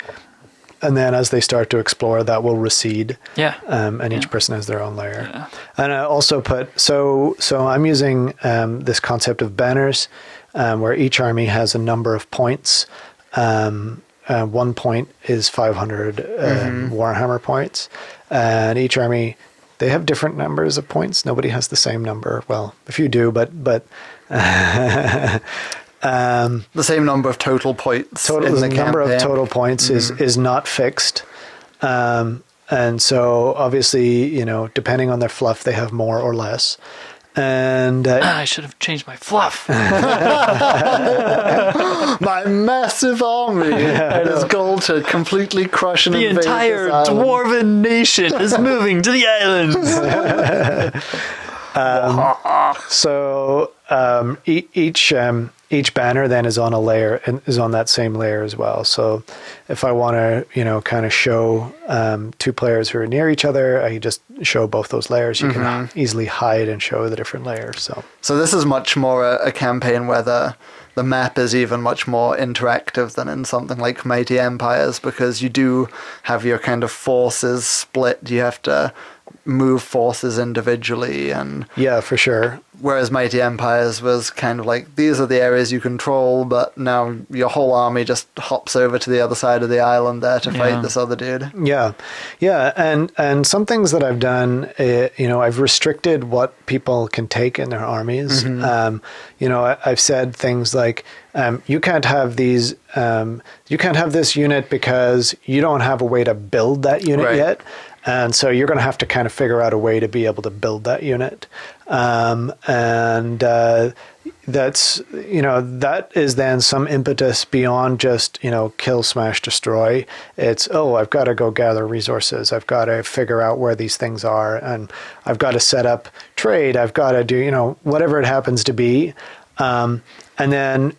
And then as they start to explore, that will recede. Yeah. And each person has their own layer. Yeah. And I also put, so I'm using this concept of banners, where each army has a number of points. 1 point is 500 Warhammer points. And each army, they have different numbers of points. Nobody has the same number. Well, a few do, but The same number of total points. the number of total points is not fixed. And so obviously, depending on their fluff, they have more or less. And I should have changed my fluff. My massive army is goal to completely crush and The invade entire this island. dwarven nation is moving to the islands. so each banner then is on a layer and is on that same layer as well. So if I want to, kind of show two players who are near each other, I just show both those layers. You can easily hide and show the different layers. So this is much more a campaign where the map is even much more interactive than in something like Mighty Empires, because you do have your kind of forces split. You have to move forces individually, and yeah, for sure. whereas Mighty Empires was kind of like, these are the areas you control, but now your whole army just hops over to the other side of the island there to fight this other dude. Yeah, and some things that I've done, I've restricted what people can take in their armies. I've said things like, you can't have these, you can't have this unit because you don't have a way to build that unit yet. And so you're going to have to kind of figure out a way to be able to build that unit. That's, that is then some impetus beyond just, kill, smash, destroy. It's, I've got to go gather resources. I've got to figure out where these things are. And I've got to set up trade. I've got to do, whatever it happens to be. And then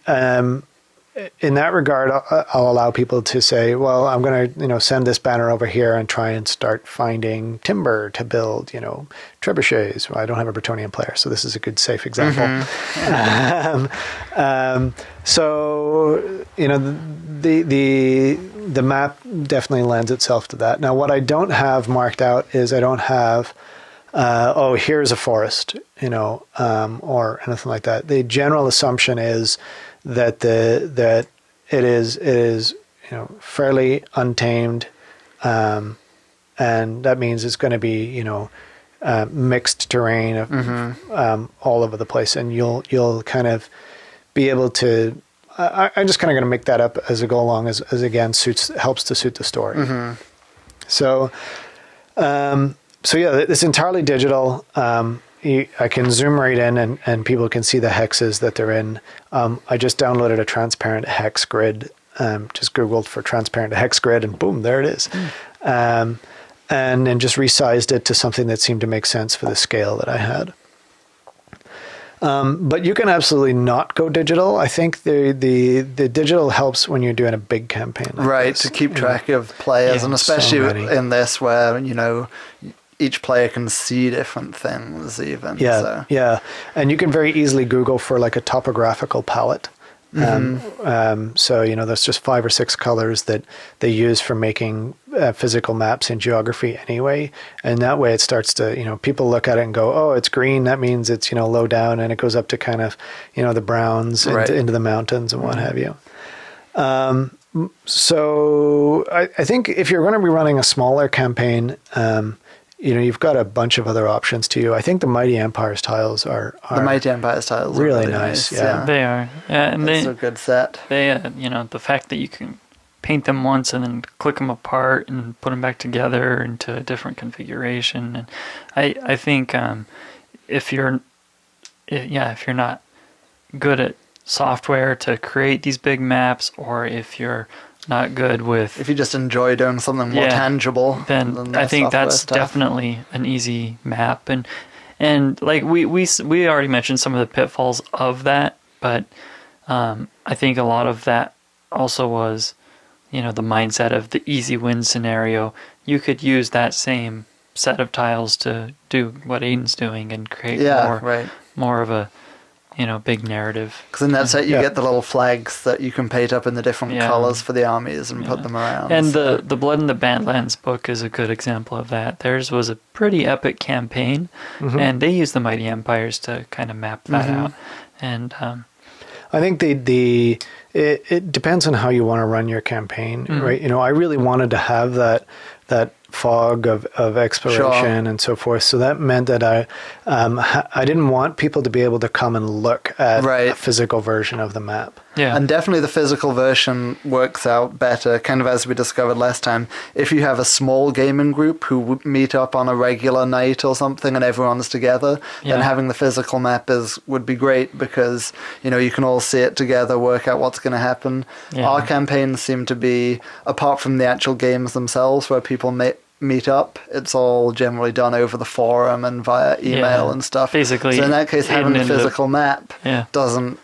in that regard, I'll allow people to say, well, I'm going to, send this banner over here and try and start finding timber to build, trebuchets. Well, I don't have a Bretonian player, so this is a good, safe example. So, the map definitely lends itself to that. Now, what I don't have marked out is I don't have, here's a forest, or anything like that. The general assumption is that it is fairly untamed, and that means it's going to be mixed terrain of all over the place, and you'll kind of be able to. I'm just kind of going to make that up as I go along, as again helps to suit the story. So yeah, it's entirely digital. I can zoom right in, and people can see the hexes that they're in. I just downloaded a transparent hex grid. Just Googled for transparent hex grid, and boom, there it is. And then just resized it to something that seemed to make sense for the scale that I had. But you can absolutely not go digital. I think the digital helps when you're doing a big campaign. Like this, to keep track of players, and especially in this where, each player can see different things even. Yeah. And you can very easily Google for like a topographical palette. So, there's just 5 or 6 colors that they use for making physical maps in geography anyway. And that way it starts to, people look at it and go, oh, it's green. That means it's, low down, and it goes up to kind of, the browns into the mountains and what have you. So I think if you're going to be running a smaller campaign, you've got a bunch of other options to you. I think the Mighty Empires tiles are the Mighty Empires tiles really are nice. Yeah, they are. Yeah, and it's a good set. They, the fact that you can paint them once and then click them apart and put them back together into a different configuration, and I think if you're not good at software to create these big maps, or if you're not good with, if you just enjoy doing something more tangible, then I think that's definitely an easy map. And like we already mentioned some of the pitfalls of that, but I think a lot of that also was, the mindset of the easy win scenario. You could use that same set of tiles to do what Aiden's doing and create more of a big narrative. Because in that set you get the little flags that you can paint up in the different colors for the armies and put them around. And the Blood in the Badlands book is a good example of that. Theirs was a pretty epic campaign, and they used the Mighty Empires to kind of map that out. And I think it depends on how you want to run your campaign, right? I really wanted to have that fog of exploration and so forth. So that meant that I didn't want people to be able to come and look at a physical version of the map. Yeah. And definitely the physical version works out better, kind of as we discovered last time. If you have a small gaming group who meet up on a regular night or something and everyone's together, then having the physical map would be great, because, you can all see it together, work out what's going to happen. Yeah. Our campaigns seem to be, apart from the actual games themselves where people meet up, it's all generally done over the forum and via email and stuff. Basically, so in that case, having a physical map isn't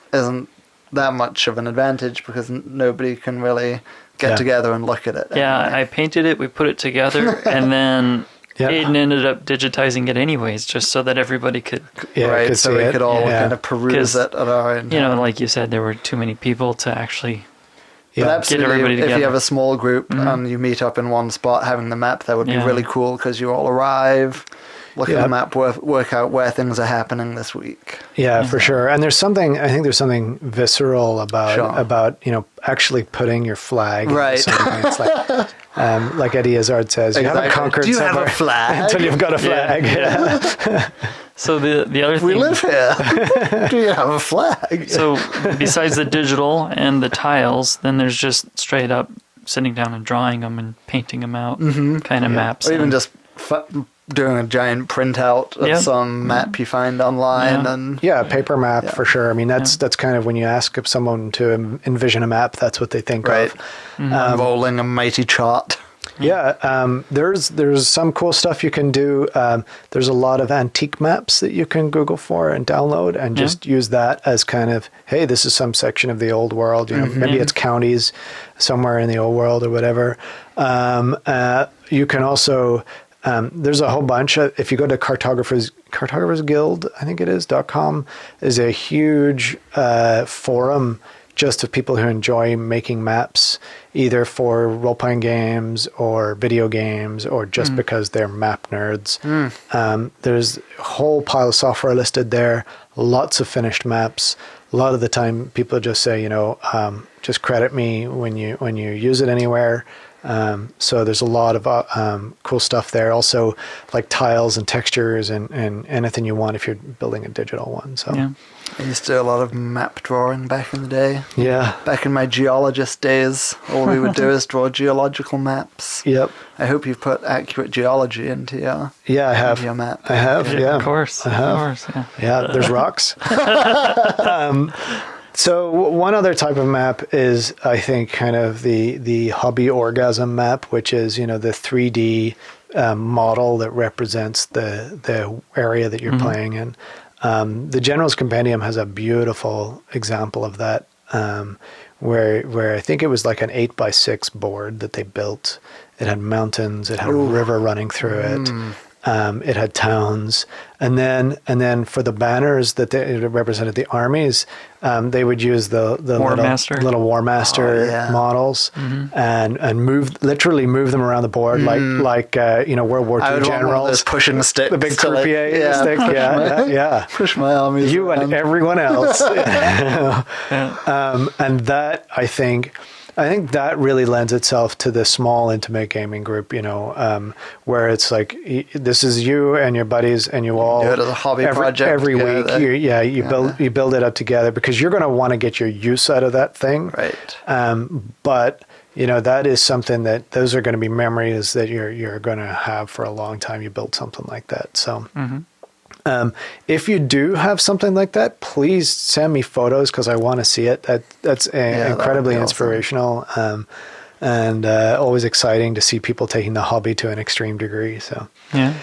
that much of an advantage, because nobody can really get together and look at it. I painted it, we put it together, and then Aiden ended up digitizing it anyways, just so that everybody could so we could all kind of peruse it at our own time. Like you said, there were too many people to actually but absolutely, if you have a small group and you meet up in one spot, having the map there would be really cool, because you all arrive, look at the map, work out where things are happening this week. Yeah, for sure. And I think there's something visceral about actually putting your flag. Right. It's like Eddie Izzard says, you haven't conquered Do you have a flag? until you've got a flag. Yeah. So the other thing... We live here. Do you have a flag? So besides the digital and the tiles, then there's just straight up sitting down and drawing them and painting them out kind of maps. Or even just doing a giant printout of some map you find online. And a paper map for sure. I mean, that's kind of when you ask someone to envision a map, that's what they think of. Rolling a mighty chart. Yeah, there's some cool stuff you can do. There's a lot of antique maps that you can Google for and download, and just use that as kind of, hey, this is some section of the old world. Maybe it's counties somewhere in the old world or whatever. You can also there's a whole bunch. If you go to Cartographers Guild, I think it is .com, is a huge forum just of people who enjoy making maps, either for role-playing games or video games, or just because they're map nerds. There's a whole pile of software listed there, lots of finished maps. A lot of the time people just say, just credit me when you use it anywhere. So there's a lot of cool stuff there. Also, like tiles and textures and anything you want if you're building a digital one. So Yeah. I used to do a lot of map drawing back in the day. yeah. Back in my geologist days, all we would do is draw geological maps. Yep. I hope you've put accurate geology into your Yeah, I have. into your map. I have. Yeah. Of course. I have. Of course. Yeah. Yeah, there's rocks. So one other type of map is, I think, kind of the hobby orgasm map, which is, the 3D model that represents the area that you're playing in. The General's Compendium has a beautiful example of that, where I think it was like an 8x6 board that they built. It had mountains, it had a river running through it. It had towns, and then for the banners that it represented the armies, they would use the little War Master models and literally move them around the board like World War II generals pushing sticks, the big croupier stick, push my armies. You around. and everyone else, and that I think that really lends itself to the small, intimate gaming group, where it's like, this is you and your buddies, and you all do it as a hobby project every week. together. You build it up together because you're going to want to get your use out of that thing. Right. But that is something that those are going to be memories that you're going to have for a long time. You build something like that. So. If you do have something like that, please send me photos because I want to see it. That's incredibly inspirational, and always exciting to see people taking the hobby to an extreme degree. So, and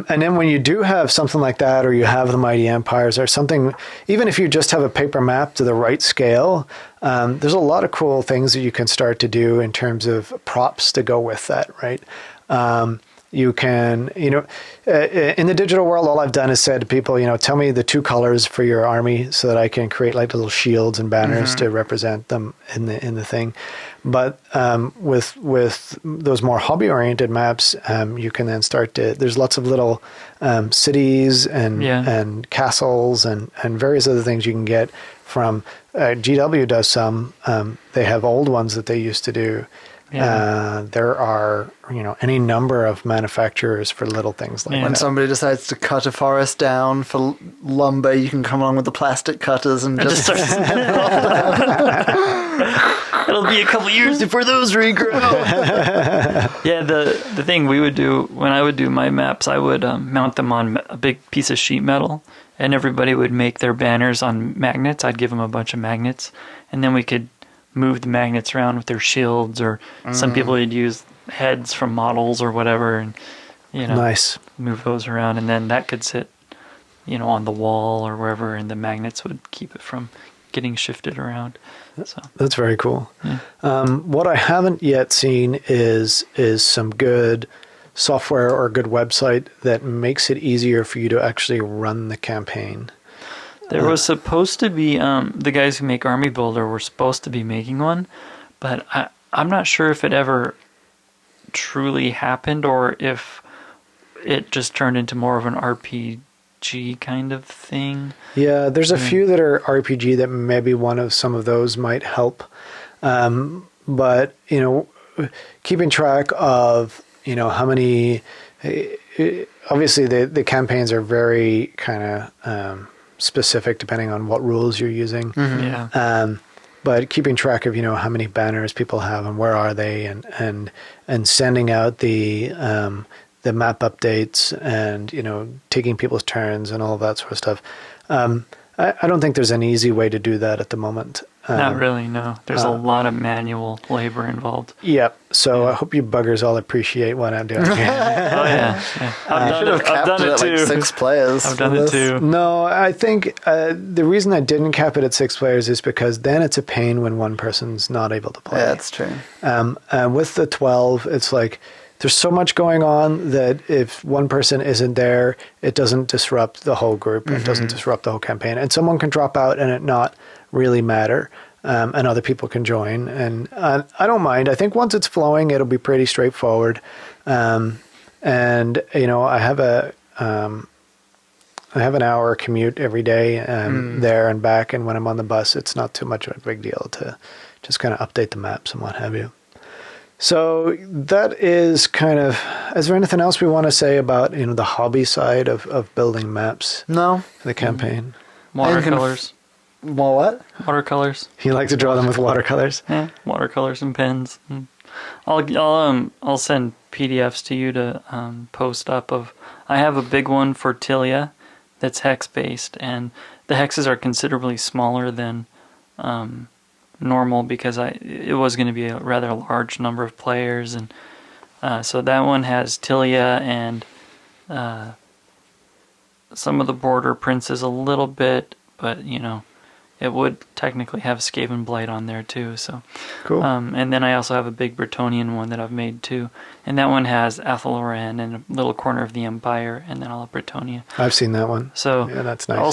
then when you do have something like that, or you have the Mighty Empires or something, even if you just have a paper map to the right scale, there's a lot of cool things that you can start to do in terms of props to go with that, right? You can, in the digital world, all I've done is said to people, tell me the 2 colors for your army so that I can create like little shields and banners to represent them in the thing. But with those more hobby-oriented maps, you can then start to. There's lots of little cities and castles and various other things you can get from. GW does some. They have old ones that they used to do. There are, any number of manufacturers for little things like that. When somebody decides to cut a forest down for lumber, you can come along with the plastic cutters and just start. It'll be a couple years before those regrow. The thing we would do when I would do my maps, I would mount them on a big piece of sheet metal, and everybody would make their banners on magnets. I'd give them a bunch of magnets, and then we could move the magnets around with their shields, or some people would use heads from models or whatever, and nice, move those around, and then that could sit on the wall or wherever, and the magnets would keep it from getting shifted around. So that's very cool. What I haven't yet seen is some good software or a good website that makes it easier for you to actually run the campaign. There was supposed to be, the guys who make Army Builder were supposed to be making one, but I'm not sure if it ever truly happened or if it just turned into more of an RPG kind of thing. Yeah, there's a few that are RPG that maybe some of those might help. But, keeping track of, how many, obviously the campaigns are very kind of, specific depending on what rules you're using. But keeping track of how many banners people have and where are they, and sending out the map updates and taking people's turns and all of that sort of stuff. I don't think there's an easy way to do that at the moment. Not really, no. There's a lot of manual labor involved. Yep. So I hope you buggers all appreciate what I'm doing. I've done it too. Like 6 players. I've done it too. No, I think the reason I didn't cap it at 6 players is because then it's a pain when one person's not able to play. Yeah, that's true. With the 12, it's like there's so much going on that if one person isn't there, it doesn't disrupt the whole group. It doesn't disrupt the whole campaign. And someone can drop out and it not really matter. And other people can join. And I don't mind. I think once it's flowing, it'll be pretty straightforward. And, I have an hour commute every day there and back. And when I'm on the bus, it's not too much of a big deal to just kind of update the maps and what have you. So that is kind of. Is there anything else we want to say about the hobby side of building maps No. for the campaign? Watercolors. Well, what? Watercolors. You like to draw them with watercolors? Yeah, watercolors and pens. I'll send PDFs to you to post up of. I have a big one for Tilia that's hex based, and the hexes are considerably smaller than normal because it was going to be a rather large number of players, and so that one has Tilia and some of the border princes a little bit, but it would technically have Skaven Blight on there too. So Cool. and then I also have a big Bretonnian one that I've made too, and that one has Athaloran and a little corner of the Empire, and then all of Bretonnia. I've seen that one. So Yeah, that's nice. I'll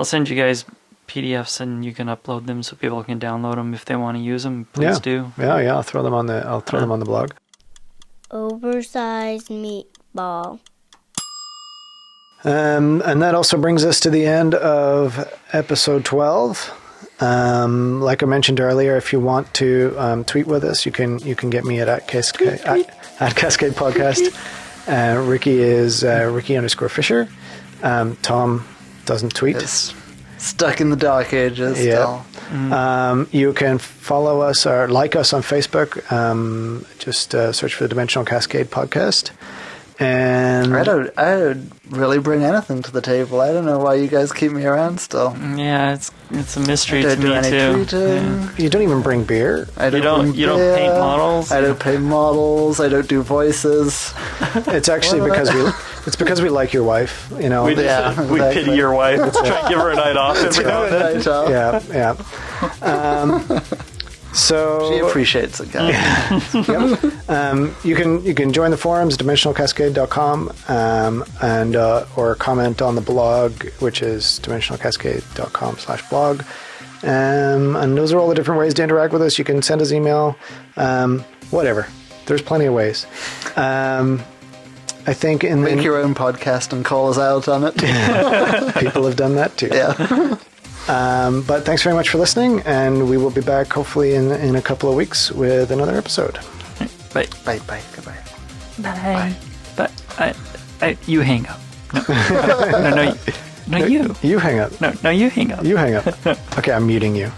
send you guys PDFs, and you can upload them so people can download them if they want to use them. Please do. Yeah. I'll throw them on the blog. Oversized meatball. And that also brings us to the end of episode 12. Like I mentioned earlier, if you want to tweet with us, you can get me at Cascade Podcast. Ricky is Ricky_Fisher. Tom doesn't tweet. It's stuck in the dark ages Yeah. still. You can follow us or like us on Facebook. Just search for the Dimensional Cascade Podcast. And I don't really bring anything to the table. I don't know why you guys keep me around still. Yeah, it's a mystery I to don't do me any too. tweeting. you don't even bring beer. I You don't paint models? I don't paint models. I don't do voices. It's actually because we like your wife. We Yeah, we exactly. pity your wife. Let's try and give her a night off every now and then. Night off. Yeah. So She appreciates it, guys. you can join the forums, dimensionalcascade.com, and or comment on the blog, which is dimensionalcascade.com/blog. And those are all the different ways to interact with us. You can send us email, whatever. There's plenty of ways. I think Make your own podcast and call us out on it. people have done that too. Yeah. But thanks very much for listening, and we will be back hopefully in a couple of weeks with another episode. Bye. Bye. Goodbye. Bye. But you hang up. No, you. You hang up. No, you hang up. You hang up. Okay, I'm muting you.